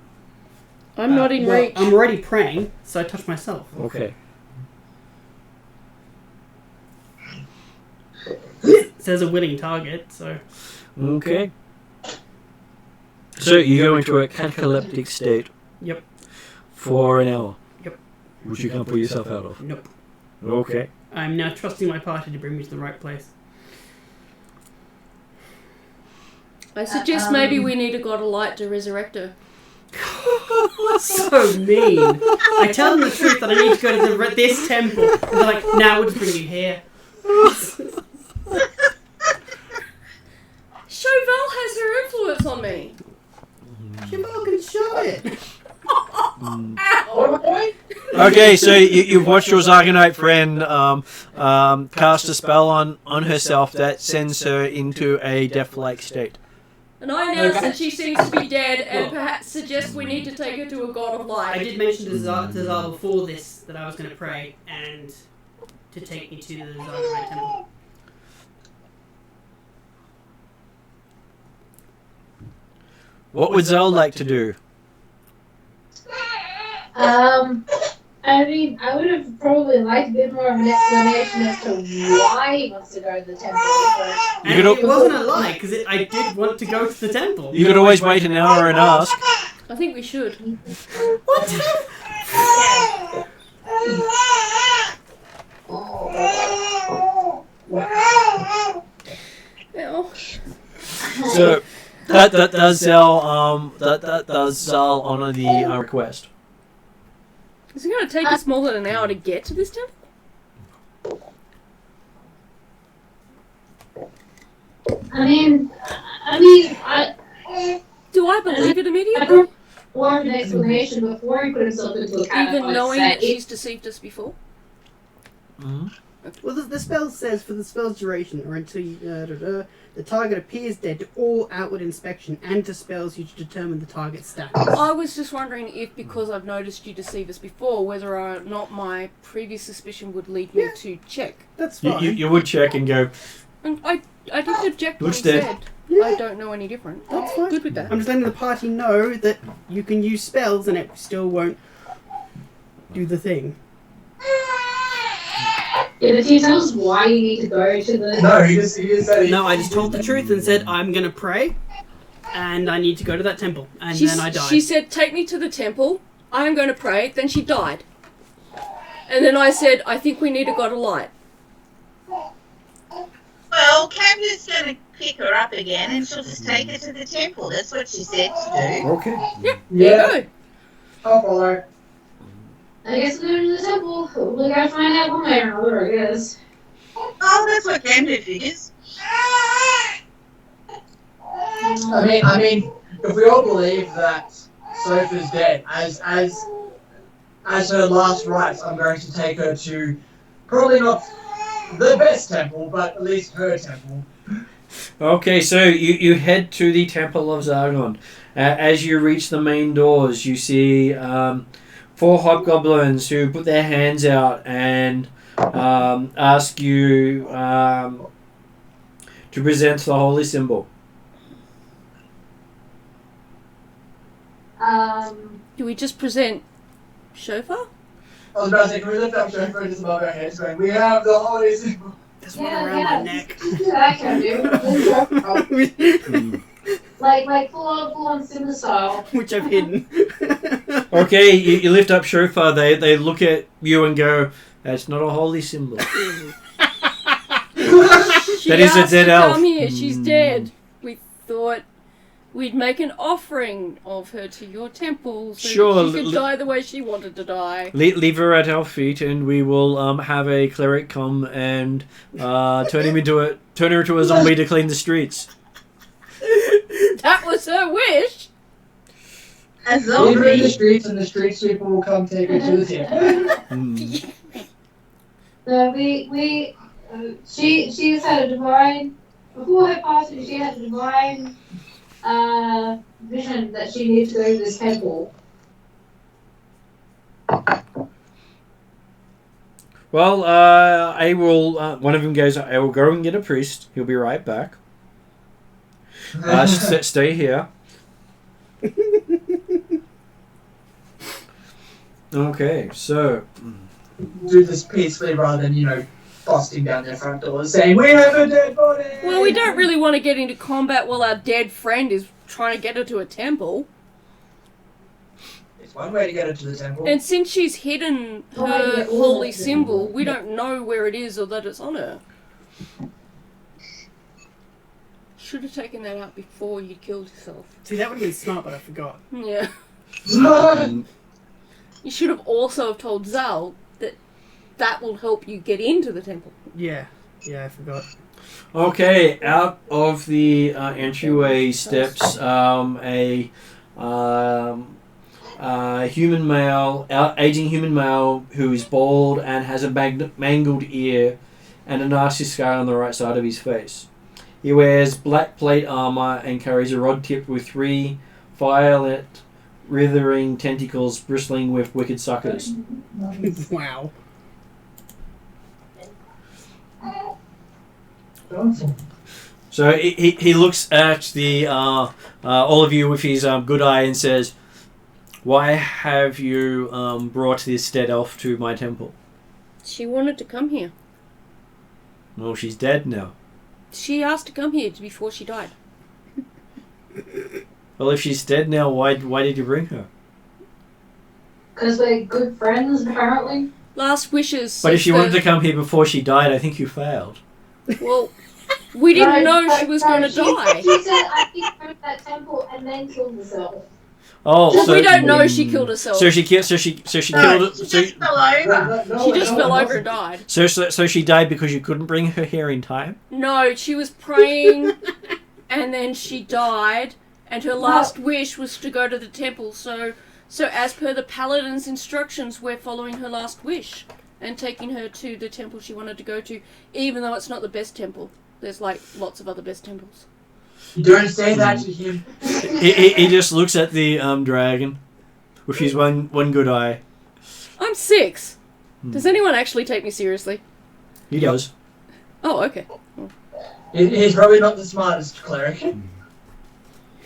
I'm not in Well, reach. I'm already praying, so I touch myself. Okay. It says a willing target, so... Okay. So you go into a cataleptic state. Yep. For an hour. Yep. Which you can't pull yourself out of. Nope. Okay. I'm now trusting my party to bring me to the right place. I suggest maybe we need a god of light to resurrect her. So mean. I tell them the truth that I need to go to this temple. And they're like, nah, we'll just bring you here. Chauvel has her influence on me. Jamal can show it. Okay, so you've watched your Zargonite friend cast a spell on herself that sends her into a death-like state. And I announce that she seems to be dead and perhaps suggest we need to take her to a god of I light. did mention to Zal before this that I was going to pray and to take me to the Zargon Temple. What would Zal like to do? I mean, I would have probably liked a bit more of an explanation as to why he wants to go to the temple. But And it wasn't a lie, because I did want to go to the temple. You could always wait an hour and ask. I think we should. What? Oh. So that does Zal honor the request. Is it going to take us more than an hour to get to this temple? Do I believe it I immediately? don't want an explanation before he put himself into a kind Even knowing that she's deceived us before? Mm-hmm. Well, the spell says for the spell's duration, or until the target appears dead to all outward inspection, and to spells used to determine the target's status. I was just wondering if, because I've noticed you deceive us before, whether or not my previous suspicion would lead me to check. That's fine. You would check and go, And I didn't object when Looks he dead. said Yeah. I don't know any different. That's fine. Good with that. I'm just letting the party know that you can use spells and it still won't do the thing. Yeah, but can you tell us why you need to go to the... No, he just said he... No, I just told the truth and said I'm gonna pray, and I need to go to that temple, and then I died. She said, take me to the temple, I'm going to pray, then she died. And then I said, I think we need a god of light. Well, Candace's going to pick her up again and she'll just take her to the temple. That's what she said to do. okay. Yep, Yeah. there you I'll follow. I guess we're going to the temple. We gotta find out one way or another, I guess. Oh, that's what Candace figures. I mean, if we all believe that Sophie's dead, as her last rites, I'm going to take her to probably not the best temple, but at least her temple. Okay, so you head to the Temple of Zargon. As you reach the main doors, you see 4 hobgoblins who put their hands out and ask you to present the holy symbol. Do we just present Shofar? I was about to say, can we lift up Shofar just above our heads going, we have the holy symbol. There's one around my neck. Yeah, I can do. Like full on similar style. Which I've hidden. Okay, you lift up Shofar. They look at you and go, "That's not a holy symbol." She That is a asked dead to elf. come here. She's dead. We thought we'd make an offering of her to your temple so Sure, that she could die the way she wanted to die. Leave her at our feet, and we will have a cleric come and turn her into a zombie to clean the streets. That was her wish. A Leave her in the zombie. streets, and the street sweeper will come take her to the temple. Mm. No, she's had a divine, before her passing, she had a divine vision that she needed to go to this temple. Well, I will. One of them goes, "I will go and get a priest. He'll be right back. Stay here." Okay, so Do this peacefully rather than, busting down their front doors saying, we have a dead body! Well, we don't really want to get into combat while our dead friend is trying to get her to a temple. It's one way to get her to the temple. And since she's hidden her holy symbol, we don't know where it is or that it's on her. Should have taken that out before you killed yourself. See, that would have been smart, but I forgot. Yeah. You should have also have told Zal that will help you get into the temple. Yeah, I forgot. okay, out of the entryway steps a human male, aging human male who is bald and has a mangled ear and a nasty scar on the right side of his face. He wears black plate armor and carries a rod tipped with 3 violet, writhing tentacles bristling with wicked suckers. Wow. So he looks at the all of you with his good eye and says, "Why have you brought this dead elf to my temple?" She wanted to come here. Well, she's dead now. She asked to come here before she died. Well, if she's dead now, why did you bring her? Because we're good friends, apparently. Last wishes. But if she wanted to come here before she died, I think you failed. Well, we didn't know No, she was no, going to die. She said, I think go to that temple and then kill herself. Oh, Well, so we don't know she killed herself. So she killed. So she No, killed. she So, just fell over. She just fell over and died. so she died because you couldn't bring her here in time. No, she was praying, and then she died, and her last wish was to go to the temple. So as per the paladin's instructions, we're following her last wish and taking her to the temple she wanted to go to, even though it's not the best temple. There's like lots of other best temples. You don't say that to him. He just looks at the dragon with his one good eye. I'm 6. Does anyone actually take me seriously? He does. Oh, okay. He's probably not the smartest cleric.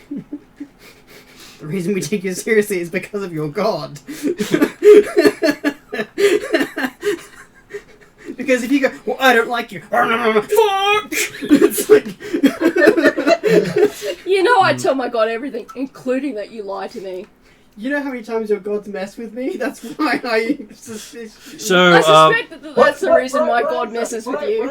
The reason we take you seriously is because of your god. Because if you go, well, I don't like you. Fuck! It's like... You know I tell my god everything, including that you lie to me. You know how many times your gods mess with me? That's why I suspicious. So I suspect that that's the reason my god messes with you.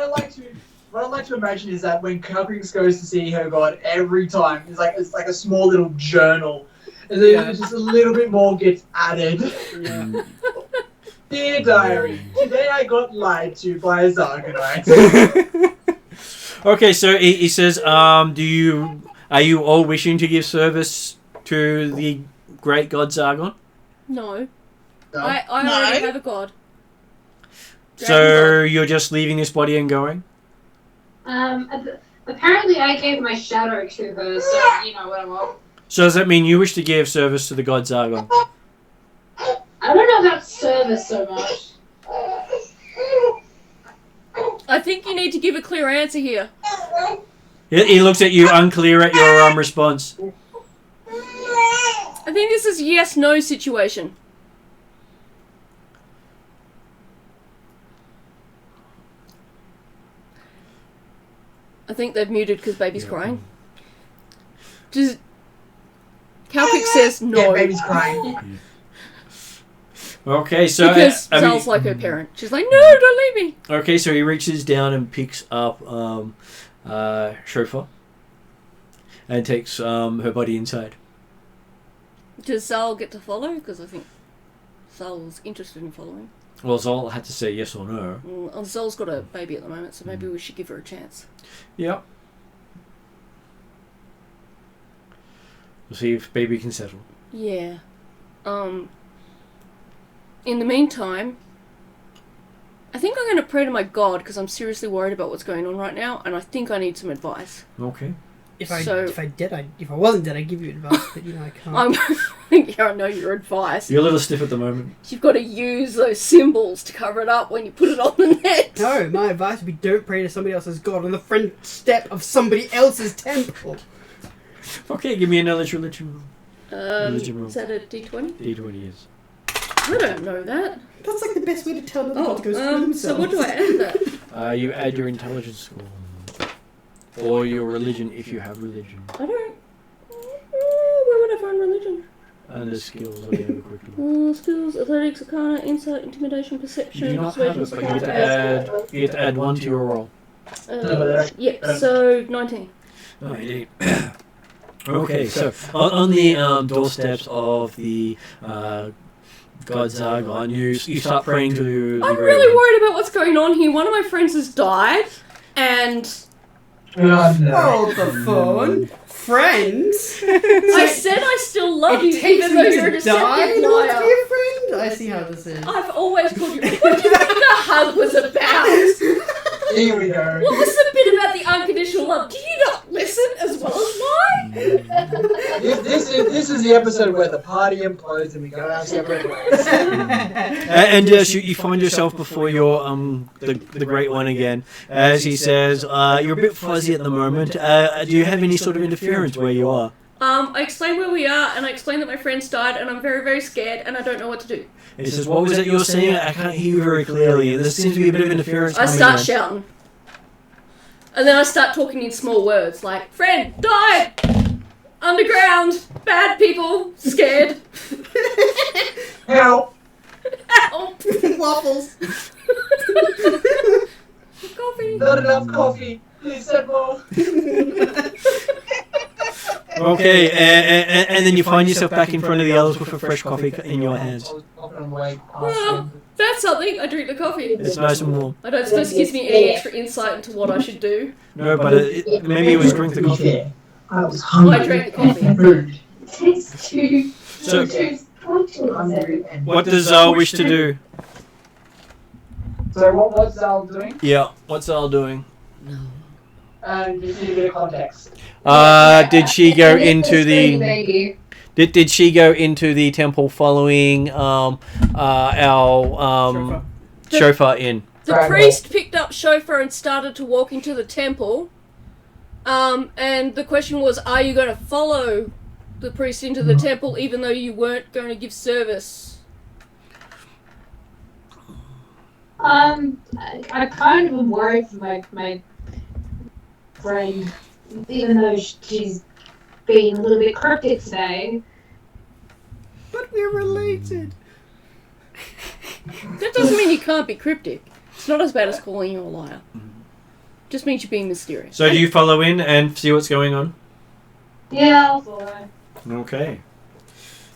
What I like to imagine is that when Calcrix goes to see her god every time, it's like a small little journal, and then just a little bit more gets added. Yeah. Dear diary, today I got lied to by a Zargonite. Okay, so he says, are you all wishing to give service to the great god Zargon? No. No. I No. already have a god. So you're just leaving this body and going? Apparently I gave my shadow to her, so you know whatever. So does that mean you wish to give service to the god Zargon? I don't know about service so much. I think you need to give a clear answer here. He looks at you, unclear at your response. I think this is a yes-no situation. I think they've muted because baby's crying. Just Calpic says no. Yeah, baby's crying. Okay, so because I mean- Zal's like her parent. She's like, no, don't leave me. Okay, so he reaches down and picks up Chauffeur and takes her body inside. Does Zal get to follow? Because I think Zal's interested in following. Well, Zal had to say yes or no. Zal's got a baby at the moment, so maybe we should give her a chance. Yep. We'll see if baby can settle. Yeah. In the meantime, I think I'm going to pray to my god because I'm seriously worried about what's going on right now, and I think I need some advice. Okay. If I So- wasn't dead, I'd give you advice, but you know I can't. Yeah, I know your advice. You're a little stiff at the moment. You've got to use those symbols to cover it up when you put it on the net. No, my advice would be don't pray to somebody else's god on the front step of somebody else's temple. Okay, give me a knowledge religion. Is that a D20? D20 is. I don't know that. That's like the best way to tell another god to go screw themselves. So what do I add that? You add your intelligence score. Or your religion if you have religion. I don't. Where would I find religion? And the skills, let me have a quick look. Skills, athletics, arcana, insight, intimidation, You perception, do not have it, but you get to add 1 to your roll. Yep, so 19. Oh, indeed. Okay, so on the doorsteps of the god Zargon, you start praying to the I'm great really one. worried about what's going on here. One of my friends has died, and Oh, no. Hold the phone. Friends? I said I still love you, It takes even though me you're a to die deceptive in order to liar. be a friend? I see how this is. I've always called you. What do you think the hug was about? Here we go. What was the bit about the unconditional love? Do you is the episode where the party implodes and we go our separate ways. And yes, you find yourself before your the Great One again, as he says, "You're a bit fuzzy at the moment. Do you have any sort of interference where you are?" I explain where we are, and I explain that my friends died, and I'm very, very scared, and I don't know what to do. He says, "What was it you were saying? I can't hear you very clearly. There seems to be a bit of interference." I start shouting. And then I start talking in small words, like, friend, died! Underground! Bad people! Scared! Help! Help! Waffles. Coffee! Not enough coffee. Please send more. Okay, and then you find yourself back in front of the others with a fresh coffee in your hands. I was popping away past Well, them. that's something. I drink the coffee. It's nice and warm. I don't suppose it gives me any extra insight into what I should do. No, but maybe it was drink the coffee. I was hungry. I drank the coffee. Food. It takes two. So, Hungry and what does Zal wish to do? So what's Zal doing? Yeah, what's Zal doing? And just need a bit of context. Did she go into the? Maybe. Did she go into the temple following our chauffeur in? The Right, priest picked up Chauffeur and started to walk into the temple. And the question was, are you going to follow the priest into the temple even though you weren't going to give service? I kind of am worried for my friend, even though she's been a little bit cryptic today. But we're related. That doesn't mean you can't be cryptic. It's not as bad as calling you a liar. Just means you're being mysterious. So do you follow in and see what's going on? Yeah, I'll follow. Okay.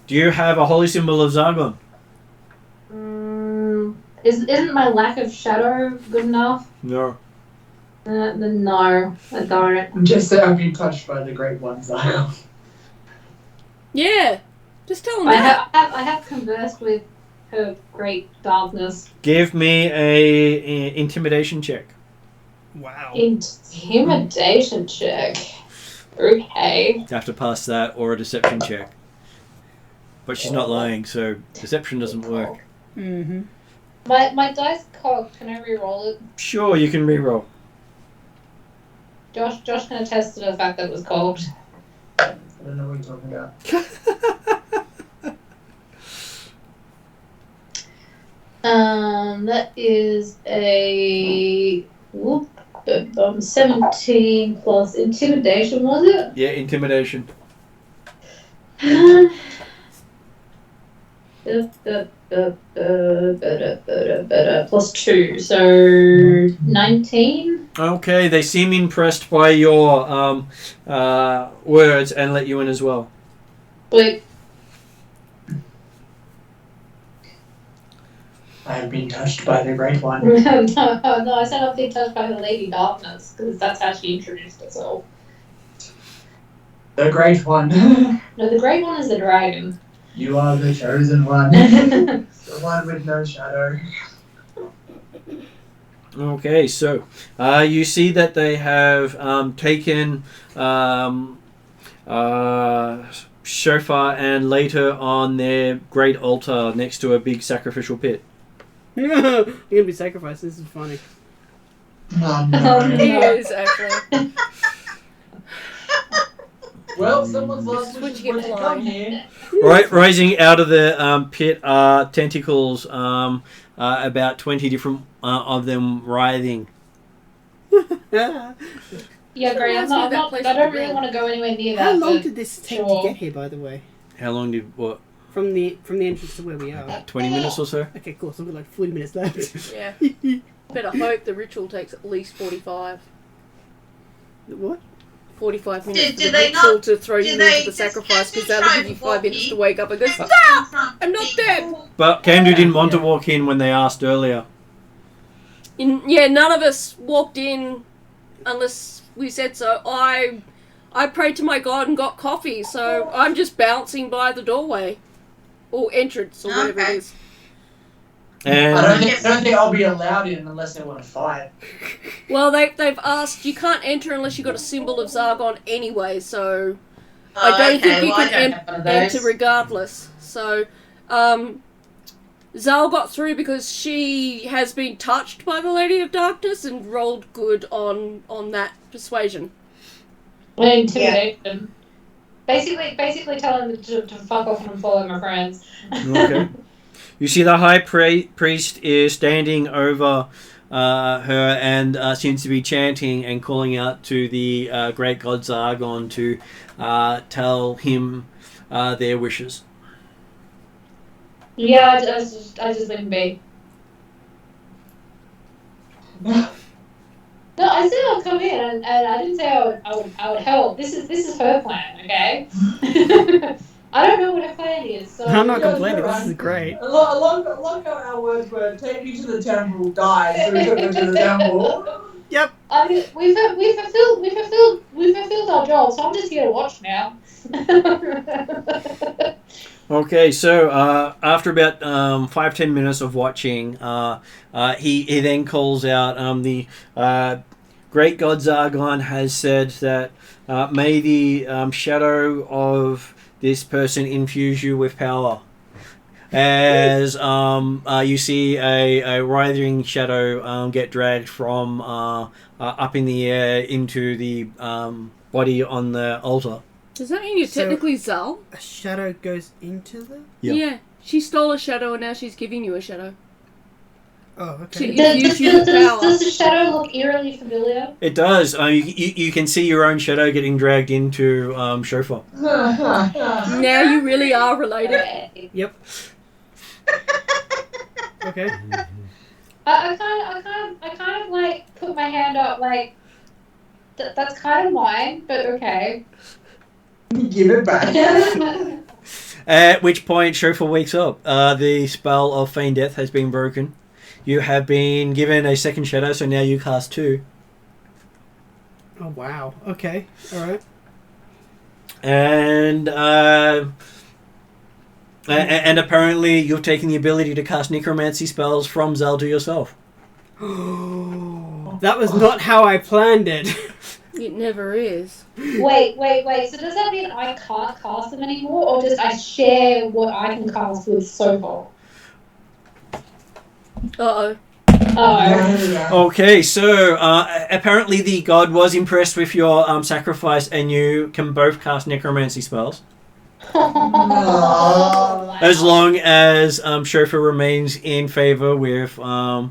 Do you have a holy symbol of Zargon? Isn't my lack of shadow good enough? No. Then no, I don't. Just say I've been touched by the Great One, Zal. Yeah, just tell them I that. have conversed with her great darkness. Give me a intimidation check. Wow. Intimidation check. Okay. You have to pass that or a deception check. But she's not lying, so deception doesn't work. Mm-hmm. My dice cocked. Can I re-roll it? Sure, you can reroll. Josh can attest to the fact that it was cocked. I don't know what you're talking about. That is a 17 plus intimidation, was it? Yeah, intimidation. Plus 2, so 19. Okay, they seem impressed by your words and let you in as well. Wait, I have been touched by the Great One. no, I said I've been touched by the Lady Darkness, because that's how she introduced herself. The Great One. No, the Great One is the dragon. You are the chosen one. The one with no shadow. Okay, so you see that they have taken Shofar and later on their great altar next to a big sacrificial pit. You're gonna be sacrificed. This is funny. Oh, Oh, no. He no. is, actually. Well, someone's last Switch wish get was to flying. come here. Right, rising out of the pit are tentacles, about 20 different of them writhing. Yeah, great. Reminds me of that place I don't with the really ring. want to go anywhere near How that. long but did this take sure. to get here, by the way? How long did what? From the entrance to where we are. 20 minutes or so? Okay, cool. So we've got like 40 minutes left. Yeah. Better hope the ritual takes at least 45. What? 45 minutes Do for the they ritual not- to throw do you they into the just sacrifice, because try that'll give you 5 walking? minutes to wake up and go, stop! I'm not dead! But Kandu didn't want to walk in when they asked earlier. Yeah, none of us walked in unless we said so. I prayed to my god and got coffee, so I'm just bouncing by the doorway. Or entrance, or whatever Okay. it is. And I don't think I'll be allowed in unless they want to fight. Well, they've asked, you can't enter unless you've got a symbol of Zargon anyway, so I don't think you well, I can don't have one of enter those. regardless. So, Zal got through because she has been touched by the Lady of Darkness and rolled good on that persuasion. Intimidation. Basically telling them to fuck off and follow my friends. Okay. You see the high priest is standing over her and seems to be chanting and calling out to the great god Zargon to tell him their wishes. Yeah, I just let him be. No, I said I'll come in, and I didn't say I would help. This is her plan, okay? I don't know what her plan is, so I'm not Yeah, complaining. you're This right. is great. Along our words were, take me to the temple, die, so we took her to the temple. Yep. I mean, we fulfilled our job, so I'm just here to watch now. Okay, so after about 5-10 minutes of watching, he then calls out the great god Zargon has said that may the shadow of this person infuse you with power. As you see a writhing shadow get dragged from up in the air into the body on the altar. Does that mean you're So- technically Zal? A shadow goes into the. Yeah. Yeah. She stole a shadow and now she's giving you a shadow. Oh, She okay. infused you with power. Does the shadow look eerily familiar? It does. You can see your own shadow getting dragged into Shofar. Now you really are related. Yep. Okay. I kind of like put my hand up like that's kind of mine, but okay. Give it back. At which point Shofar wakes up. The spell of Feign Death has been broken. You have been given a second shadow, so now you cast 2. Oh wow. Okay. All right. And apparently you've taken the ability to cast necromancy spells from Zal to yourself. That was not how I planned it. It never is. Wait. So does that mean I can't cast them anymore, or just I share what I can cast with Sofar? Uh-oh. Oh. Okay, so apparently the god was impressed with your sacrifice, and you can both cast necromancy spells. Wow. As long as Shofar remains in favor with the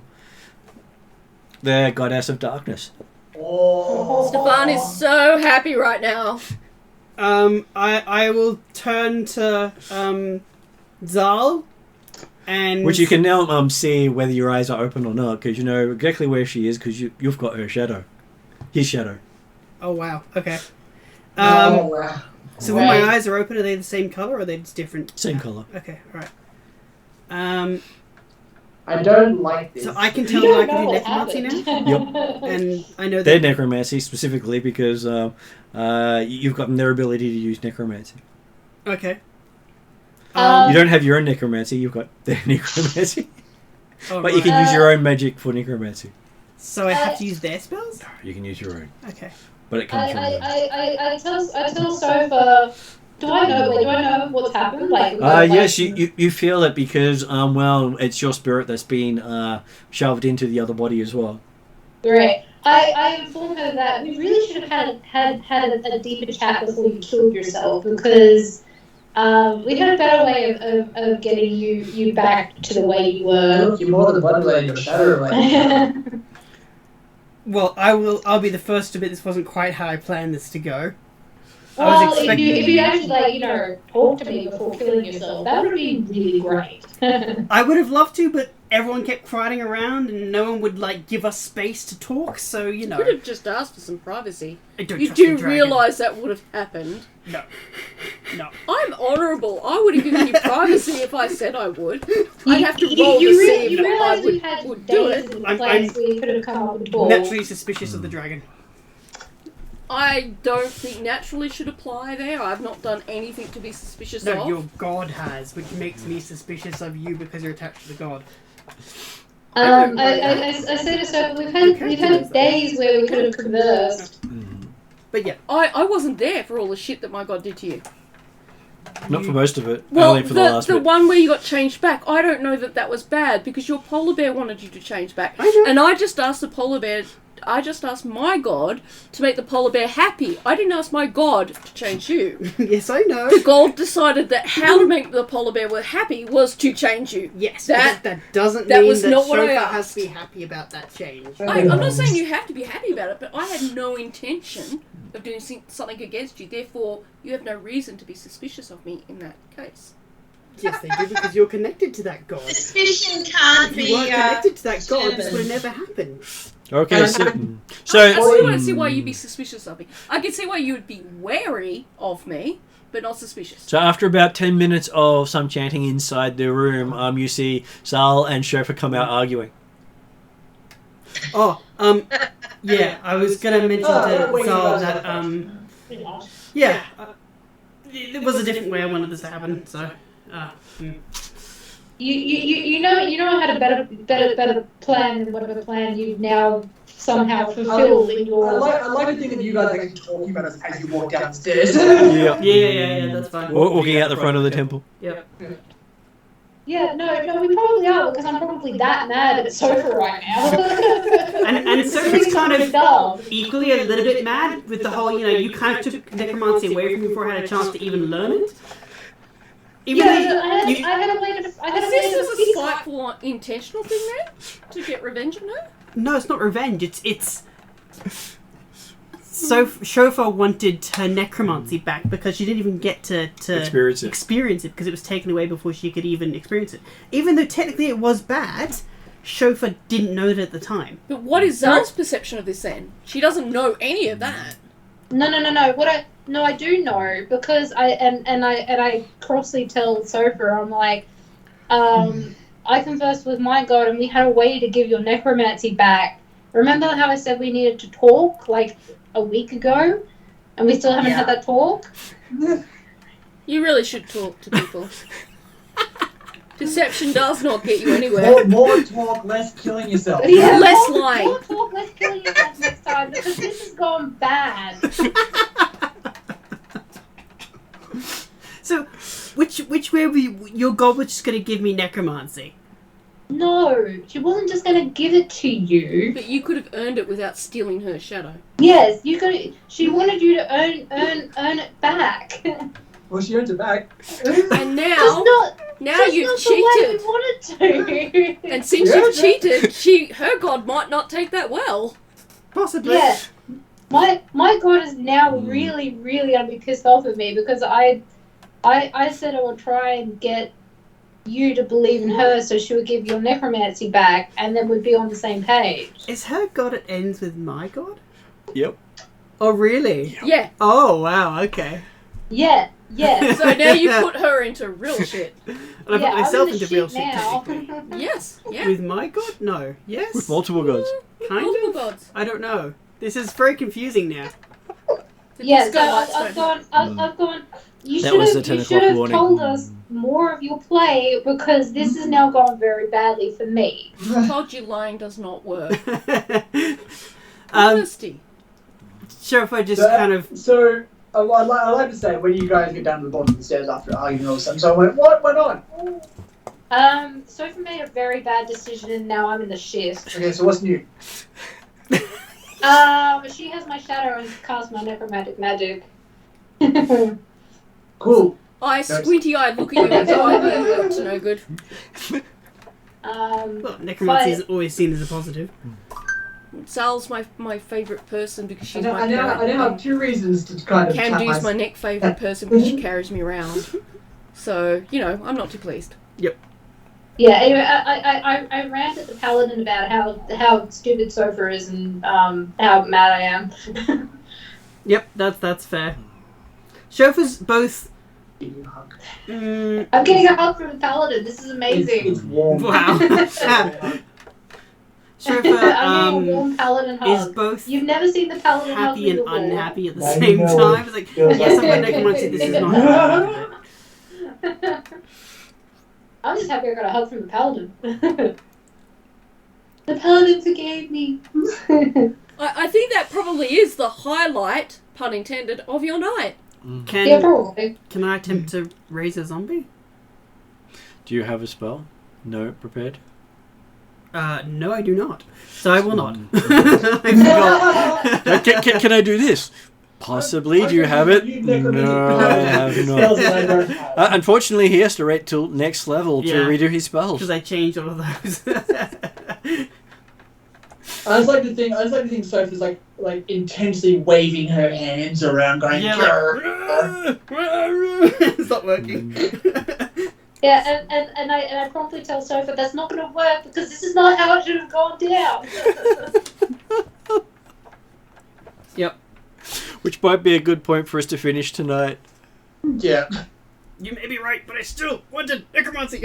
goddess of darkness. Stefan is so happy right now. I will turn to Zal, and Which you can now see whether your eyes are open or not, because you know exactly where she is, because you've got her shadow. His shadow. Oh wow. Okay. Wow. So when my eyes are open, are they the same color or are they just different? Same colour. Okay. All right. I don't like this. So I can You tell don't that I know can do what necromancy happened. now, and I know They're that. necromancy specifically because you've got their ability to use necromancy. Okay. You don't have your own necromancy, you've got their necromancy. Oh, But you right. can use your own magic for necromancy. So I have to use their spells. You can use your own, Okay. but it comes from them. I tell Sofa. Do I know what's happened? Like. Yes, you feel it because well, it's your spirit that's been shoved into the other body as well. Great. I informed her that we really should have had a deeper chat before you killed yourself, because we had a better way of getting you back to the way you were. Look, you're more the body lady, the shadow lady. Well, I'll be the first to admit this wasn't quite how I planned this to go. Well, if you actually talk to me before killing yourself, that would have been really great. I would have loved to, but everyone kept crowding around and no one would give us space to talk. So You could have just asked for some privacy. I don't You trust the do dragon. realise that would have happened. No. I'm honourable. I would have given you privacy if I said I would. I'd have to roll to see You if I realise we've had would do days it. in I'm- place where you could have come up and talked. Naturally suspicious of the dragon. I don't think naturally should apply there. I've not done anything to be suspicious No, of. your god has, which makes me suspicious of you because you're attached to the god. I say to Sophie, we've had days where we could have conversed. But yeah. I wasn't there for all the shit that my god did to you. Not for most of it. Well, only for the last the bit. one where you got changed back, I don't know that was bad because your polar bear wanted you to change back. I know. And I just asked the polar bear, I just asked my god to make the polar bear happy. I didn't ask my god to change you. Yes, I know. The god decided that how to make the polar bear happy was to change you. Yes, That- that doesn't that mean was that not what I Shofa asked. has to be happy about that change. I'm not saying you have to be happy about it, but I had no intention of doing something against you. Therefore, you have no reason to be suspicious of me in that case. Yes, they do because you're connected to that god. Suspicion can't If be. you weren't connected to that god, this determined. would have never happened. Okay, I so still don't see why you'd be suspicious of me. I can see why you would be wary of me, but not suspicious. So after about 10 minutes of some chanting inside the room, you see Sal and Shofa come out arguing. Oh, yeah, I was gonna mention to wait, Zal you guys that, yeah, there was a different way I wanted this to happen, so, You know I had a better plan than whatever plan you've now somehow fulfilled in your. I like to think that you guys are actually talking about us as you walk down the stairs. Yeah, that's fine. Walking out the front of the temple. Yep. Yeah, no, we probably are because I'm probably that mad at Sofa right now. And Sophie's kind of dumb. equally a little bit mad with the whole, you kind of took necromancy away from me before I had a chance to even learn it. Even Yeah, though I you- had a way to. I had a Is way this to a fix spiteful or intentional thing then? To get revenge on her? No, it's not revenge. It's. So Shofa wanted her necromancy back because she didn't even get to experience it because it was taken away before she could even experience it. Even though technically it was bad, Shofa didn't know it at the time. But what is Zal's perception of this then? She doesn't know any of that. No. I do know because I crossly tell Sofa, I'm like, I conversed with my god and we had a way to give your necromancy back. Remember how I said we needed to talk like a week ago, and we still haven't had that talk? You really should talk to people. Deception does not get you anywhere. More talk, less killing yourself. Yeah, Less more lying. talk, less killing yourself next time because this has gone bad. So, which way were your god was just going to give me necromancy? No, she wasn't just going to give it to you. But you could have earned it without stealing her shadow. Yes, you could. She wanted you to earn it back. Well, she earned it back. And now, That's you've not cheated. the way we wanted to. And since you've cheated, her god might not take that well. Possibly. Yeah. My god is now really, really gonna be pissed off at me because I said I would try and get you to believe in her so she would give your necromancy back and then we'd be on the same page. Is her god it ends with my god? Yep. Oh, really? Yeah. Oh, wow, okay. Yeah. So now you put her into real shit. And I put myself into real shit, technically. Yes. Yeah. With my god? No. Yes? With multiple gods. Kind Multiple of? gods. I don't know. This is very confusing now. Yeah, Disco Lightstone. I've gone. You That was the should 10 have o'clock warning. told us more of your play because this has now gone very badly for me. I told you lying does not work. um, Honesty. sure, if I just So, kind of... So, I'd like to say, when you guys get down to the bottom of the stairs after arguing all of a sudden, so I went, what went on? Sophie made a very bad decision and now I'm in the shit. Okay, so what's new? She has my shadow and casts my necromantic magic. Cool. I squinty-eyed look at you and go, up to no good. Well, necromancy is always seen as a positive. Sal's my favourite person because she's I now have two reasons to kind of tap Camdu's my next favourite person because she carries me around. So, I'm not too pleased. Yeah, anyway, I rant at the paladin about how stupid Sofa is and how mad I am. Yep, that's fair. Shofa's both... I'm getting a hug from the paladin. This is amazing. It's warm. Wow. I'm getting a warm paladin hug. is both You've never seen the paladin hug happy and me before. unhappy at the I same know. time. It's like, yes, I'm a necromancy, this is not happening. I'm just happy I got a hug from the paladin. The paladin forgave me. I think that probably is the highlight pun intended, of your night. Yeah, probably. Can I attempt to raise a zombie? Do you have a spell? No, prepared? No, I do not. So I will not. I forgot. Can I do this? Possibly. Do you have it? No, I have Spells that I not. don't have. Unfortunately, he has to wait till next level to Yeah. redo his spells. Because I changed all of those. I just like to think Sophie's like intensely waving her hands around, going, Yeah, "Grr." It's not working. Yeah, and I promptly tell Sophie that's not going to work because this is not how it should have gone down. Yep. Which might be a good point for us to finish tonight. Yeah. You may be right, but I still wanted necromancy.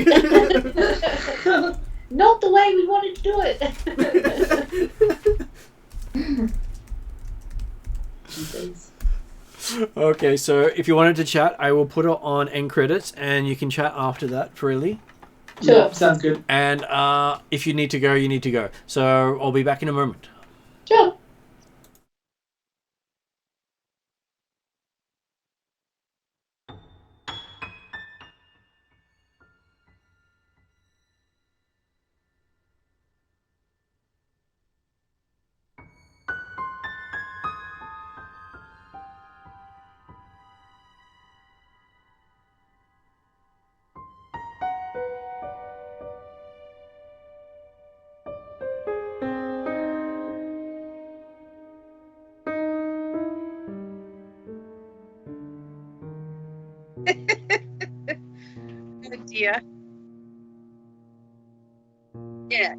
Not the way we wanted to do it. Jesus. Okay, so if you wanted to chat, I will put it on end credits, and you can chat after that freely. Sure. Yeah, sounds good. And if you need to go, you need to go. So I'll be back in a moment. Sure. Oh dear. Yeah.